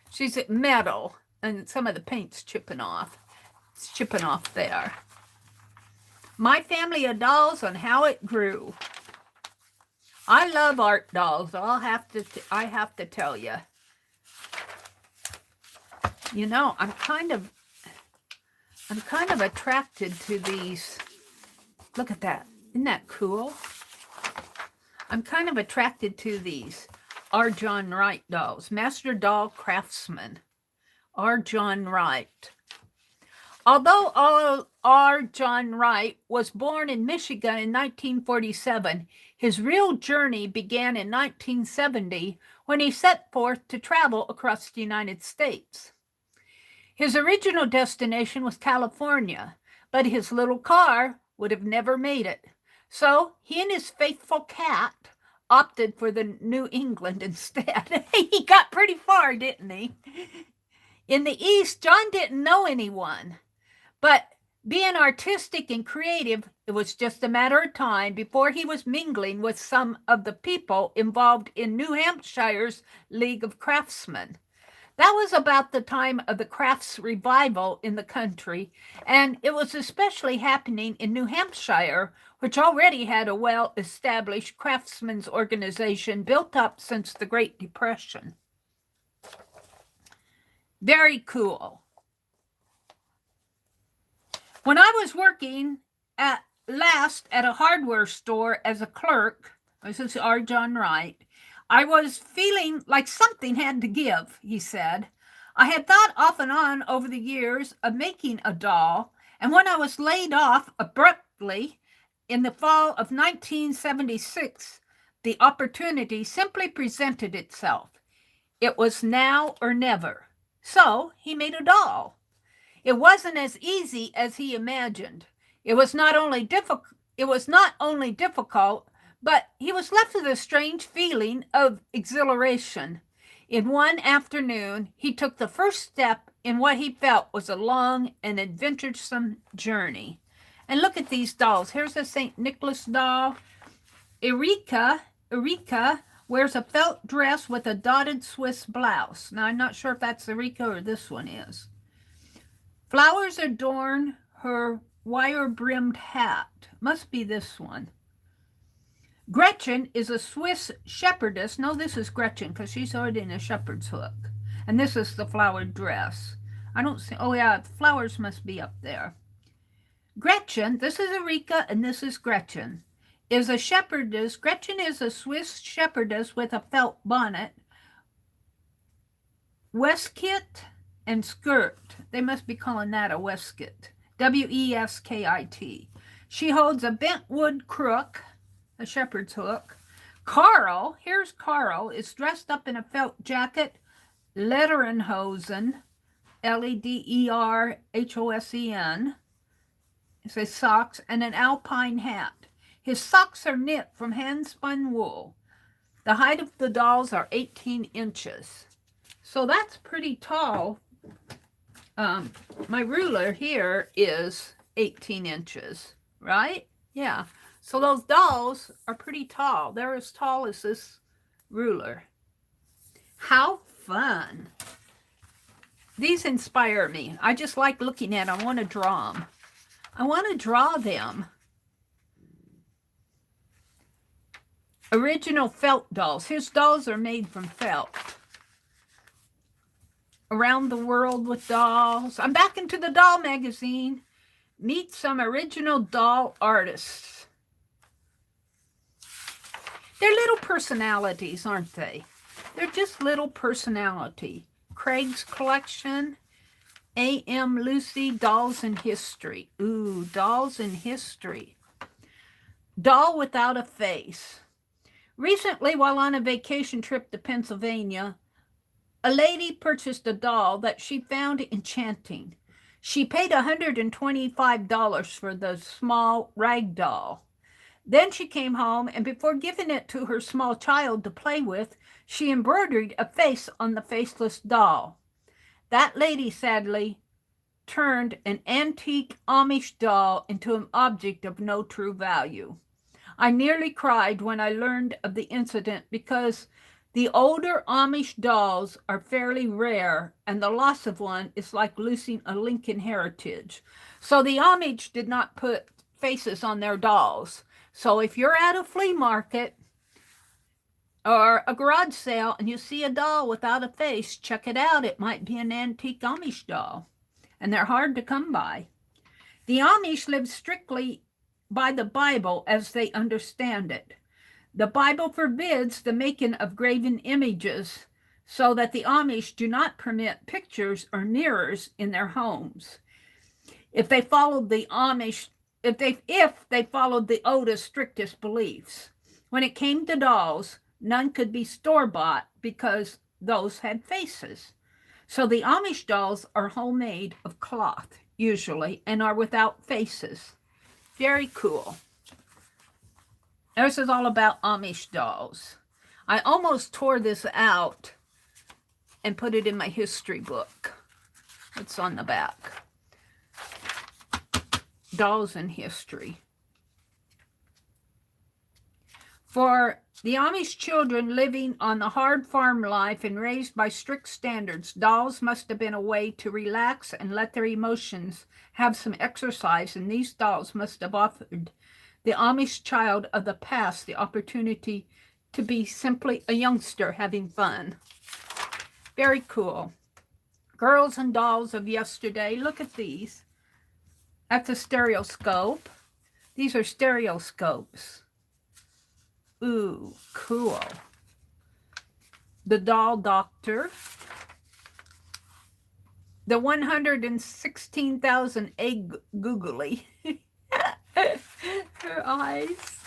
Speaker 1: She's metal, and some of the paint's chipping off. It's chipping off there. My Family of Dolls and How It Grew. I love art dolls. I have to tell you. You know, I'm kind of attracted to these. Look at that. Isn't that cool? I'm kind of attracted to these R. John Wright dolls. Master Doll Craftsman. R. John Wright. Although R. John Wright was born in Michigan in 1947, his real journey began in 1970 when he set forth to travel across the United States. His original destination was California, but his little car would have never made it. So he and his faithful cat opted for the New England instead. He got pretty far, didn't he? In the East, John didn't know anyone, but Being artistic and creative, it was just a matter of time before he was mingling with some of the people involved in New Hampshire's League of Craftsmen. That was about the time of the crafts revival in the country, and it was especially happening in New Hampshire, which already had a well-established craftsmen's organization built up since the Great Depression. Very cool. When I was working at a hardware store as a clerk, this is R. John Wright, I was feeling like something had to give, he said. I had thought off and on over the years of making a doll, and when I was laid off abruptly in the fall of 1976, the opportunity simply presented itself. It was now or never. So he made a doll. It wasn't as easy as he imagined. It was not only difficult, but he was left with a strange feeling of exhilaration. In one afternoon, he took the first step in what he felt was a long and adventuresome journey. And look at these dolls. Here's a St. Nicholas doll. Erika wears a felt dress with a dotted Swiss blouse. Now, I'm not sure if that's Erika or this one is. Flowers adorn her wire-brimmed hat. Must be this one. Gretchen is a Swiss shepherdess. No, this is Gretchen because she's already in a shepherd's hook. And this is the flowered dress. I don't see. Oh, yeah, the flowers must be up there. Gretchen, this is Erika and this is Gretchen, is a shepherdess. Gretchen is a Swiss shepherdess with a felt bonnet, waistcoat, and skirt. They must be calling that a waistcoat. W-E-S-K-I-T. She holds a bent wood crook, a shepherd's hook. Carl, here's Carl, is dressed up in a felt jacket, Lederhosen, Lederhosen. It says socks, and an alpine hat. His socks are knit from hand-spun wool. The height of the dolls are 18 inches. So that's pretty tall. My ruler here is 18 inches, right? Yeah. So those dolls are pretty tall. They're as tall as this ruler. How fun. These inspire me. I just like looking at them. I want to draw them. I want to draw them. Original felt dolls. His dolls are made from felt. Around the world with dolls. I'm back into the doll magazine. Meet some original doll artists. They're little personalities, aren't they? They're just little personality. Craig's collection. A.M. Lucy, Dolls in History. Ooh, Dolls in History. Doll Without a Face. Recently, while on a vacation trip to Pennsylvania, a lady purchased a doll that she found enchanting. She paid $125 for the small rag doll. Then she came home, and before giving it to her small child to play with, she embroidered a face on the faceless doll. That lady, sadly, turned an antique Amish doll into an object of no true value. I nearly cried when I learned of the incident because the older Amish dolls are fairly rare, and the loss of one is like losing a link in heritage. So the Amish did not put faces on their dolls. So if you're at a flea market or a garage sale and you see a doll without a face, check it out. It might be an antique Amish doll, and they're hard to come by. The Amish live strictly by the Bible as they understand it. The Bible forbids the making of graven images, so that the Amish do not permit pictures or mirrors in their homes. If they followed the Oda's strictest beliefs, when it came to dolls, none could be store-bought because those had faces. So the Amish dolls are homemade of cloth, usually, and are without faces. Very cool. This is all about Amish dolls. I almost tore this out and put it in my history book. It's on the back. dolls in history. For the Amish children living on the hard farm life and raised by strict standards, dolls must have been a way to relax and let their emotions have some exercise, and these dolls must have offered the Amish child of the past the opportunity to be simply a youngster having fun. Very cool. Girls and dolls of yesterday. Look at these. That's a stereoscope. These are stereoscopes. Ooh, cool. The doll doctor. The 116,000 egg googly. Her eyes.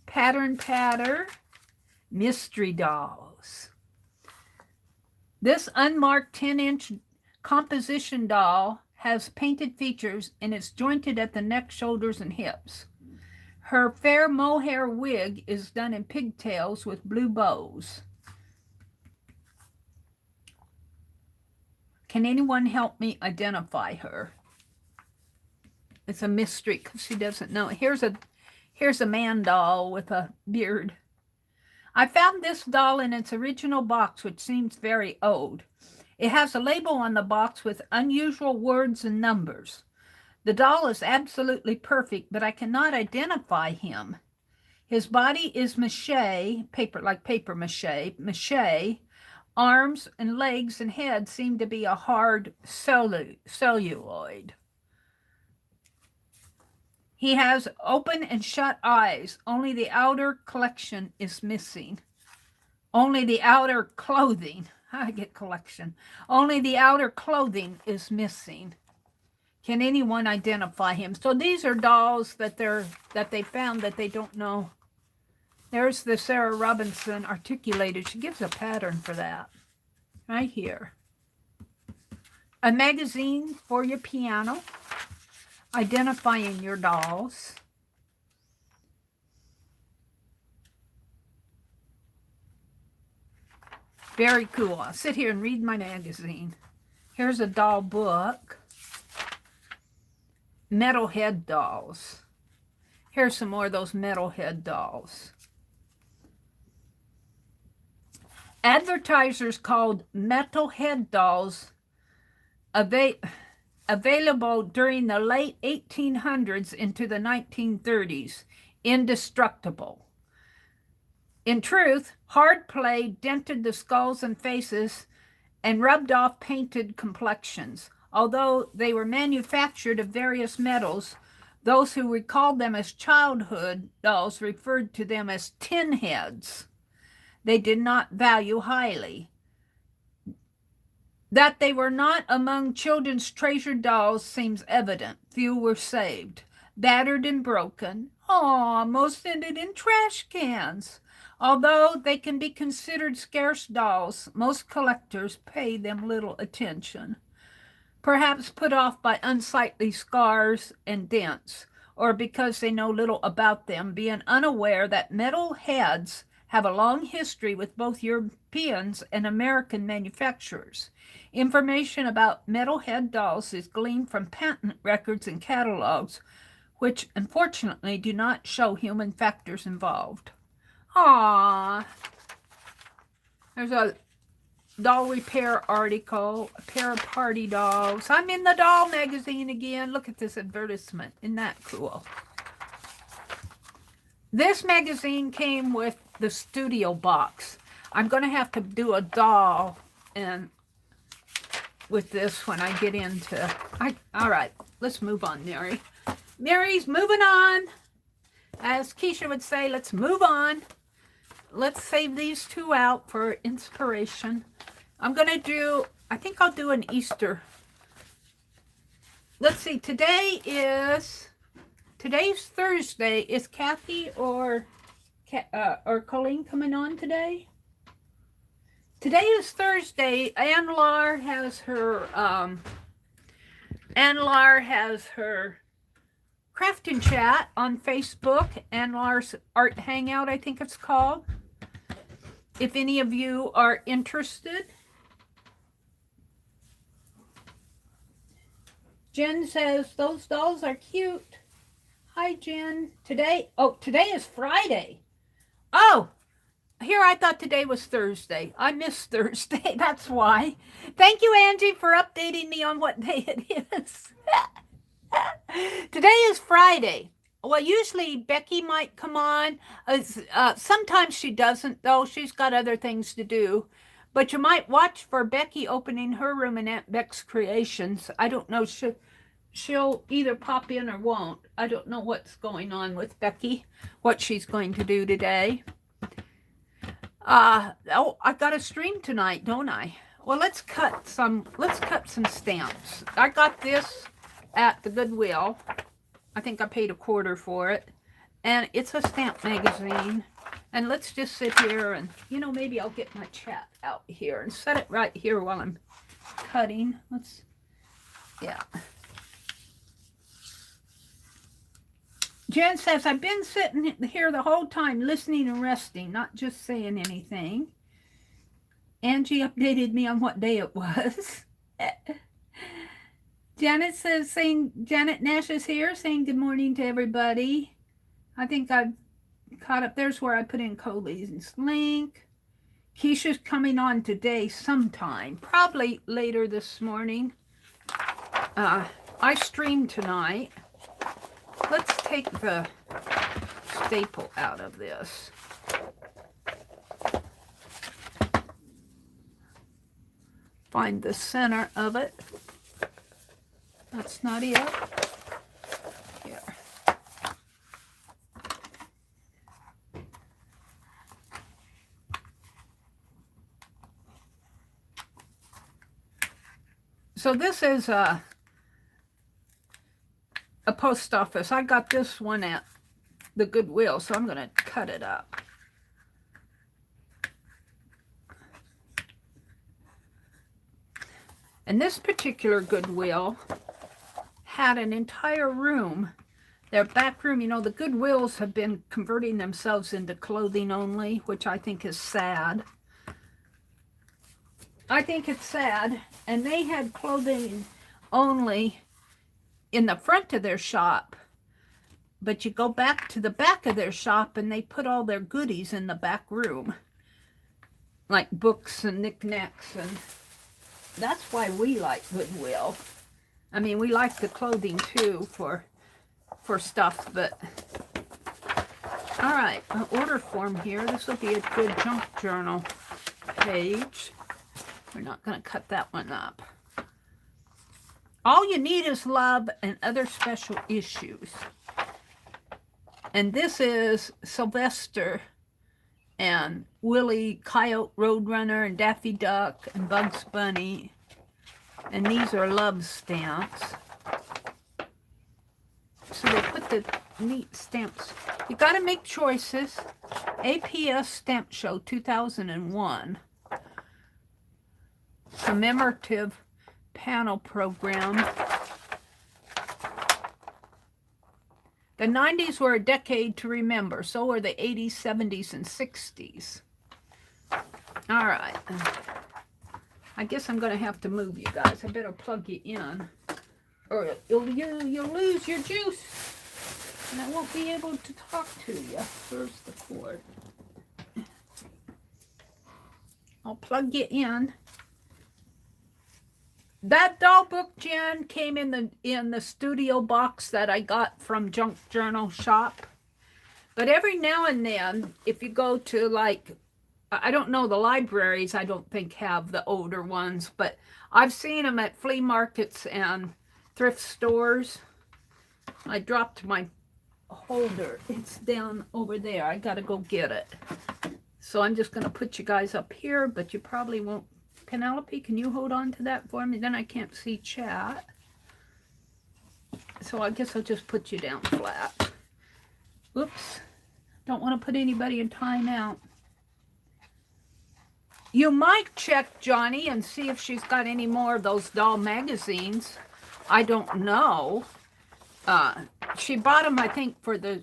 Speaker 1: Pattern patter. Mystery dolls. This unmarked 10-inch composition doll has painted features and is jointed at the neck, shoulders, and hips. Her fair mohair wig is done in pigtails with blue bows. Can anyone help me identify her? It's a mystery because she doesn't know. Here's a man doll with a beard. I found this doll in its original box, which seems very old. It has a label on the box with unusual words and numbers. The doll is absolutely perfect, but I cannot identify him. His body is mache, like paper mache. Arms and legs and head seem to be a hard celluloid. He has open and shut eyes. Only the outer collection is missing. Only the outer clothing. I get collection. Only the outer clothing is missing. Can anyone identify him? So these are dolls that they found that they don't know. There's the Sarah Robinson articulated. She gives a pattern for that. Right here. A magazine for your piano. Identifying your dolls. Very cool. I'll sit here and read my magazine. Here's a doll book. Metalhead dolls. Here's some more of those metalhead dolls. Advertisers called metalhead dolls available during the late 1800s into the 1930s, indestructible. In truth, hard play dented the skulls and faces and rubbed off painted complexions. Although they were manufactured of various metals, those who recalled them as childhood dolls referred to them as tin heads. They did not value highly. That they were not among children's treasured dolls seems evident. Few were saved. Battered and broken. Most ended in trash cans. Although they can be considered scarce dolls, most collectors pay them little attention. Perhaps put off by unsightly scars and dents, or because they know little about them, being unaware that metal heads have a long history with both Europeans and American manufacturers. Information about metal head dolls is gleaned from patent records and catalogs, which unfortunately do not show human factors involved. Aww. There's a doll repair article, a pair of party dolls. I'm in the doll magazine again. Look at this advertisement. Isn't that cool? This magazine came with the studio box. I'm going to have to do a doll and with this when I get into... all right, let's move on, Meri. Meri's moving on. As Keisha would say, let's move on. Let's save these two out for inspiration. I'm going to do... I think I'll do an Easter. Let's see. Today's Thursday. Is Kathy or Colleen coming on today? Today is Thursday. Anlar has her crafting chat on Facebook. Anlar's Art Hangout, I think it's called. If any of you are interested. Jen says, those dolls are cute. Hi, Jen. Today is Friday. Oh, here I thought today was Thursday. I missed Thursday. That's why. Thank you, Angie, for updating me on what day it is. Today is Friday. Well, usually Becky might come on. Sometimes she doesn't, though. She's got other things to do. But you might watch for Becky opening her room in Aunt Beck's Creations. I don't know. She'll either pop in or won't. I don't know what's going on with Becky, what she's going to do today. Oh, I got a stream tonight, don't I? Well, let's cut some stamps. I got this at the Goodwill. I think I paid $1/4 for it. And it's a stamp magazine. And let's just sit here and, maybe I'll get my chat out here and set it right here while I'm cutting. Yeah. Jen says, I've been sitting here the whole time listening and resting, not just saying anything. Angie updated me on what day it was. Janet says, Janet Nash is here saying good morning to everybody. I think I've caught up. There's where I put in Coley's link. Keisha's coming on today sometime, probably later this morning. I streamed tonight. Let's take the staple out of this. Find the center of it. That's not it. Here. So this is a post office. I got this one at the Goodwill, so I'm going to cut it up. And this particular Goodwill had an entire room, their back room. The Goodwills have been converting themselves into clothing only, which I think is sad. I think it's sad. And they had clothing only in the front of their shop, but you go back to the back of their shop and they put all their goodies in the back room, like books and knickknacks, and that's why we like Goodwill. I mean, we like the clothing too for stuff, but all right, an order form here. This will be a good junk journal page. We're not going to cut that one up. All you need is love and other special issues. And this is Sylvester and Willie Coyote Roadrunner and Daffy Duck and Bugs Bunny. And these are love stamps. So they put the neat stamps. You got to make choices. APS Stamp Show 2001. Commemorative panel program. The 90s were a decade to remember. So were the 80s, 70s, and 60s. All right. I guess I'm going to have to move you guys. I better plug you in, or you'll lose your juice, and I won't be able to talk to you. Where's the cord? I'll plug you in. That doll book, Jen, came in the studio box that I got from Junk Journal Shop. But every now and then, if you go to, like, I don't know, the libraries, I don't think have the older ones, but I've seen them at flea markets and thrift stores. I dropped my holder. It's down over there. I got to go get it. So I'm just going to put you guys up here, but you probably won't. Penelope, can you hold on to that for me? Then I can't see chat. So I guess I'll just put you down flat. Oops. Don't want to put anybody in timeout. You might check Johnny and see if she's got any more of those doll magazines. I don't know. She bought them, I think, for the...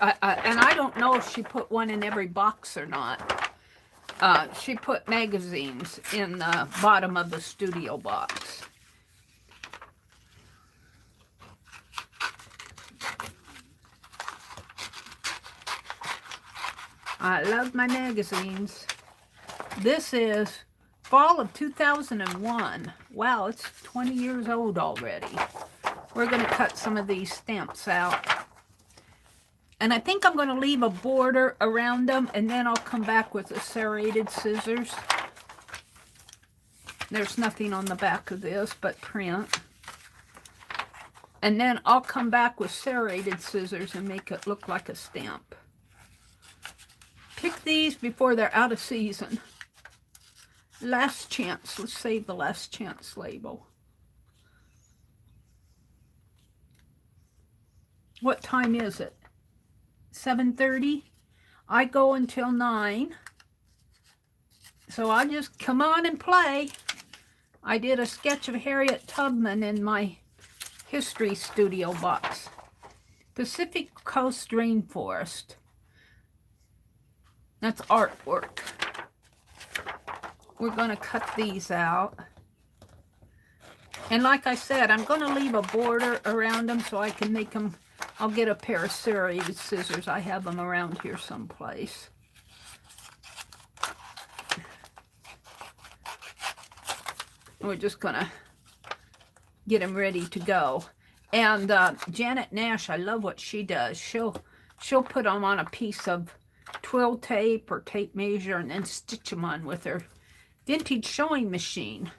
Speaker 1: and I don't know if she put one in every box or not. She put magazines in the bottom of the studio box. I love my magazines. This is fall of 2001. Wow, it's 20 years old already. We're going to cut some of these stamps out. And I think I'm going to leave a border around them, and then I'll come back with the serrated scissors. There's nothing on the back of this but print. And then I'll come back with serrated scissors and make it look like a stamp. Pick these before they're out of season. Last chance. Let's save the last chance label. What time is it? 7:30? I go until 9. So I'll just come on and play. I did a sketch of Harriet Tubman in my history studio box. Pacific Coast Rainforest. That's artwork. We're going to cut these out. And like I said, I'm going to leave a border around them so I can make them. I'll get a pair of serrated scissors. I have them around here someplace. We're just going to get them ready to go. And Janet Nash, I love what she does. She'll put them on a piece of twill tape or tape measure and then stitch them on with her vintage sewing machine.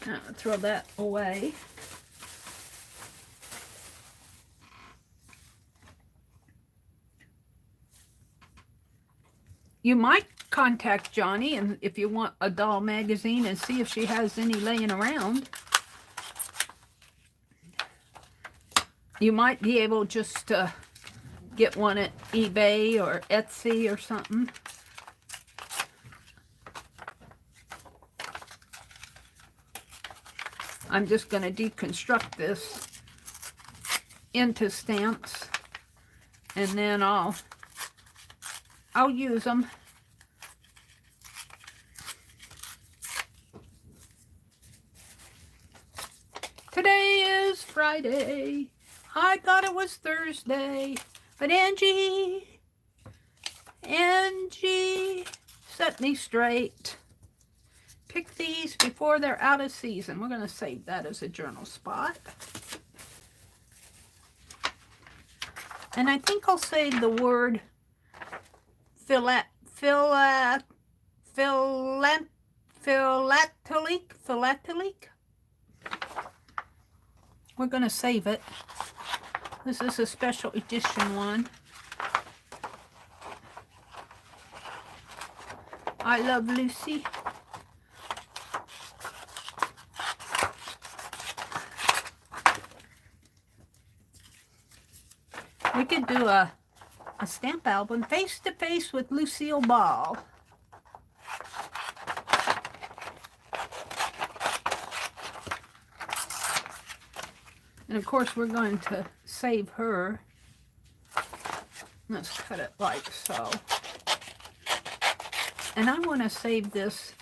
Speaker 1: I'll throw that away. You might contact Johnny and if you want a doll magazine and see if she has any laying around. You might be able just to get one at eBay or Etsy or something. I'm just going to deconstruct this into stamps, and then I'll use them. Today is Friday. I thought it was Thursday, but Angie set me straight. Pick these before they're out of season. We're going to save that as a journal spot. And I think I'll save the word philatelic. We're going to save it. This is a special edition one. I love Lucy. We could do a stamp album, Face to Face with Lucille Ball. And of course we're going to save her. Let's cut it like so. And I want to save this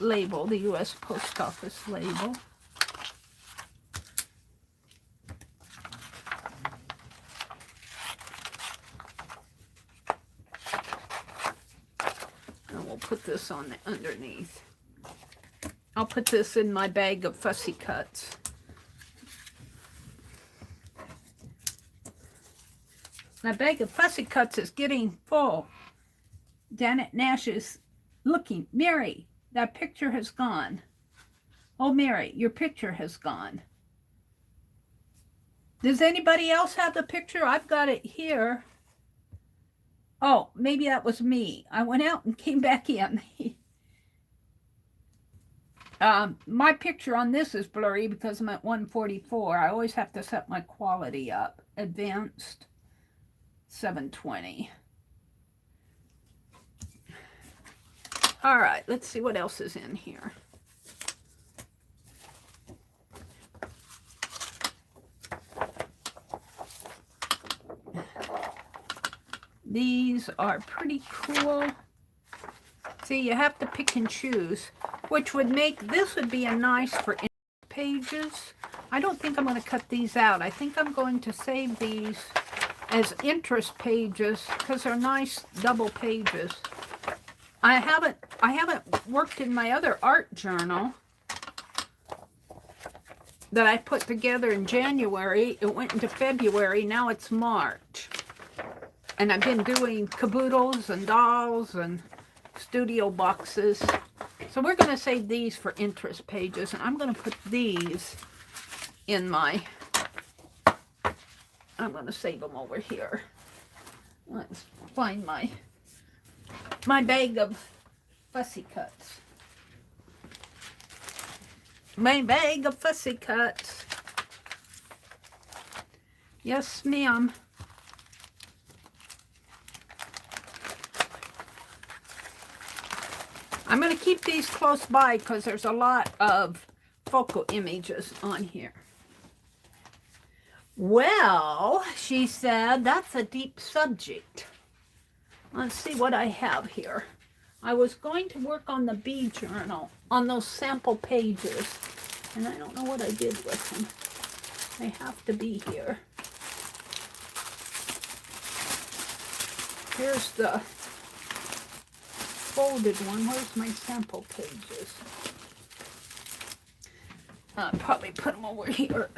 Speaker 1: label, the U.S. Post Office label. Put this on the underneath. I'll put this in my bag of fussy cuts. My bag of fussy cuts is getting full. Janet Nash is looking. Meri, that picture has gone. Oh, Meri, your picture has gone. Does anybody else have the picture? I've got it here. Oh, maybe that was me. I went out and came back in. My picture on this is blurry because I'm at 144. I always have to set my quality up. Advanced 720. All right, let's see what else is in here. These are pretty cool. See, you have to pick and choose, which would make, this would be a nice for pages. I don't think I'm going to cut these out. I think I'm going to save these as interest pages because they're nice double pages. I haven't worked in my other art journal that I put together in January. It went into February. Now it's March. And I've been doing caboodles and dolls and studio boxes. So we're going to save these for interest pages. And I'm going to put these in my, I'm going to save them over here. Let's find my bag of fussy cuts. My bag of fussy cuts. Yes, ma'am. I'm going to keep these close by because there's a lot of focal images on here. Well, she said, that's a deep subject. Let's see what I have here. I was going to work on the bee journal, on those sample pages, and I don't know what I did with them. They have to be here. Here's the folded one. Where's my sample pages? I'll probably put them over here.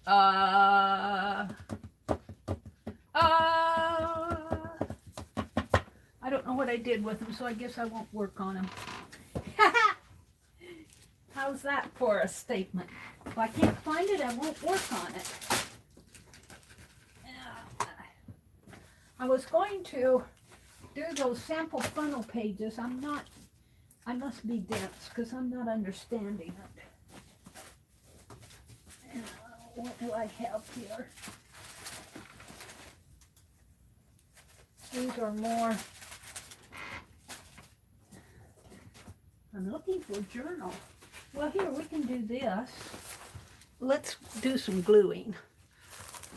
Speaker 1: I don't know what I did with them, so I guess I won't work on them. How's that for a statement? If I can't find it, I won't work on it. I was going to do those sample funnel pages. I must be dense because I'm not understanding it. What do I have here? These are more, I'm looking for a journal. Well, here, we can do this. Let's do some gluing.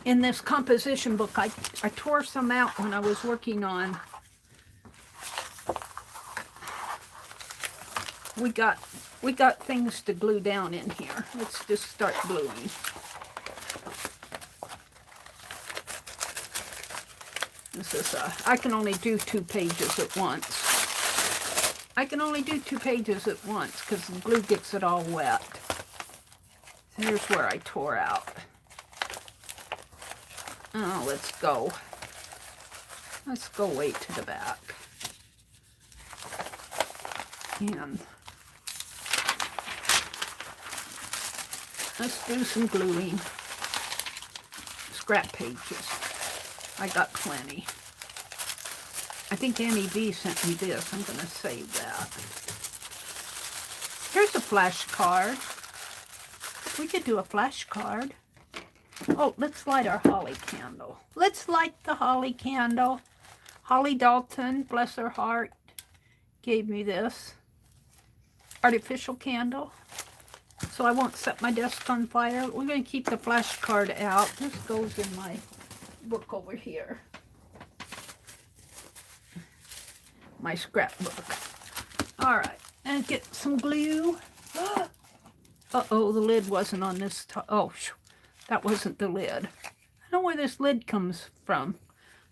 Speaker 1: In this composition book, I tore some out when I was working on, we got things to glue down in here. Let's just start gluing. This is I can only do 2 pages at once. I can only do 2 pages at once because the glue gets it all wet. So here's where I tore out. Oh, let's go. Let's go way to the back. And let's do some gluing. Scrap pages. I got plenty. I think Annie B sent me this. I'm going to save that. Here's a flash card. We could do a flash card. Oh, let's light our holly candle. Let's light the holly candle. Holly Dalton, bless her heart, gave me this artificial candle. So I won't set my desk on fire. We're going to keep the flash card out. This goes in my book over here. My scrapbook. All right, and get some glue. Uh-oh, the lid wasn't on this. Oh, that wasn't the lid. I don't know where this lid comes from.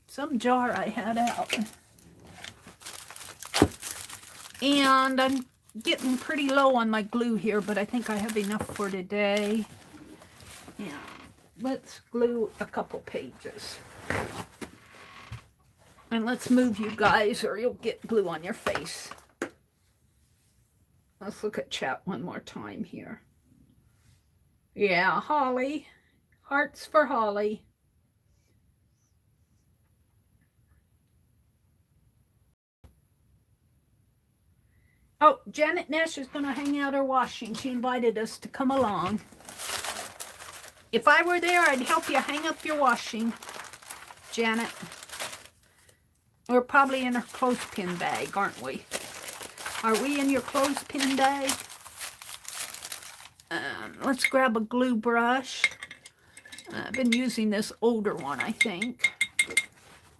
Speaker 1: Some jar I had out. And I'm getting pretty low on my glue here, but I think I have enough for today. Yeah. Let's glue a couple pages. And let's move you guys or you'll get glue on your face. Let's look at chat one more time here. Yeah, Holly. Hearts for Holly. Oh, Janet Nash is going to hang out her washing. She invited us to come along. If I were there, I'd help you hang up your washing, Janet. We're probably in her clothespin bag, aren't we? Are we in your clothespin bag? Let's grab a glue brush. I've been using this older one, I think.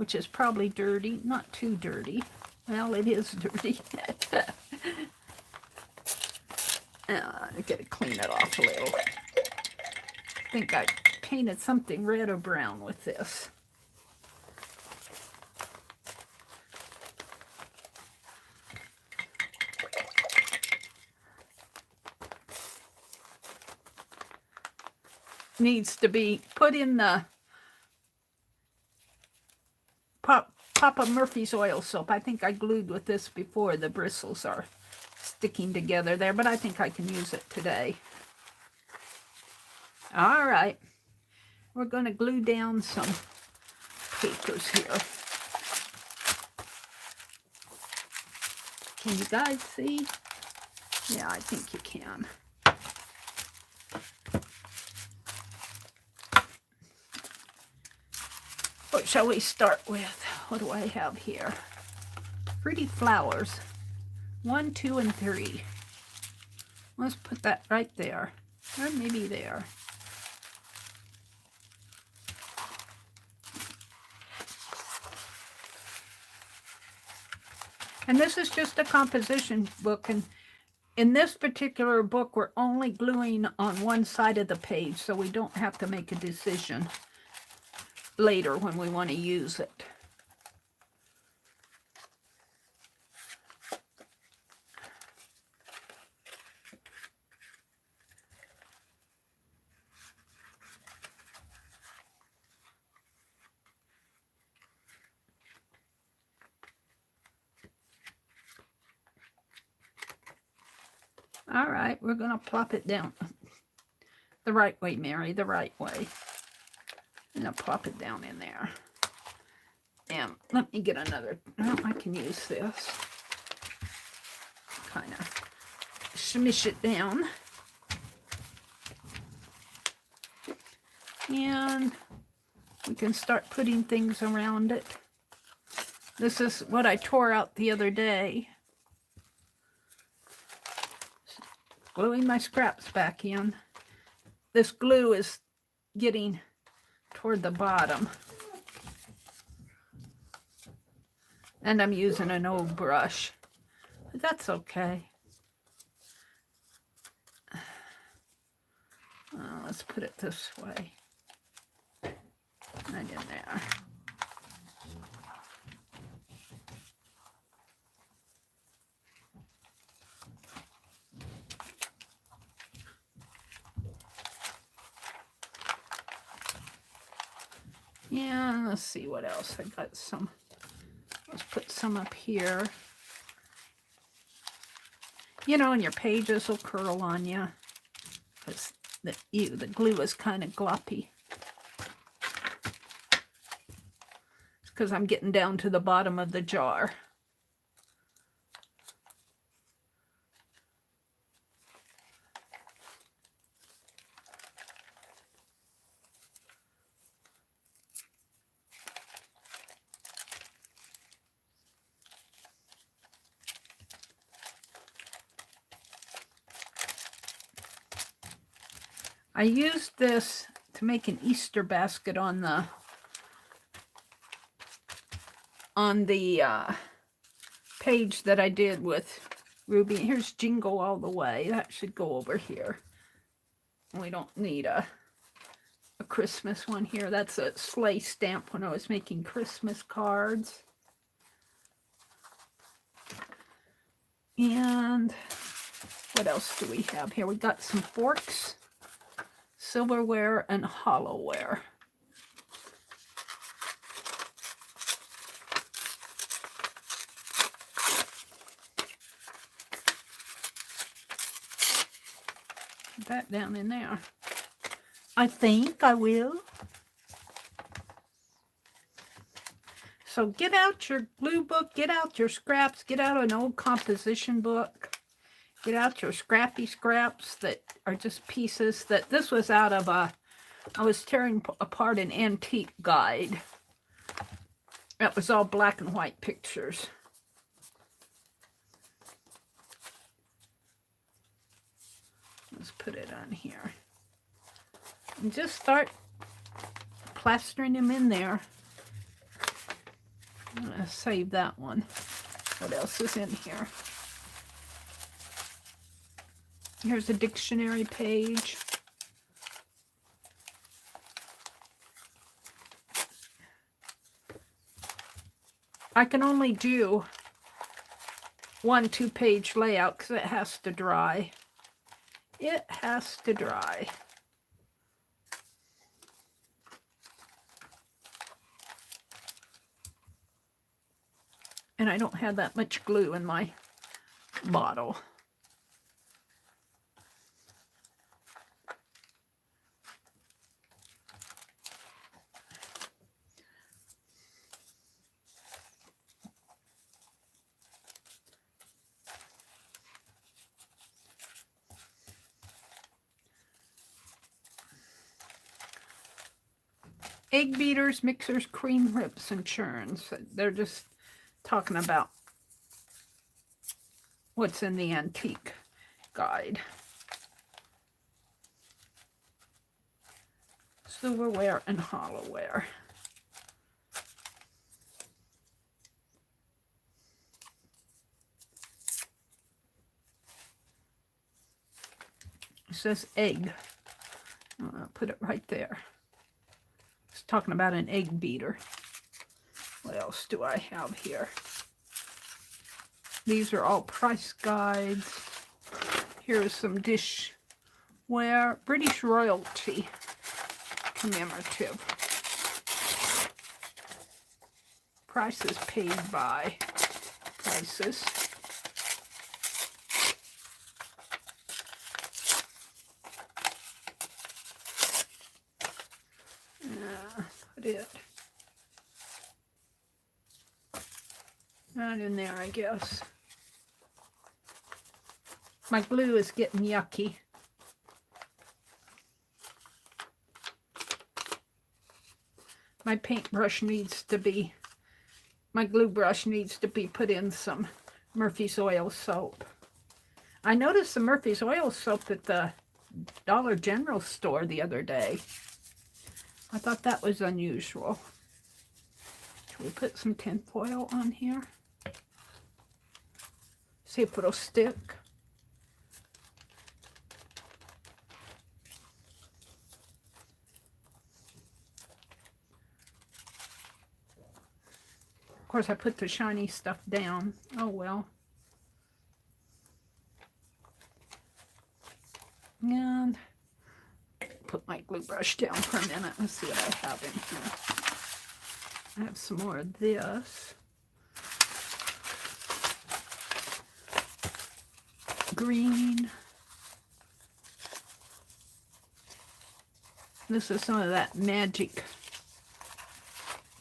Speaker 1: which is probably dirty, not too dirty. Well, it is dirty. I gotta clean it off a little. I think I painted something red or brown with this. Needs to be put in the Papa Murphy's oil soap. I think I glued with this before. The bristles are sticking together there, but I think I can use it today. All right, we're going to glue down some papers here. Can you guys see? Yeah, I think you can. What shall we start with? What do I have here? Pretty flowers. 1, 2, and 3. Let's put that right there. Or maybe there. And this is just a composition book, and in this particular book we're only gluing on one side of the page, so we don't have to make a decision later when we want to use it. All right, we're going to plop it down the right way, Mary, the right way. And I'll plop it down in there. And let me get another, well, I can use this. Kind of smush it down. And we can start putting things around it. This is what I tore out the other day. Gluing my scraps back in. This glue is getting toward the bottom. And I'm using an old brush. But that's okay. Let's put it this way. Right in there. Yeah, let's see what else. I got some. Let's put some up here. You know, and your pages will curl on you. Because the glue is kind of gloppy. It's because I'm getting down to the bottom of the jar. I used this to make an Easter basket on the page that I did with Ruby. Here's Jingle All the Way. That should go over here. We don't need a Christmas one here. That's a sleigh stamp when I was making Christmas cards. And what else do we have here? We got some forks, silverware, and hollowware. Put that down in there. I think I will. So get out your glue book, get out your scraps, get out an old composition book. Get out your scrappy scraps that are just pieces that this was out of I was tearing apart an antique guide. That was all black and white pictures. Let's put it on here. And just start plastering them in there. I'm going to save that one. What else is in here? Here's a dictionary page. I can only do 1 2-page layout because it has to dry. It has to dry. And I don't have that much glue in my bottle. Egg beaters, mixers, cream whips, and churns. They're just talking about what's in the antique guide. Silverware and hollowware. It says egg. I'll put it right there. It's talking about an egg beater. What else do I have here? These are all price guides. Here's some dishware. British royalty commemorative. Prices paid by. Prices. Put it not in there, I guess. My glue is getting yucky. My paintbrush needs to be, my glue brush needs to be put in some Murphy's Oil soap. I noticed the Murphy's Oil soap at the Dollar General store the other day. I thought that was unusual. Should we put some tin foil on here? See if it'll stick. Of course, I put the shiny stuff down. Oh well. And put my glue brush down for a minute and see what I have in here. I have some more of this. Green. This is some of that magic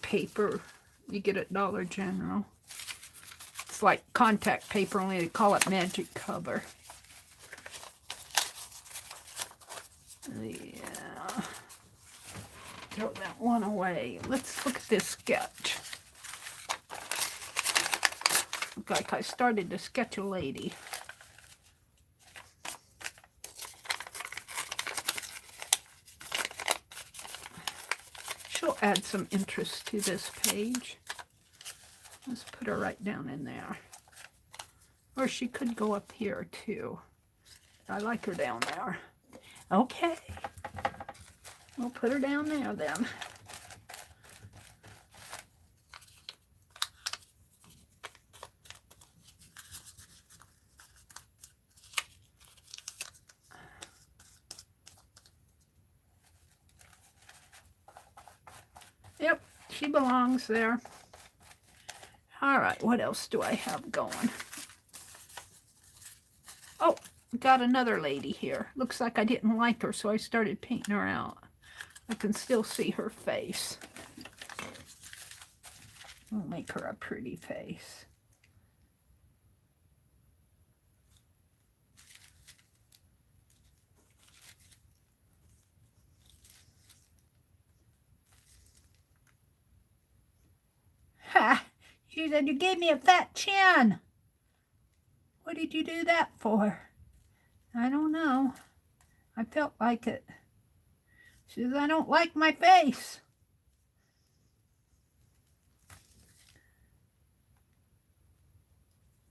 Speaker 1: paper you get at Dollar General. It's like contact paper, only they call it magic cover. Yeah. Throw that one away. Let's look at this sketch. Look like I started to sketch a lady. She'll add some interest to this page. Let's put her right down in there. Or she could go up here too. I like her down there. Okay. We'll put her down there then. Yep, she belongs there. All right, what else do I have going? Oh, got another lady here. Looks like I didn't like her, so I started painting her out. I can still see her face. We'll make her a pretty face. Ha! She said, "You gave me a fat chin." What did you do that for? I don't know. I felt like it. She says, "I don't like my face."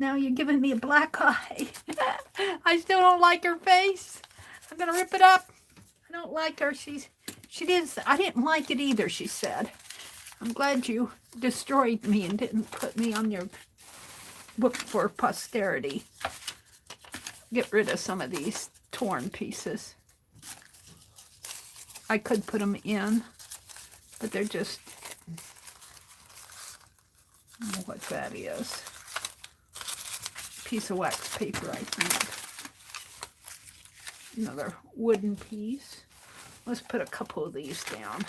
Speaker 1: Now you're giving me a black eye. I still don't like her face. I'm going to rip it up. I don't like her. She didn't, I didn't like it either, she said. I'm glad you destroyed me and didn't put me on your book for posterity. Get rid of some of these torn pieces. I could put them in, but they're just, I don't know what that is. Piece of wax paper, I think. Another wooden piece. Let's put a couple of these down.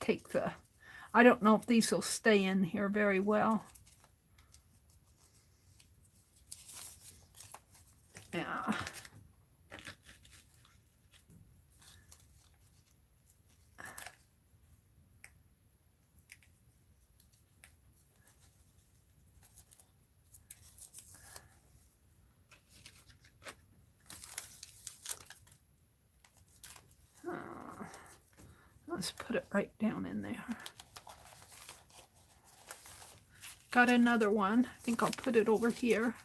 Speaker 1: Take the, I don't know if these will stay in here very well. Yeah. Let's put it right down in there. Got another one. I think I'll put it over here.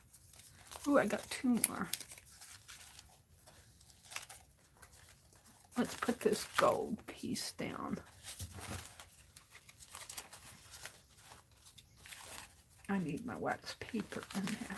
Speaker 1: Ooh, I got two more. Let's put this gold piece down. I need my wax paper in there.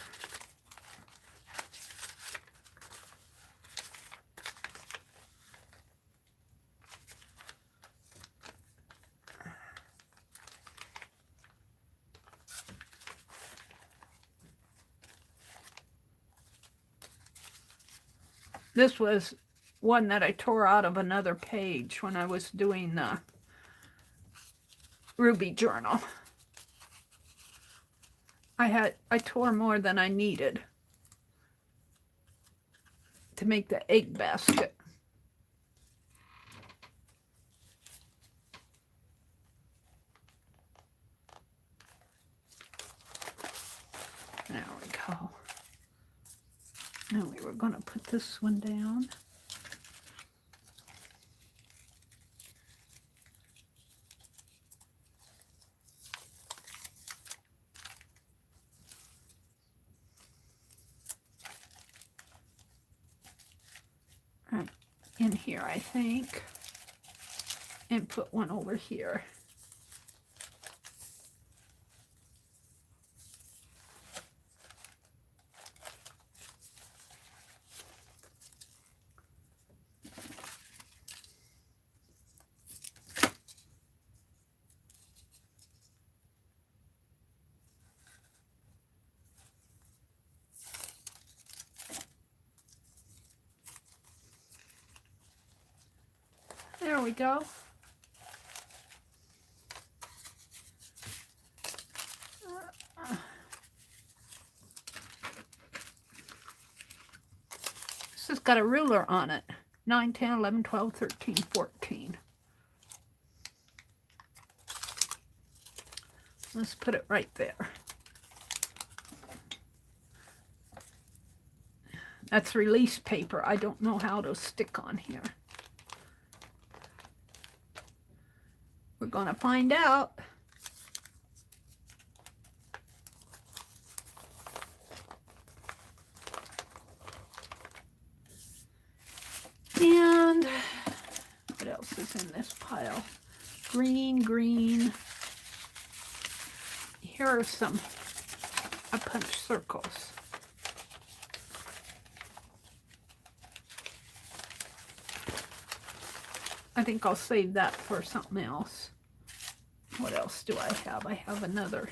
Speaker 1: This was one that I tore out of another page when I was doing the Ruby journal. I tore more than I needed to make the egg basket. There we go. Now we were going to put this one down. Right in here, I think. And put one over here. There we go. This has got a ruler on it. 9, 10, 11, 12, 13, 14. Let's put it right there. That's release paper. I don't know how to stick on here. We're going to find out. And what else is in this pile? Green, green. Here are some, I punched circles. I think I'll save that for something else. What else do I have? I have another.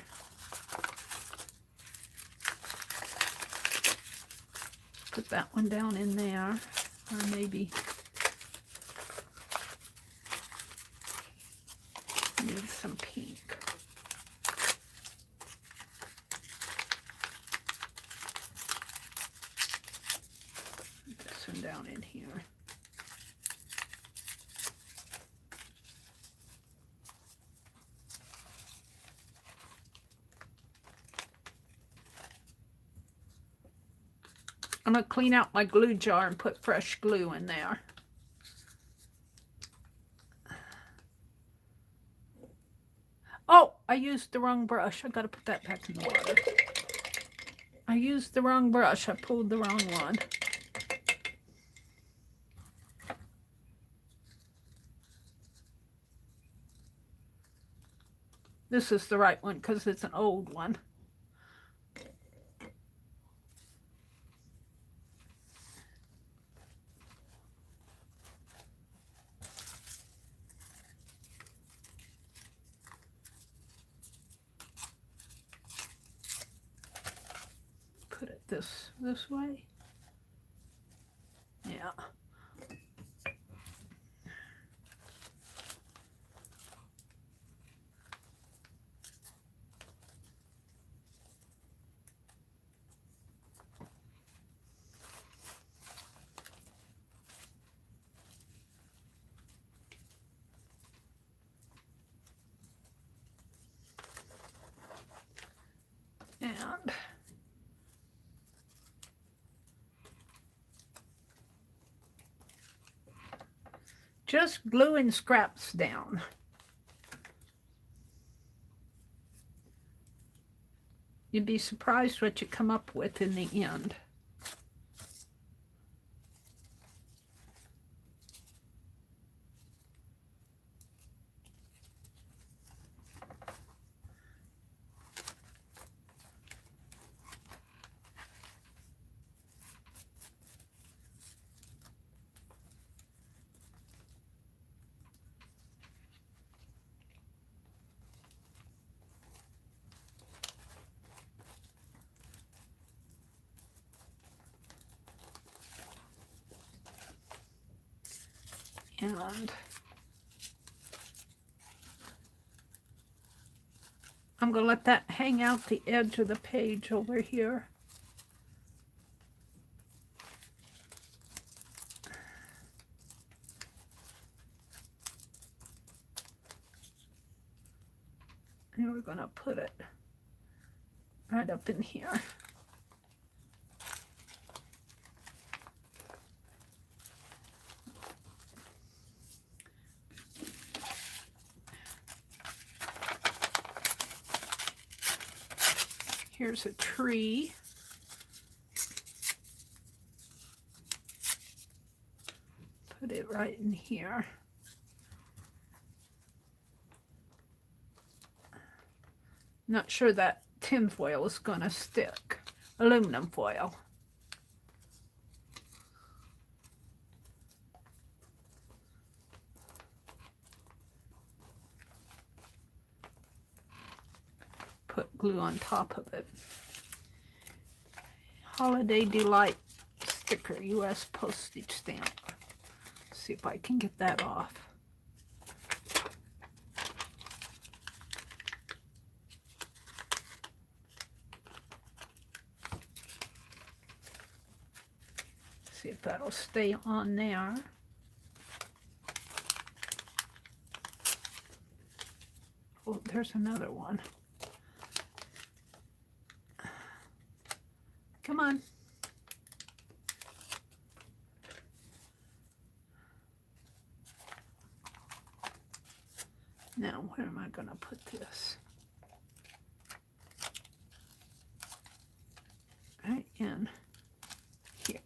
Speaker 1: Put that one down in there. Or maybe need some pink. Put this one down in here. I'm going to clean out my glue jar and put fresh glue in there. Oh, I used the wrong brush. I gotta put that back in the water. I used the wrong brush. I pulled the wrong one. This is the right one because it's an old one. Put it this way. Yeah. And just gluing scraps down. You'd be surprised what you come up with in the end. And I'm going to let that hang out the edge of the page over here. And we're going to put it right up in here. Here's a tree. Put it right in here. Not sure that tin foil is going to stick. Aluminum foil. Put glue on top of it. Holiday Delight sticker, U.S. postage stamp. Let's see if I can get that off. See if that'll stay on there. Oh, there's another one. Come on. Now, where am I going to put this? Right in here.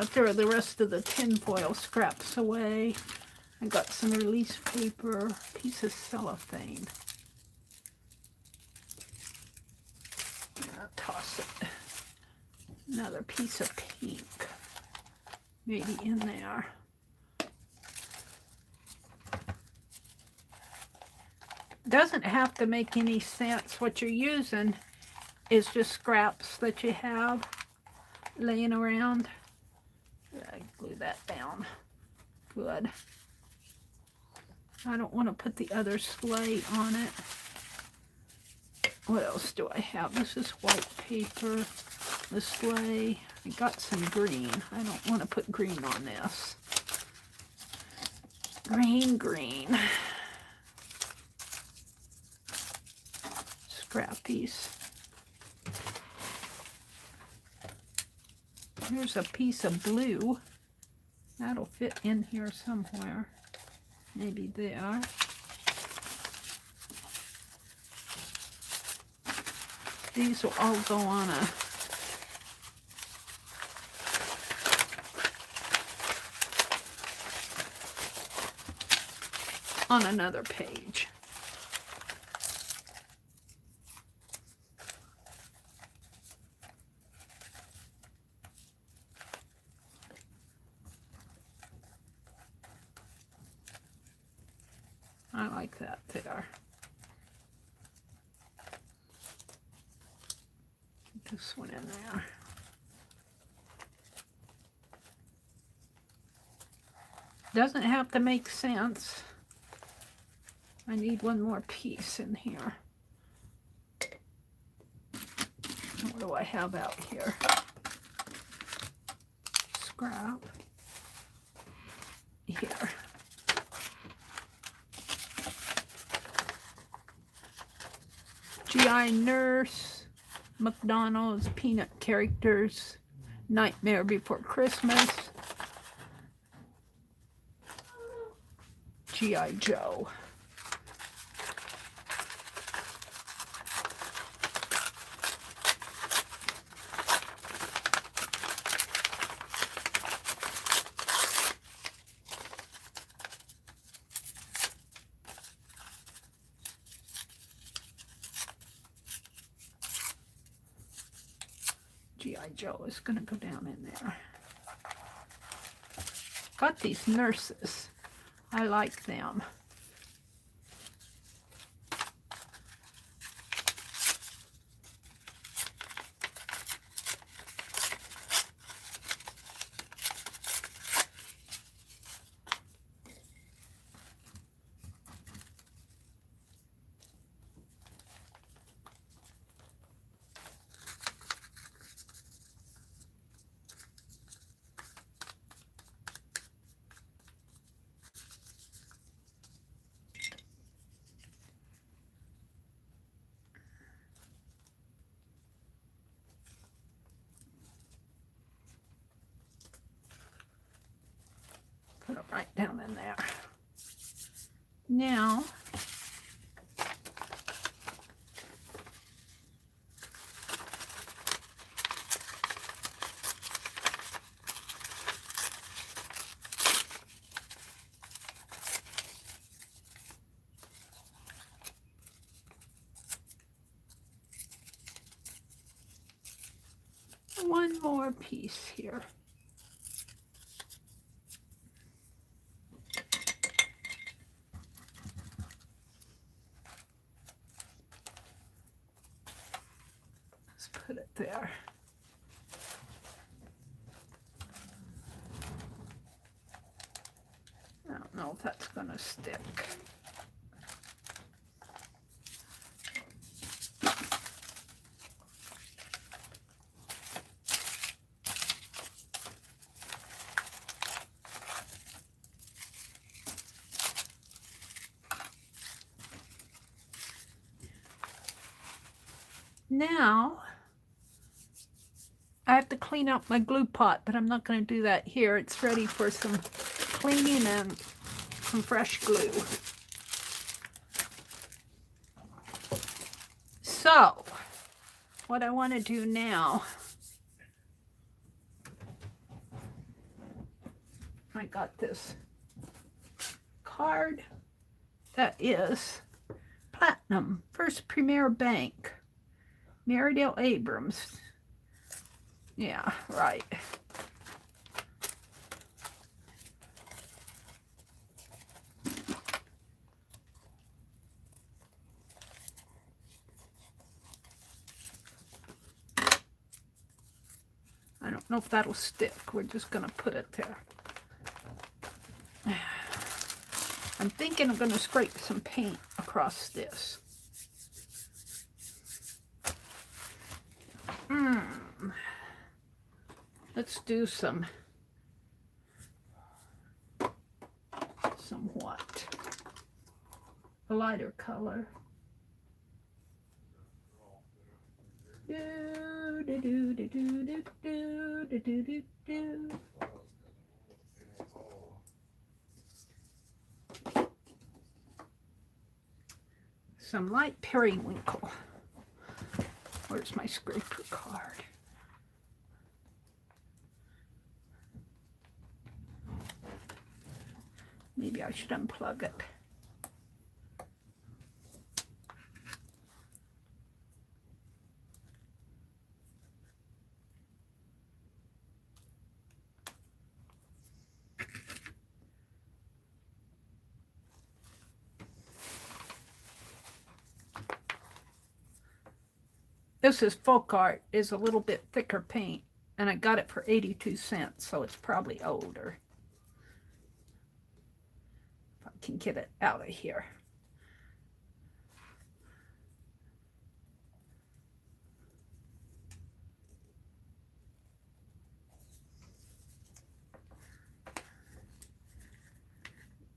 Speaker 1: Throw the rest of the tin foil scraps away. I got some release paper, piece of cellophane. I'll toss it. Another piece of pink, maybe in there. Doesn't have to make any sense. What you're using is just scraps that you have laying around. I glue that down. Good. I don't want to put the other slate on it. What else do I have? This is white paper. The sleigh. I got some green. I don't want to put green on this. Green. Scrappies. Here's a piece of blue. That'll fit in here somewhere. Maybe there. These will all go on another page. I like that there. Put this one in there. Doesn't have to make sense. I need one more piece in here. What do I have out here? Scrap. Here. GI Nurse, McDonald's, Peanut Characters, Nightmare Before Christmas, GI Joe. G.I. Joe is going to go down in there. Got these nurses. I like them. Put it right down in there. Now, one more piece here. Put it there. I don't know if that's going to stick. Now, I have to clean up my glue pot, but I'm not going to do that here. It's ready for some cleaning and some fresh glue. So, what I want to do now, I got this card that is Platinum, First Premier Bank, Meridel Abrams. Yeah, right. I don't know if that'll stick. We're just going to put it there. I'm thinking I'm going to scrape some paint across this. Let's do some what? A lighter color. Do, do, do, do, do, do, do, do, do, do. some light periwinkle. Where's my scraper card? Maybe I should unplug it. This is folk art, is a little bit thicker paint, and I got it for 82 cents, so it's probably older. If I can get it out of here.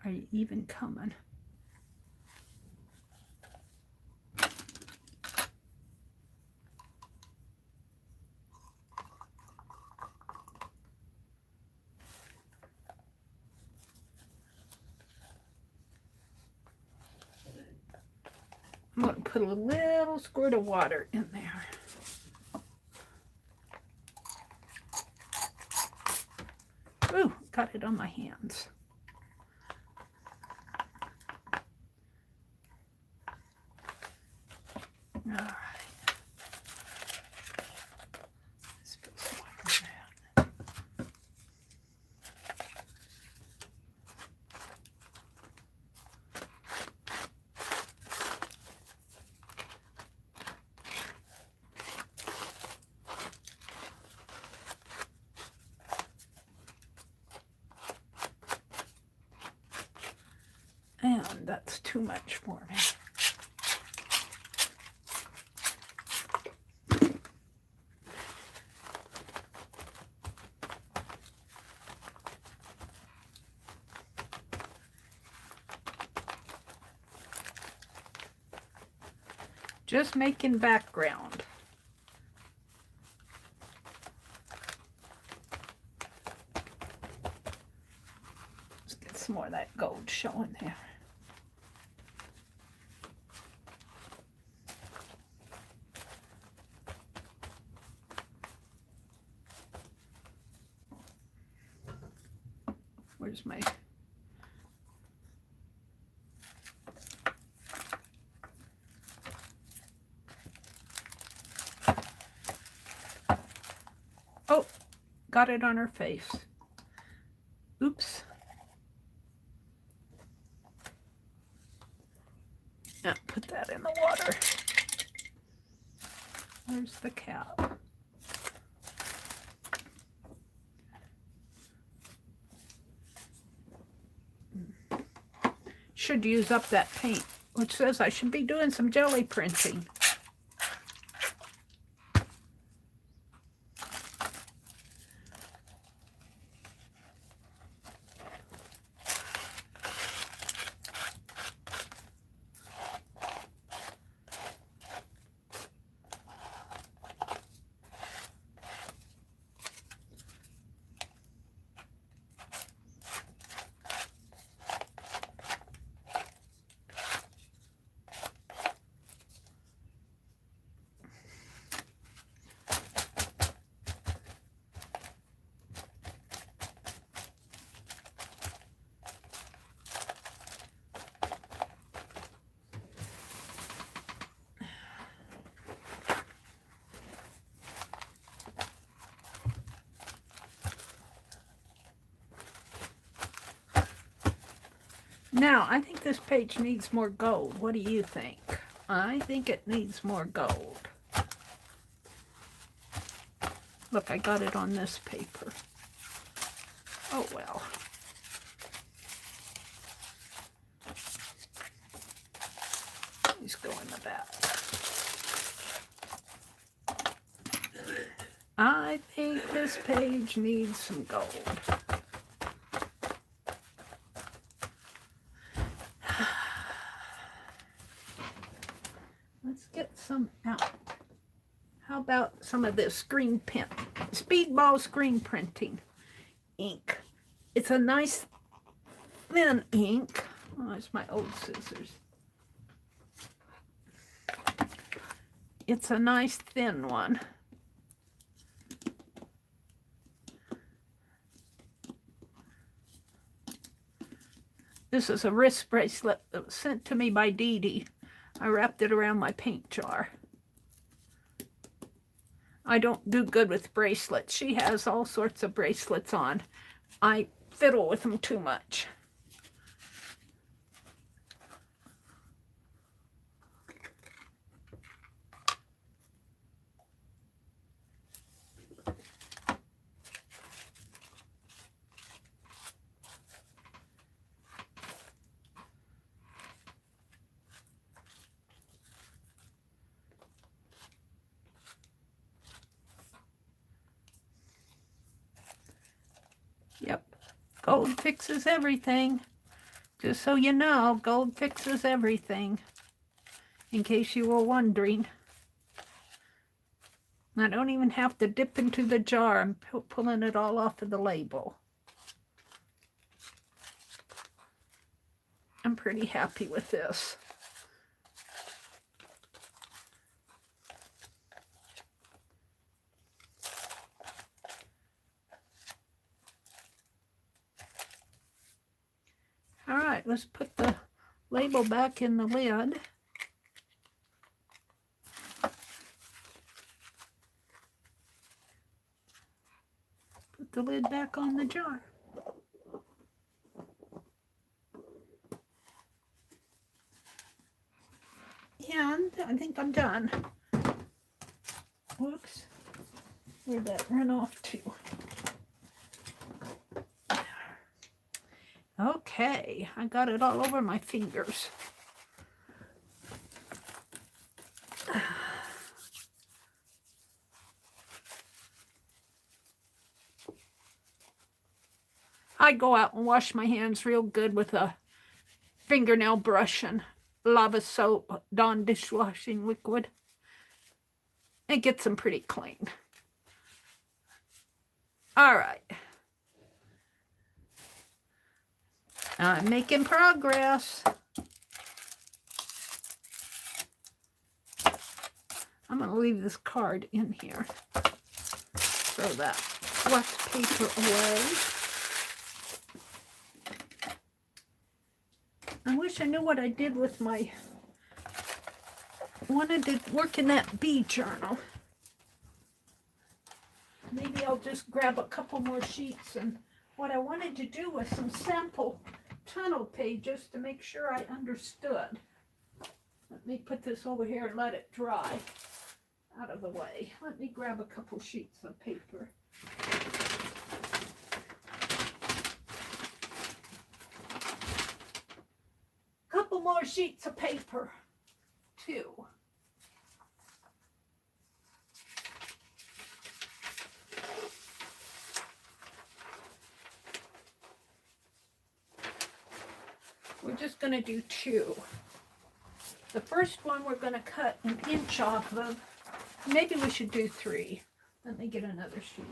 Speaker 1: Are you even coming? I'm going to put a little squirt of water in there. Ooh, got it on my hands. All right. Spill some water down. And that's too much for me. Just making background. Let's get some more of that gold showing there. Where's my... Oh, got it on her face. Oops. Now put that in the water. Where's the cap? Should use up that paint, which says I should be doing some jelly printing. Now, I think this page needs more gold. What do you think? I think it needs more gold. Look, I got it on this paper. Oh, well. Let's go in the back. I think this page needs some gold. Let's get some out. How about some of this screen print, speedball screen printing ink? It's a nice thin ink. Oh, it's my old scissors. It's a nice thin one. This is a wrist bracelet that was sent to me by Dee Dee. I wrapped it around my paint jar. I don't do good with bracelets. She has all sorts of bracelets on. I fiddle with them too much. Yep, gold fixes everything. Just so you know, gold fixes everything. In case you were wondering. I don't even have to dip into the jar. I'm pulling it all off of the label. I'm pretty happy with this. All right, let's put the label back in the lid. Put the lid back on the jar. And I think I'm done. Whoops. Where'd that run off to? Okay, I got it all over my fingers. I go out and wash my hands real good with a fingernail brush and lava soap, Dawn dishwashing liquid. It gets them pretty clean. All right. I'm making progress. I'm going to leave this card in here. Throw that wax paper away. I wish I knew what I did with my... wanted to work in that bee journal. Maybe I'll just grab a couple more sheets, and what I wanted to do was some sample tunnel pages to make sure I understood. Let me put this over here and let it dry out of the way. Let me grab a couple sheets of paper. Couple more sheets of paper, too. We're just going to do two. The first one we're going to cut an inch off of. Maybe we should do three. Let me get another sheet.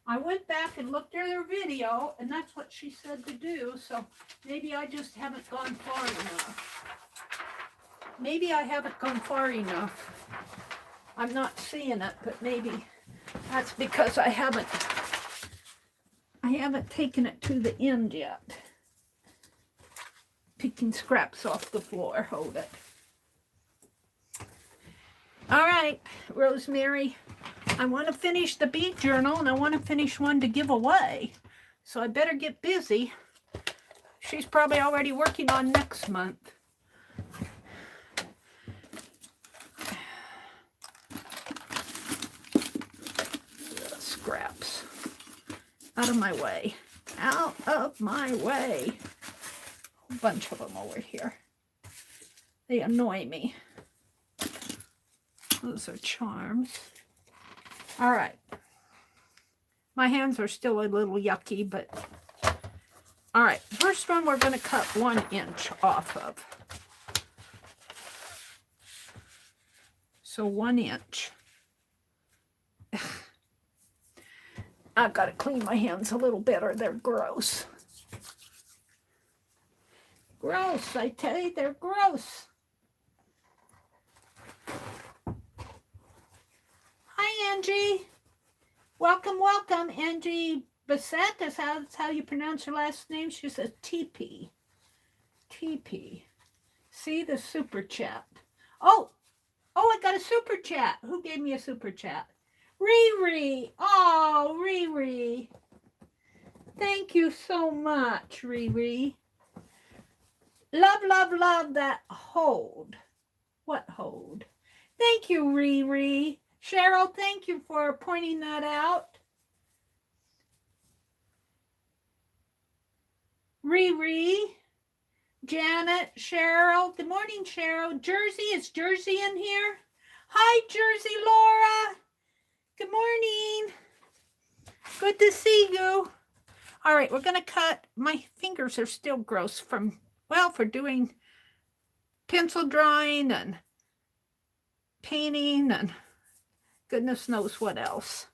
Speaker 1: I went back and looked at her video, and that's what she said to do, so maybe I just haven't gone far enough. Maybe I haven't gone far enough. I'm not seeing it, but maybe that's because I haven't taken it to the end yet. Picking scraps off the floor. Hold it. All right, Rosemary. I want to finish the bead journal, and I want to finish one to give away. So I better get busy. She's probably already working on next month. Scraps. Out of my way. Out of my way. A bunch of them over here. They annoy me. Those are charms. All right. My hands are still a little yucky, but... All right. First one we're going to cut 1 inch off of. So 1 inch. I've got to clean my hands a little better. They're gross. Gross, I tell you, they're gross. Angie. Welcome, welcome. Angie Bassett, that's how you pronounce her last name. She says TP. TP. See the super chat. Oh, I got a super chat. Who gave me a super chat? Riri. Oh, Riri. Thank you so much, Riri. Love, love, love that hold. What hold? Thank you, Riri. Cheryl, thank you for pointing that out. Riri, Janet, Cheryl. Good morning, Cheryl. Jersey, is Jersey in here? Hi, Jersey, Laura. Good morning. Good to see you. All right, we're going to cut. My fingers are still gross from, well, for doing pencil drawing and painting and goodness knows what else.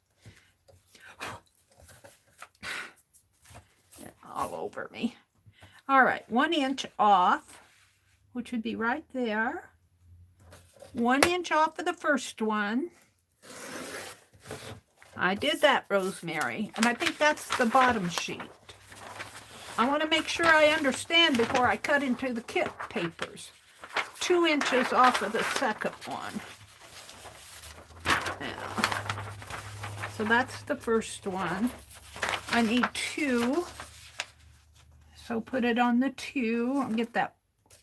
Speaker 1: All over me. All right, 1 inch off, which would be right there. 1 inch off of the first one. I did that, Rosemary, and I think that's the bottom sheet. I want to make sure I understand before I cut into the kit papers. 2 inches off of the second one. Now, so that's the first one. I need 2. So put it on the 2. I'll get that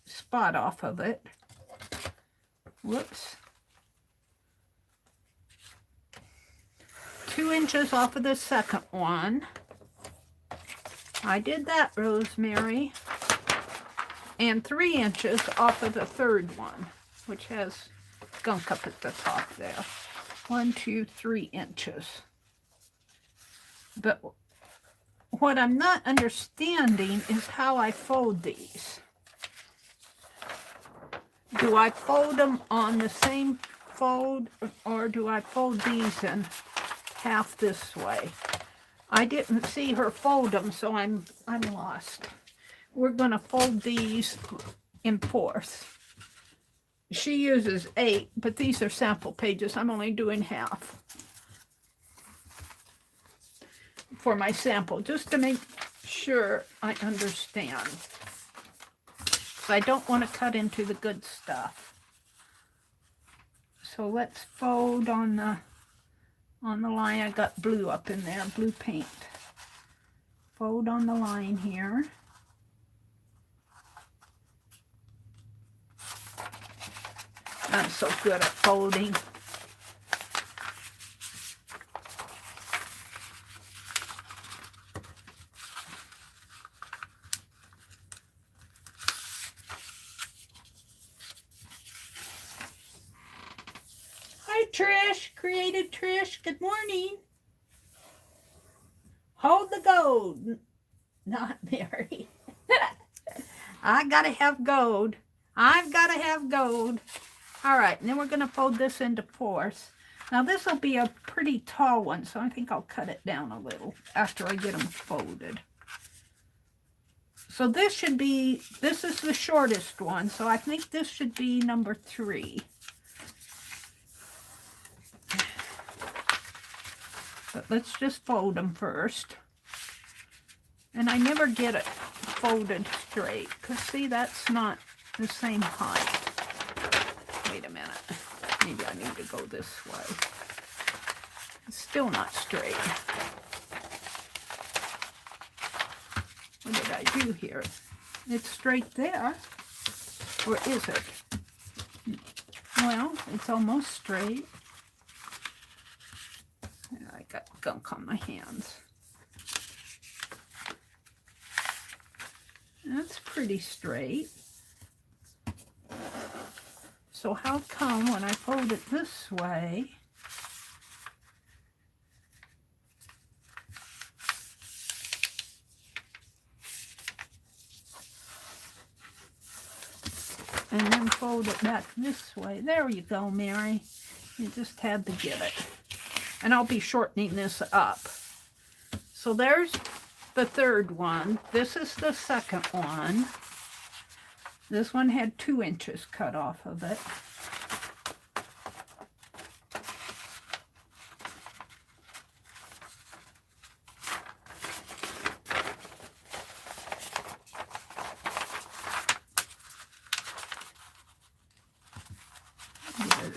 Speaker 1: spot off of it. Whoops. 2 inches off of the second one. I did that, Rosemary. And 3 inches off of the third one, which has gunk up at the top there. 1, 2, 3 inches. But what I'm not understanding is how I fold these. Do I fold them on the same fold, or do I fold these in half this way? I didn't see her fold them, so I'm lost. We're going to fold these in 4ths. She uses 8, but these are sample pages. I'm only doing half for my sample, just to make sure I understand. I don't want to cut into the good stuff. So let's fold on the line. I got blue up in there, blue paint. Fold on the line here. I'm so good at folding. Hi, Trish. Creative Trish. Good morning. Hold the gold. Not Mary. I gotta have gold. I've gotta have gold. All right, and then we're going to fold this into 4ths. Now, this will be a pretty tall one, so I think I'll cut it down a little after I get them folded. So this should be, this is the shortest one, so I think this should be number 3. But let's just fold them first. And I never get it folded straight, because see, that's not the same height. Wait a minute. Maybe I need to go this way. It's still not straight. What did I do here? It's straight there. Or is it? Well, it's almost straight. I got gunk on my hands. That's pretty straight. So how come when I fold it this way, and then fold it back this way? There you go, Mary. You just had to get it. And I'll be shortening this up. So there's the third one. This is the second one. This one had 2 inches cut off of it.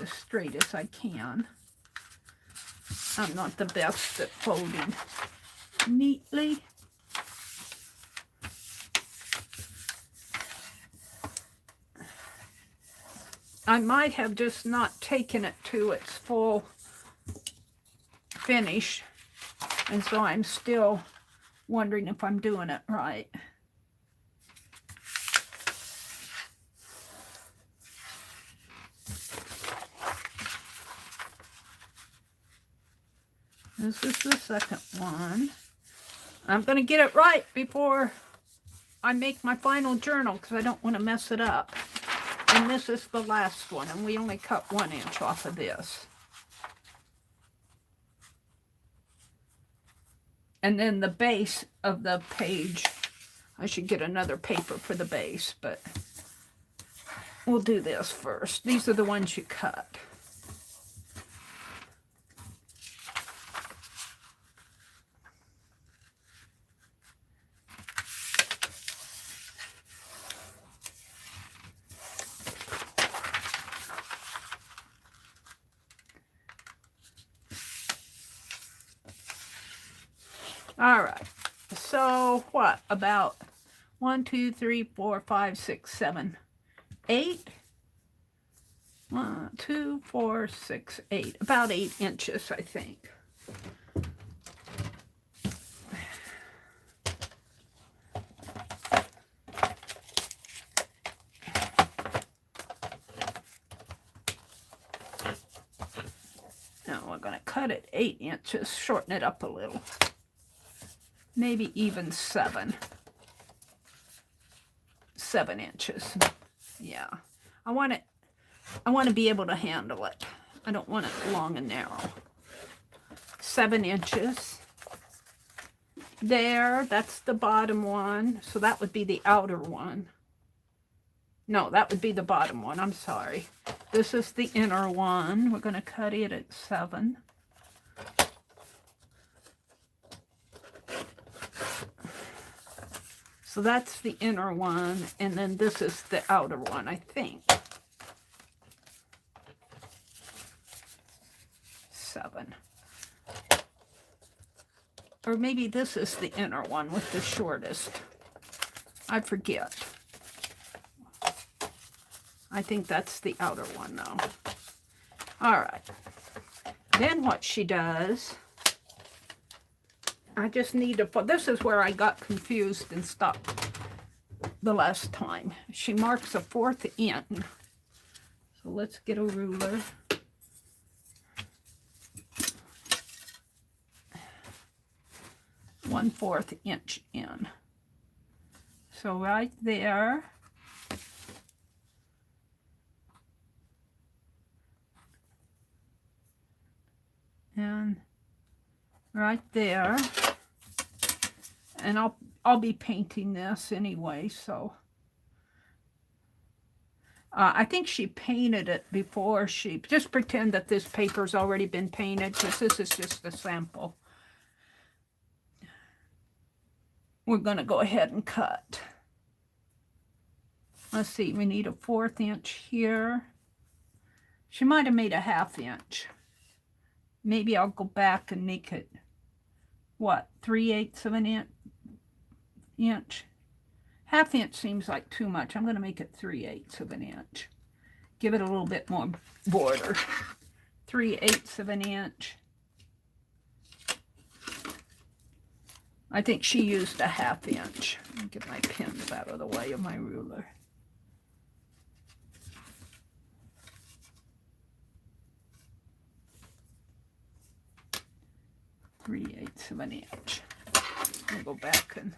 Speaker 1: as straight as I can. I'm not the best at folding neatly. I might have just not taken it to its full finish, and so I'm still wondering if I'm doing it right. This is the second one. I'm going to get it right before I make my final journal because I don't want to mess it up. And this is the last one, and we only cut 1 inch off of this. And then the base of the page, I should get another paper for the base, but we'll do this first. These are the ones you cut. All right, so what, about 1, 2, 3, 4, 5, 6, 7, 8? 1, 2, 4, 6, 8. About 8 inches, I think. Now we're going to cut it 8 inches, shorten it up a little. Maybe even 7 inches. Yeah, I want to be able to handle it. I don't want it long and narrow. 7 inches. There, that's the bottom one. So that would be the outer one. No, that would be the bottom one. I'm sorry. This is the inner one. We're going to cut it at 7. So that's the inner one, and then this is the outer one, I think. 7. Or maybe this is the inner one with the shortest. I forget. I think that's the outer one, though. All right. Then what she does... I just need to, this is where I got confused and stopped the last time. She marks a 1/4 inch. So let's get a ruler. One-4 inch in. So right there. And right there. And I'll be painting this anyway, so I think she painted it before she, just pretend that this paper's already been painted, because this is just a sample. We're going to go ahead and cut. Let's see, we need a 1/4 inch here. She might have made a 1/2 inch. Maybe I'll go back and make it, what, 3/8 of an inch? 1/2 inch seems like too much. I'm going to make it 3/8 of an inch. Give it a little bit more border. 3/8 of an inch. I think she used a 1/2 inch. Let me get my pins out of the way of my ruler. Three-eighths of an inch. I'll go back and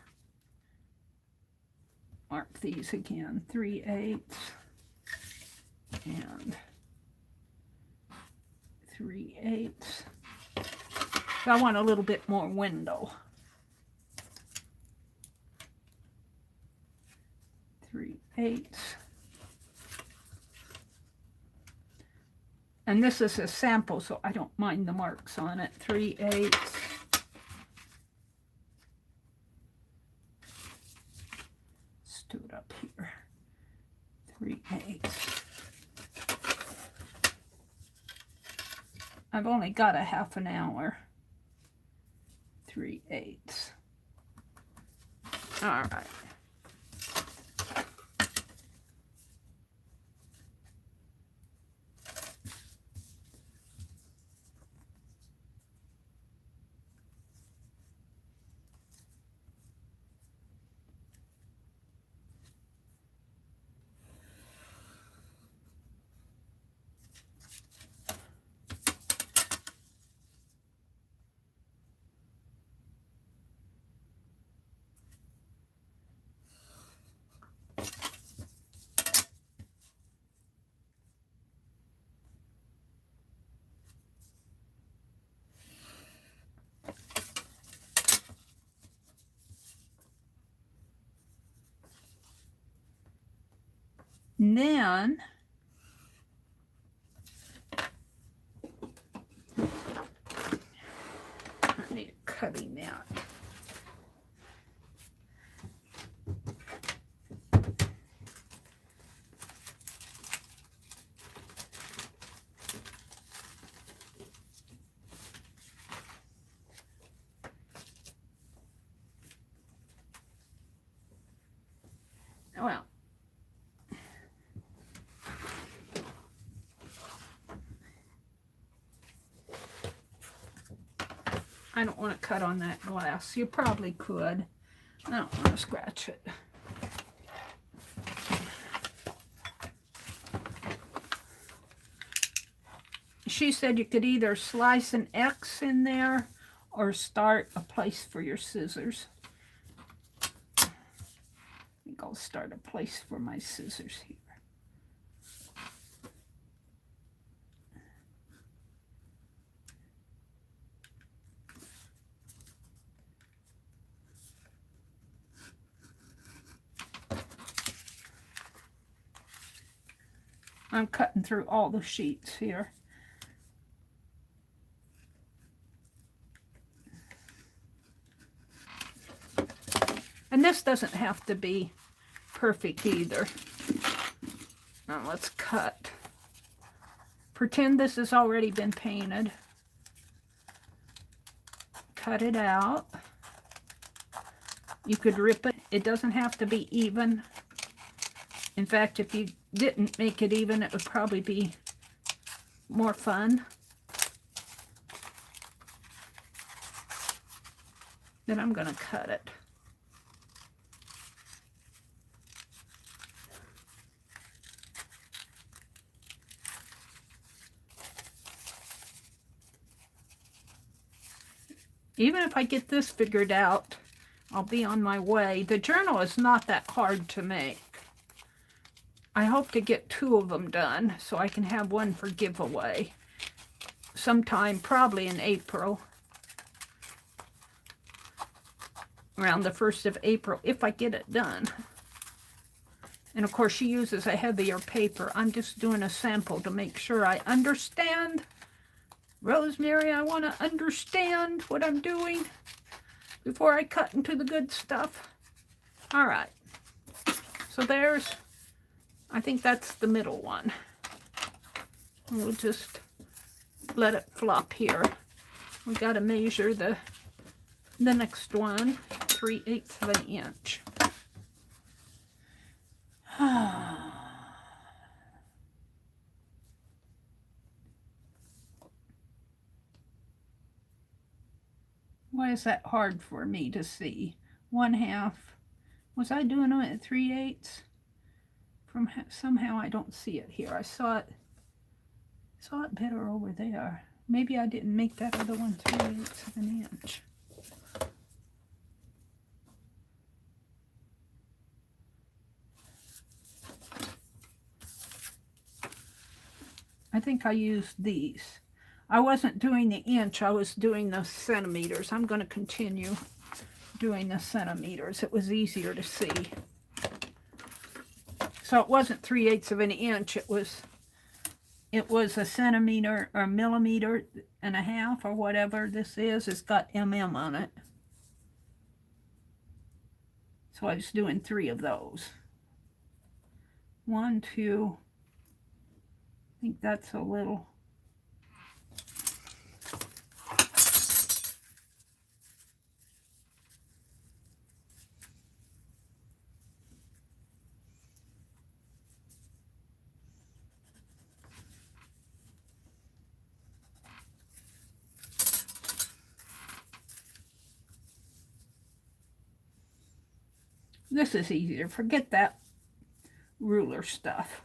Speaker 1: mark these again. 3/8 and 3/8. So I want a little bit more window. 3/8. And this is a sample, so I don't mind the marks on it. 3/8. Let's do it up here. 3/8. I've only got a half an hour. 3/8. All right. And then I need a cutting mat. Well, I don't want to cut on that glass. You probably could. I don't want to scratch it. She said you could either slice an X in there or start a place for your scissors. I think I'll start a place for my scissors here. I'm cutting through all the sheets here. And this doesn't have to be perfect either. Now let's cut. Pretend this has already been painted. Cut it out. You could rip it. It doesn't have to be even. In fact, if you didn't make it even, it would probably be more fun. Then I'm going to cut it. Even if I get this figured out, I'll be on my way. The journal is not that hard to make. I hope to get 2 of them done so I can have one for giveaway sometime, probably in April. Around the 1st of April, if I get it done. And of course, she uses a heavier paper. I'm just doing a sample to make sure I understand. Rosemary, I want to understand what I'm doing before I cut into the good stuff. All right. So there's, I think that's the middle one. We'll just let it flop here. We got to measure the next one, 3/8 of an inch. Why is that hard for me to see? 1/2. Was I doing it at 3/8? From somehow I don't see it here. I saw it better over there. Maybe I didn't make that other one 3/8 of an inch. I think I used these. I wasn't doing the inch, I was doing the centimeters. I'm going to continue doing the centimeters. It was easier to see. So it wasn't 3/8 of an inch, it was a centimeter or millimeter and a half or whatever this is. It's got mm on it. So I was doing 3 of those. 1, 2, I think that's a little. This is easier. Forget that ruler stuff.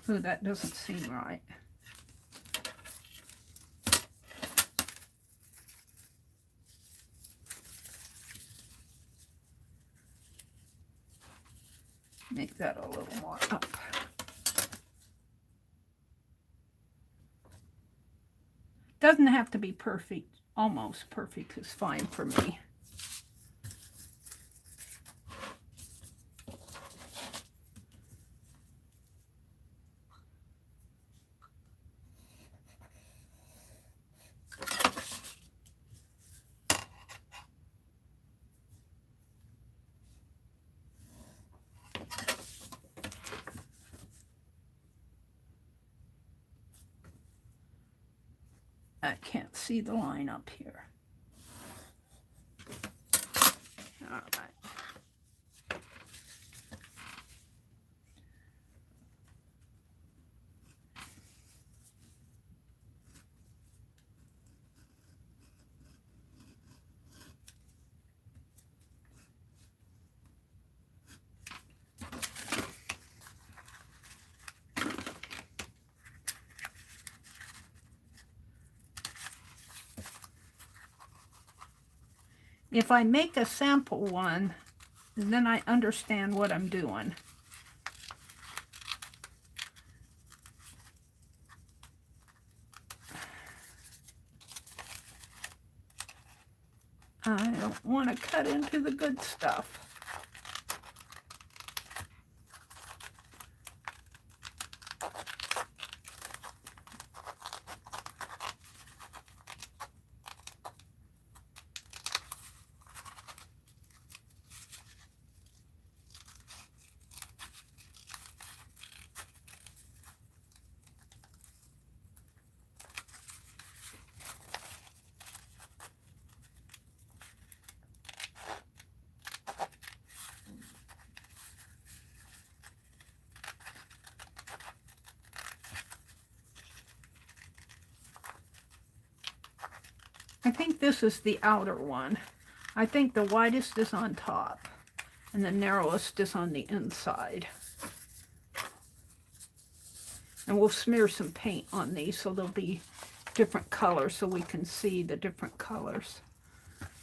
Speaker 1: Oh, that doesn't seem right. Make that a little more up. Doesn't have to be perfect. Almost perfect is fine for me. I can't see the line up here. All right. If I make a sample one, then I understand what I'm doing. I don't want to cut into the good stuff. I think this is the outer one. I think the widest is on top and the narrowest is on the inside. And we'll smear some paint on these so they'll be different colors so we can see the different colors.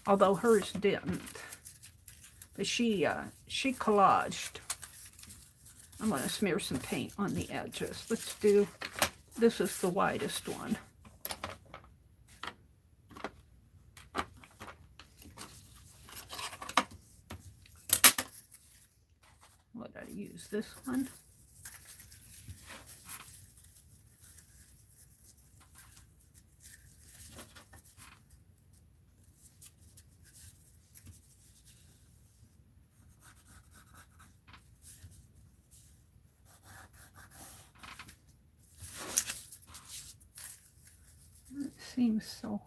Speaker 1: Although hers didn't. But she collaged. I'm going to smear some paint on the edges. Let's do, this is the widest one. What did I use? This one? It seems so.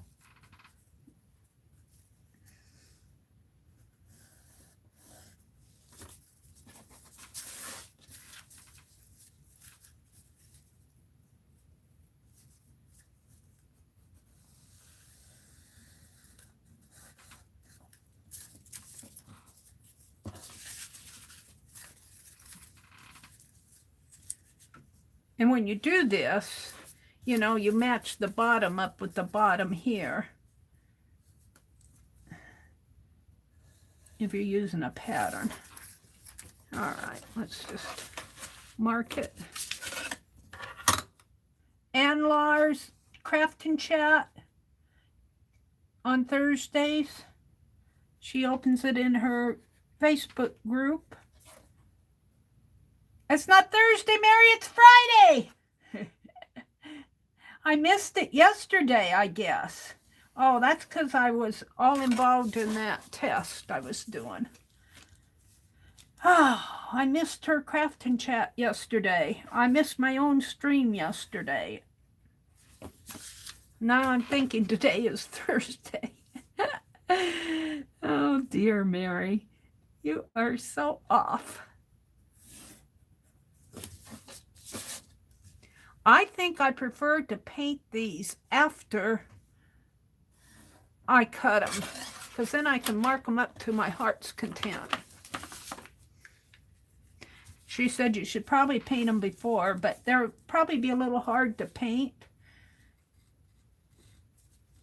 Speaker 1: And when you do this, you know, you match the bottom up with the bottom here. If you're using a pattern. All right, let's just mark it. And Lars, Craft and Chat on Thursdays. She opens it in her Facebook group. It's not Thursday, Meri, it's Friday. I missed it yesterday, I guess. Oh, that's because I was all involved in that test I was doing. Oh, I missed her crafting chat yesterday. I missed my own stream yesterday. Now I'm thinking today is Thursday. Oh, dear Mary. You are so off. I think I prefer to paint these after I cut them, because then I can mark them up to my heart's content. She said you should probably paint them before, but they'll probably be a little hard to paint.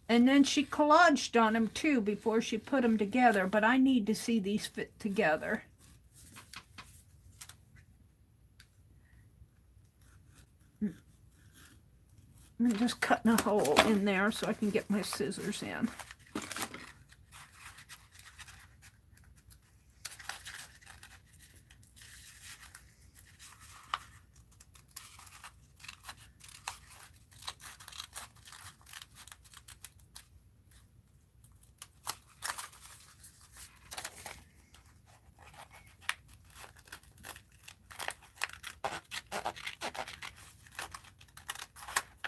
Speaker 1: And then she collaged on them too before she put them together, but I need to see these fit together. I'm just cutting a hole in there so I can get my scissors in.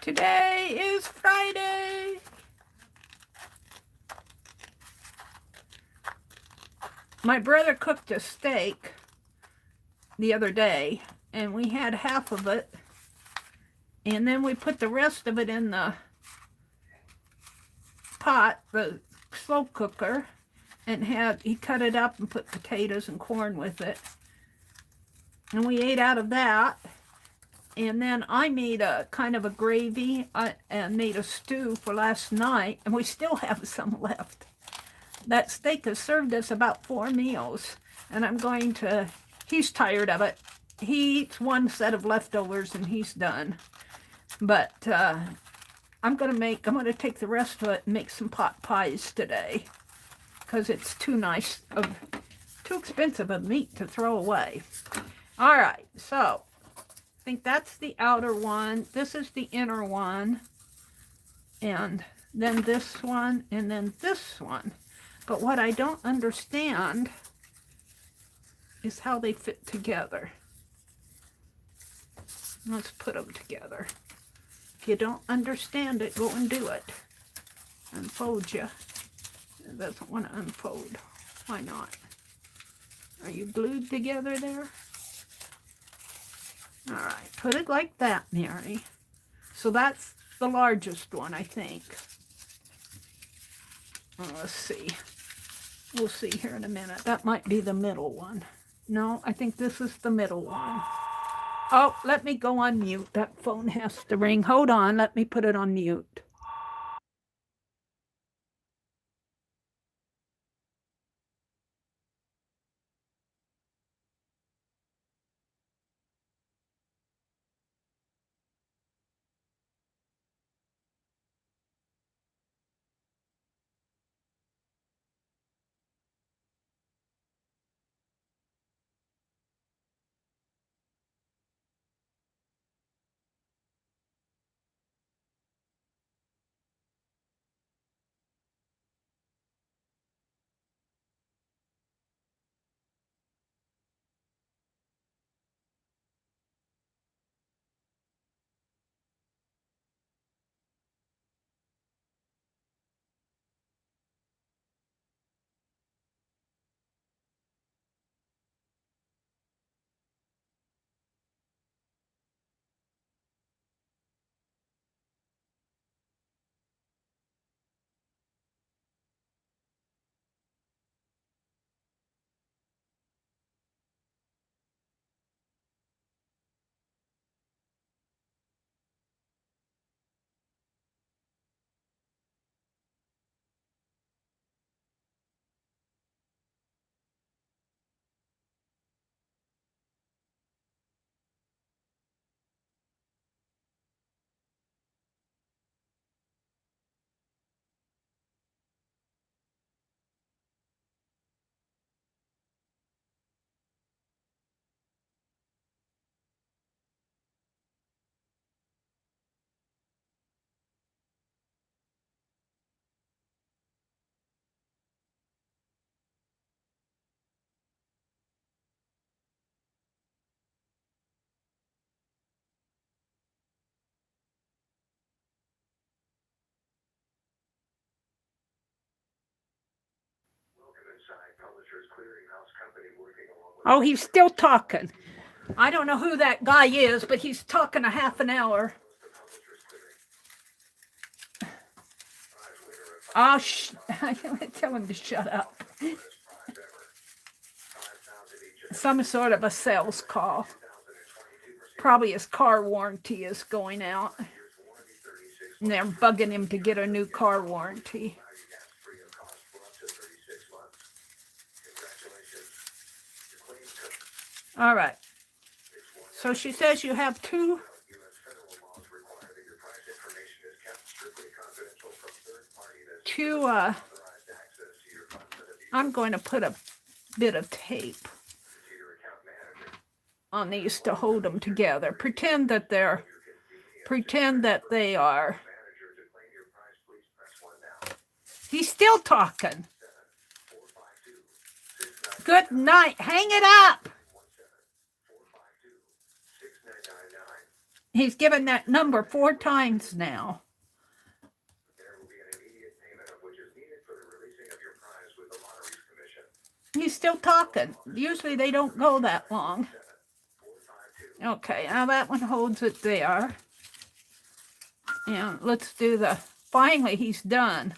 Speaker 1: Today is Friday. My brother cooked a steak the other day, and we had half of it, and then we put the rest of it in the pot, the slow cooker, and he cut it up and put potatoes and corn with it, and we ate out of that. And then I made a kind of a gravy and made a stew for last night, and we still have some left. That steak has served us about 4 meals, and I'm going to, he's tired of it. He eats one set of leftovers and he's done. But I'm going to take the rest of it and make some pot pies today, because it's too expensive of meat to throw away. All right, so I think that's the outer one. This is the inner one. And then this one, and then this one. But what I don't understand is how they fit together. Let's put them together. If you don't understand it, go and do it. Unfold you. It doesn't want to unfold. Why not? Are you glued together there? All right, put it like that, Mary. So that's the largest one, I think. Well, let's see. We'll see here in a minute. That might be the middle one. No, I think this is the middle one. Oh, let me go on mute. That phone has to ring. Hold on, let me put it on mute. Oh, he's still talking. I don't know who that guy is, but he's talking a half an hour. Oh, I tell him to shut up. Some sort of a sales call. Probably his car warranty is going out. And they're bugging him to get a new car warranty. All right. So she says you have two. I'm going to put a bit of tape on these to hold them together. Pretend that they are. He's still talking. Good night. Hang it up. He's given that number 4 times now. He's still talking. Usually they don't go that long. Okay, now that one holds it there. And let's do finally he's done.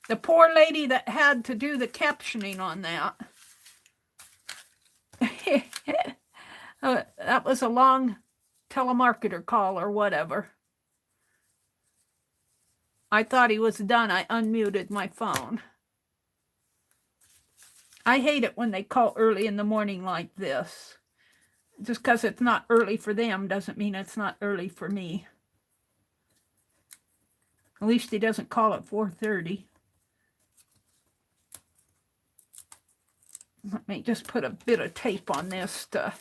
Speaker 1: The poor lady that had to do the captioning on that. That was a long telemarketer call or whatever. I thought he was done. I unmuted my phone. I hate it when they call early in the morning like this. Just because it's not early for them doesn't mean it's not early for me. At least he doesn't call at 4:30. Let me just put a bit of tape on this to...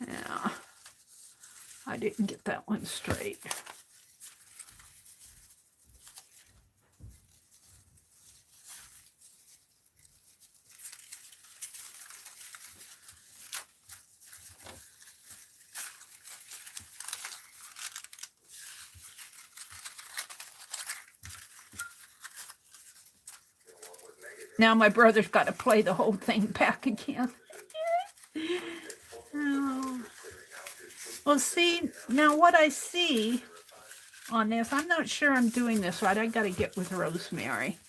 Speaker 1: Yeah, I didn't get that one straight. Now my brother's got to play the whole thing back again. Oh. Well, see, now what I see on this, I'm not sure I'm doing this right. I got to get with Rosemary.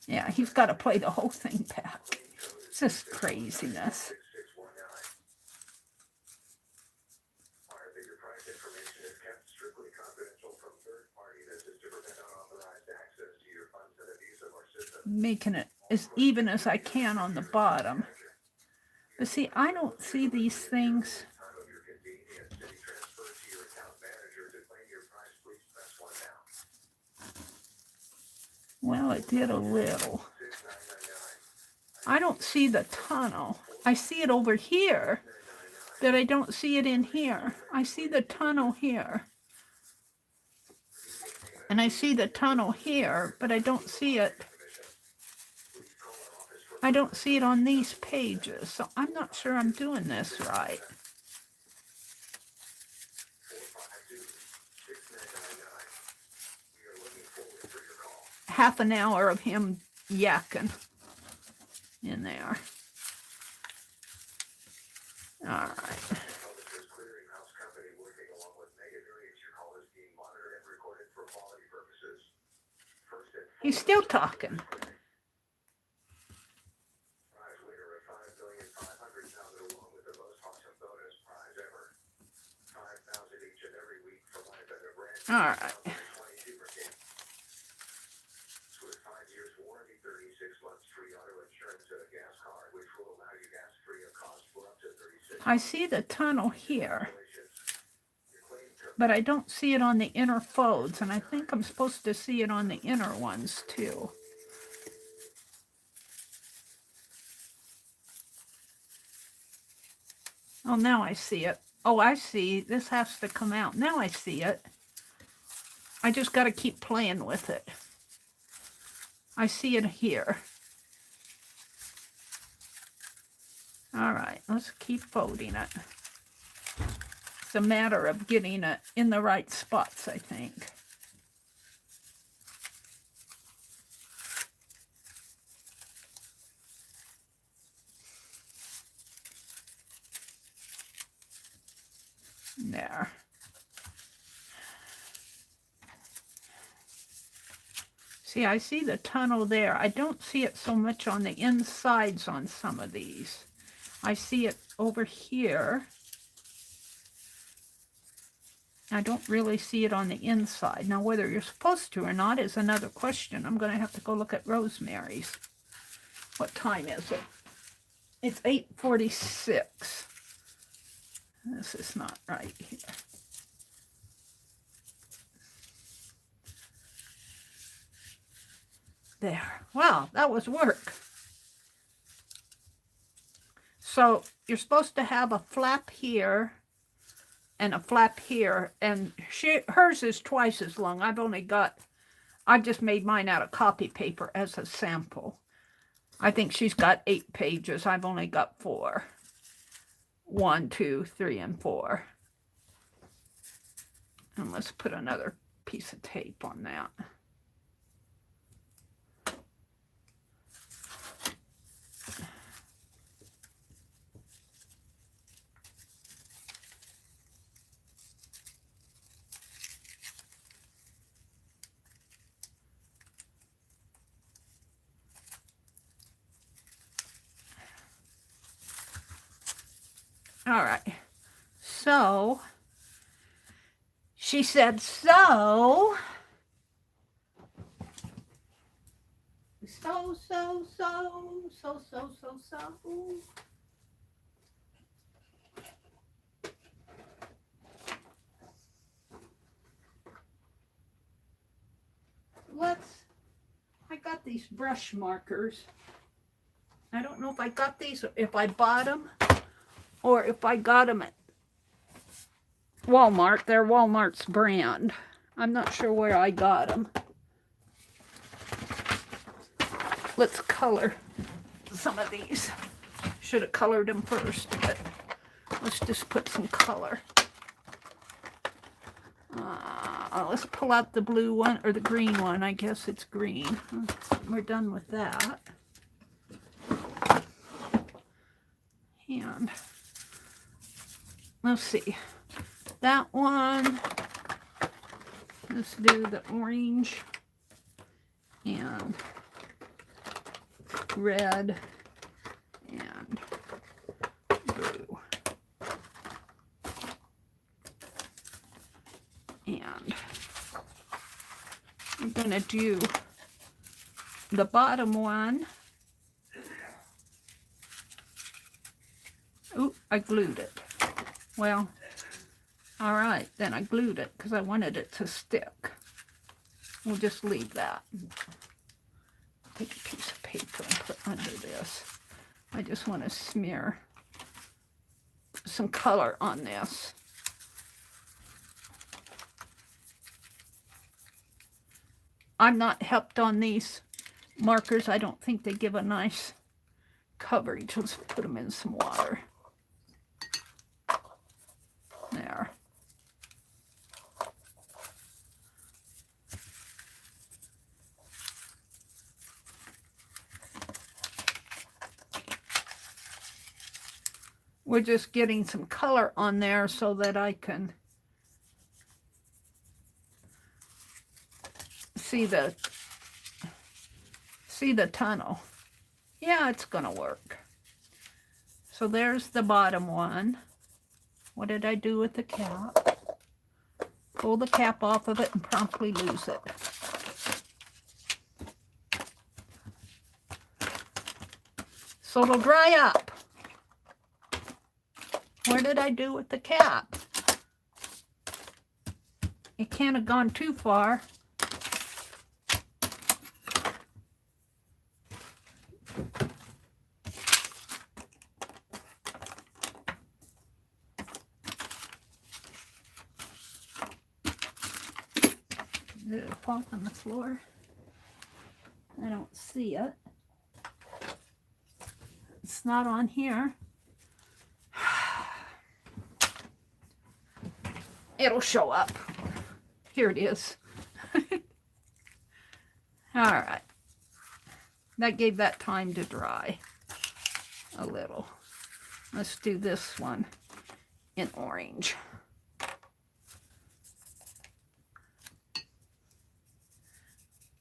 Speaker 1: Yeah, he's got to play the whole thing back. It's just craziness. Making it as even as I can on the bottom. But see, I don't see these things. Well, it did a little. I don't see the tunnel. I see it over here, but I don't see it in here. I see the tunnel here. And I see the tunnel here, but I don't see it. I don't see it on these pages, so I'm not sure I'm doing this right. Half an hour of him yakking in there. All right. He's still talking. All right. I see the tunnel here, but I don't see it on the inner folds, and I think I'm supposed to see it on the inner ones too. Oh, now I see it. Oh, I see. This has to come out. Now I see it. I just got to keep playing with it. I see it here. All right, let's keep folding it. It's a matter of getting it in the right spots, I think. There. See, I see the tunnel there. I don't see it so much on the insides on some of these. I see it over here. I don't really see it on the inside. Now, whether you're supposed to or not is another question. I'm going to have to go look at Rosemary's. What time is it? It's 8:46. This is not right here. There. Wow, that was work. So you're supposed to have a flap here and a flap here, and hers is twice as long. I've just made mine out of copy paper as a sample. I think she's got 8 pages. I've only got 4. 1, 2, 3, and 4. And let's put another piece of tape on that. All right, so she said, so I got these brush markers. I don't know if I got these, if I bought them, or if I got them at Walmart. They're Walmart's brand. I'm not sure where I got them. Let's color some of these. Should have colored them first, but let's just put some color. Let's pull out the blue one, or the green one. I guess it's green. We're done with that. And let's see, that one, let's do the orange and red and blue. And I'm going to do the bottom one. Ooh, I glued it. Well, all right, then I glued it because I wanted it to stick. We'll just leave that. Take a piece of paper and put under this. I just want to smear some color on this. I'm not helped on these markers. I don't think they give a nice coverage. Let's put them in some water. There. We're just getting some color on there so that I can see the tunnel. Yeah, it's gonna work. So there's the bottom one. What did I do with the cap? Pull the cap off of it and promptly lose it. So it'll dry up. What did I do with the cap? It can't have gone too far. drop off on the floor? I don't see it. It's not on here. It'll show up. Here it is. All right. That gave that time to dry a little. Let's do this one in orange.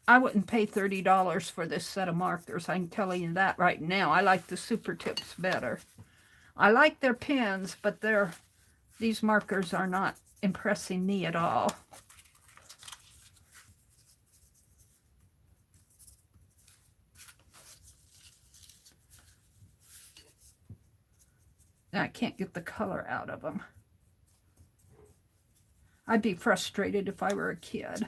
Speaker 1: I wouldn't pay $30 for this set of markers. I can tell you that right now. I like the Super Tips better. I like their pens, but these markers are not impressing me at all. I can't get the color out of them. I'd be frustrated if I were a kid.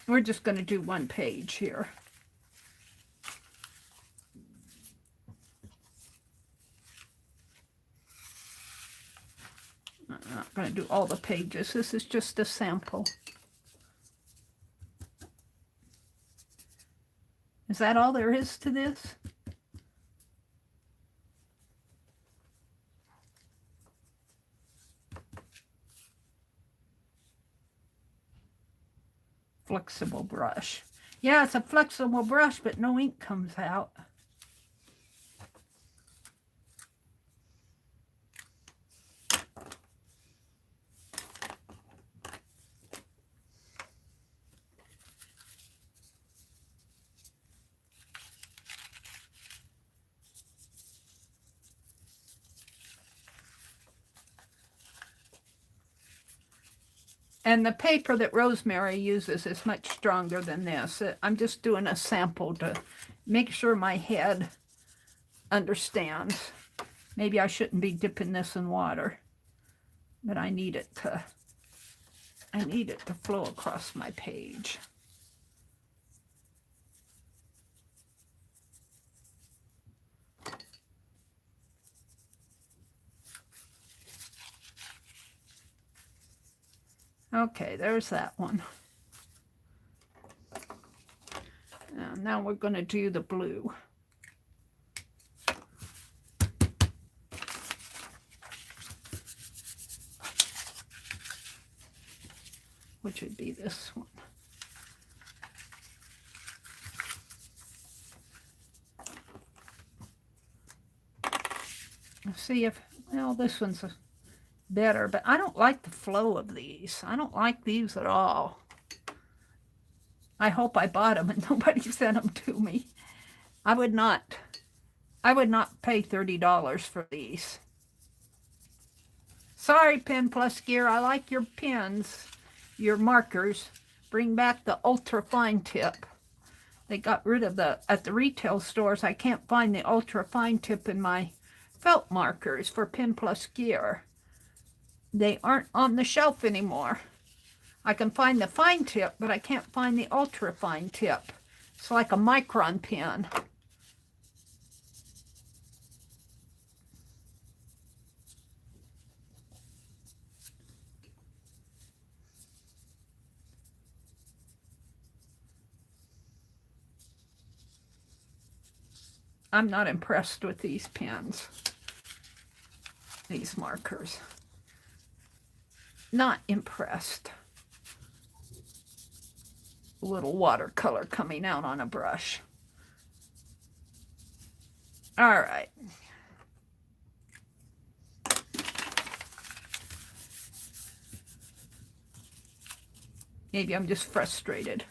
Speaker 1: We're just going to do one page here. I'm not going to do all the pages. This is just a sample. Is that all there is to this? Flexible brush. Yeah, it's a flexible brush, but no ink comes out. And the paper that Rosemary uses is much stronger than this. I'm just doing a sample to make sure my head understands. Maybe I shouldn't be dipping this in water, but I need it to flow across my page. Okay, there's that one. And now we're going to do the blue. Which would be this one. Let's see if, well, this one's better, but I don't like the flow of these. I don't like these at all. I hope I bought them and nobody sent them to me. I would not pay $30 for these. Sorry, Pen Plus Gear. I like your pens, your markers. Bring back the ultra fine tip. They got rid of at the retail stores. I can't find the ultra fine tip in my felt markers for Pen Plus Gear. They aren't on the shelf anymore. I can find the fine tip, but I can't find the ultra fine tip. It's like a micron pen. I'm not impressed with these pens, these markers. Not impressed. A little watercolor coming out on a brush. All right. Maybe I'm just frustrated.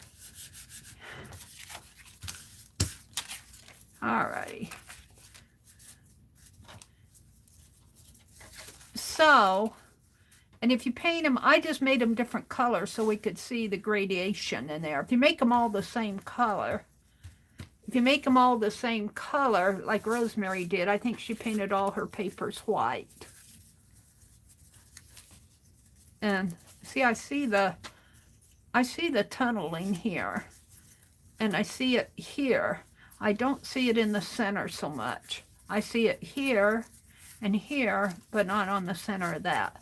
Speaker 1: All righty. So, and if you paint them, I just made them different colors so we could see the gradation in there. If you make them all the same color, like Rosemary did, I think she painted all her papers white. And see, I see the tunneling here, and I see it here. I don't see it in the center so much. I see it here and here, but not on the center of that.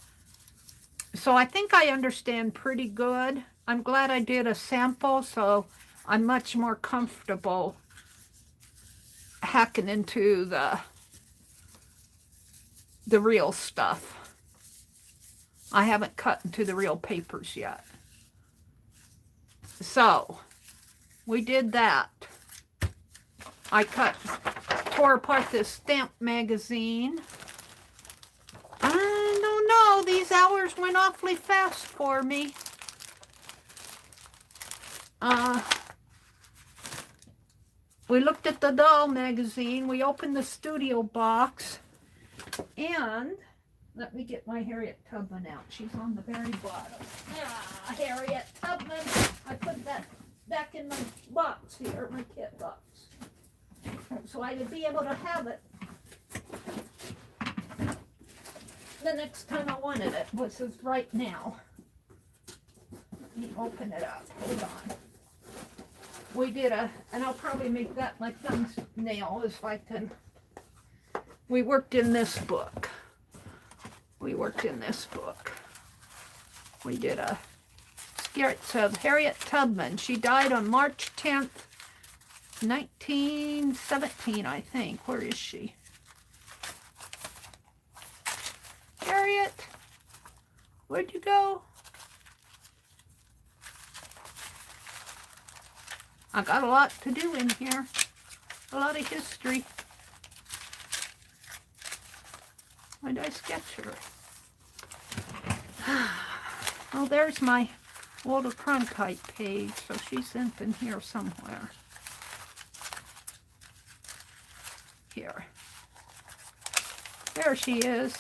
Speaker 1: So I think I understand pretty good. I'm glad I did a sample, so I'm much more comfortable hacking into the real stuff. I haven't cut into the real papers yet. So we did that. I tore apart this stamp magazine. I don't know, these hours went awfully fast for me. We looked at the doll magazine, we opened the studio box, and let me get my Harriet Tubman out. She's on the very bottom. Ah, Harriet Tubman. I put that back in my box here, my kit box. So I would be able to have it the next time I wanted it, which is right now. Let me open it up. Hold on. We did and I'll probably make that my thumbnail if I can. We worked in this book. We did a sketch of Harriet Tubman. She died on March 10th, 1917, I think. Where is she? Harriet, where'd you go? I got a lot to do in here. A lot of history. Why did I sketch her? Oh, there's my Walter Cronkite page, so she's in here somewhere. Here. There she is.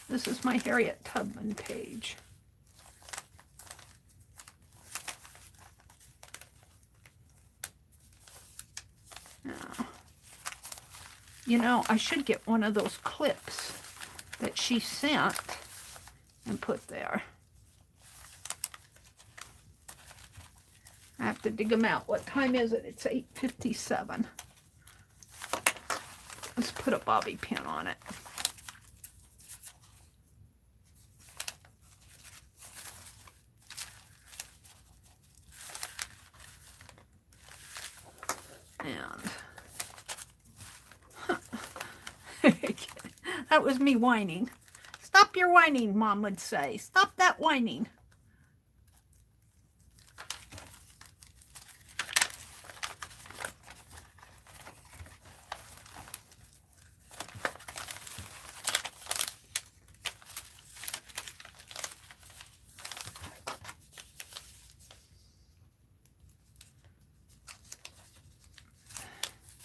Speaker 1: This is my Harriet Tubman page. Now, you know, I should get one of those clips that she sent and put there. I have to dig them out. What time is it? It's 8:57. Let's put a bobby pin on it. And that was me whining. Stop your whining, Mom would say. Stop that whining.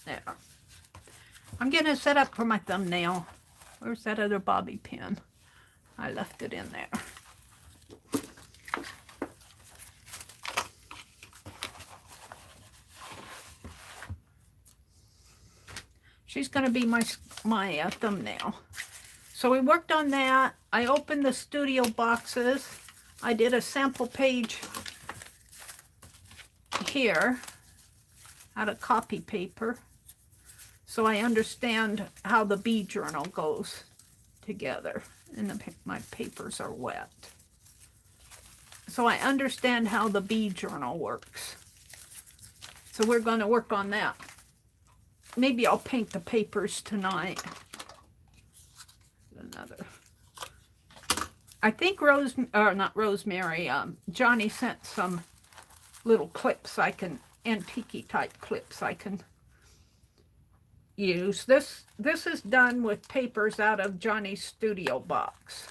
Speaker 1: There. I'm getting it set up for my thumbnail. Where's that other bobby pin? I left it in there. She's going to be my thumbnail. So we worked on that. I opened the studio boxes. I did a sample page here out of copy paper, so I understand how the bee journal goes together, and my papers are wet. So I understand how the bee journal works. So we're going to work on that. Maybe I'll paint the papers tonight. Another. I think Johnny sent some little clips I can, antique type clips I can use. This is done with papers out of Johnny's studio box.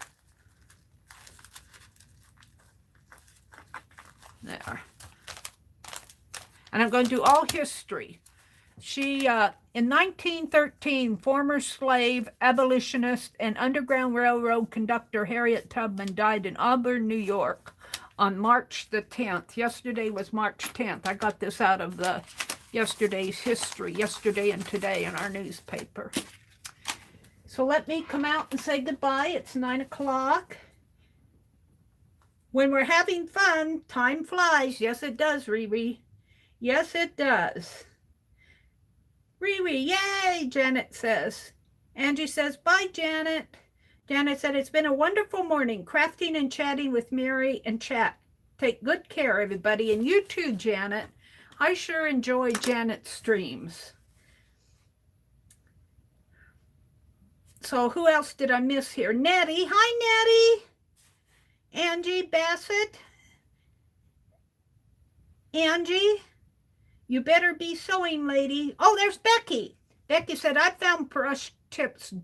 Speaker 1: There. And I'm going to do all history. She, in 1913, former slave, abolitionist, and Underground Railroad conductor Harriet Tubman died in Auburn, New York on March the 10th. Yesterday was March 10th. I got this out of the yesterday's history, yesterday and today in our newspaper. So let me come out and say goodbye. It's 9 o'clock. When we're having fun, time flies. Yes, it does, Riri. Yes, it does. Riri, yay, Janet says. Angie says, bye, Janet. Janet said, it's been a wonderful morning, crafting and chatting with Meri and chat. Take good care, everybody. And you too, Janet. I sure enjoy Janet's streams. So who else did I miss here? Nettie. Hi, Nettie. Angie Bassett. Angie, you better be sewing, lady. Oh, there's Becky. Becky said, I found brush tips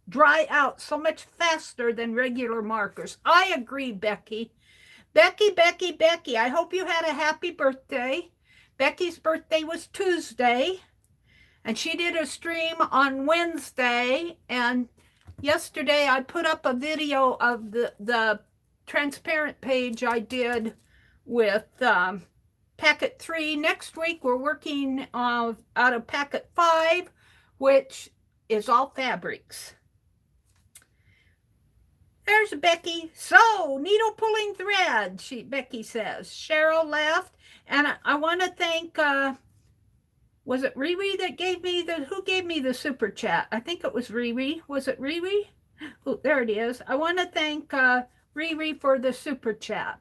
Speaker 1: dry out so much faster than regular markers. I agree, Becky. Becky, I hope you had a happy birthday. Becky's birthday was Tuesday, and she did a stream on Wednesday, and yesterday I put up a video of the transparent page I did with packet 3. Next week we're working out of packet 5, which is all fabrics. There's Becky. So, needle pulling thread, Becky says. Cheryl left. And I want to thank, was it Riri that gave me who gave me the super chat? I think it was Riri. Was it Riri? Oh, there it is. I want to thank Riri for the super chat.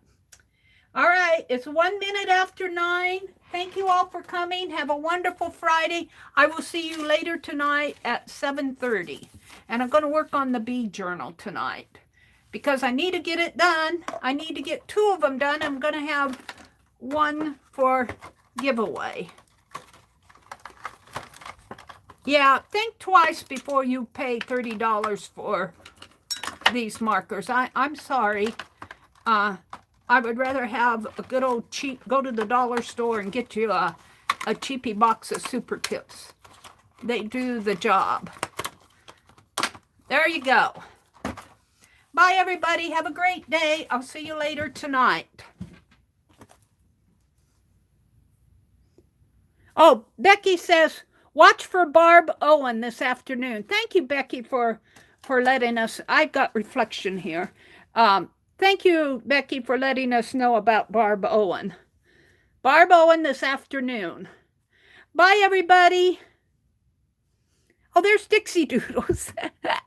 Speaker 1: All right, it's 1 minute after 9. Thank you all for coming. Have a wonderful Friday. I will see you later tonight at 7:30. And I'm going to work on the bead journal tonight, because I need to get it done. I need to get 2 of them done. I'm going to have 1 for giveaway. Yeah, think twice before you pay $30 for these markers. I'm sorry. I would rather have a good old cheap, go to the dollar store and get you a cheapy box of super tips. They do the job. There you go. Bye, everybody. Have a great day. I'll see you later tonight. Oh, Becky says, watch for Barb Owen this afternoon. Thank you, Becky, for letting us. I've got reflection here. Thank you, Becky, for letting us know about Barb Owen. Barb Owen this afternoon. Bye, everybody. Oh, there's Dixie Doodles.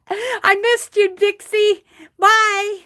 Speaker 1: I missed you, Dixie. Bye.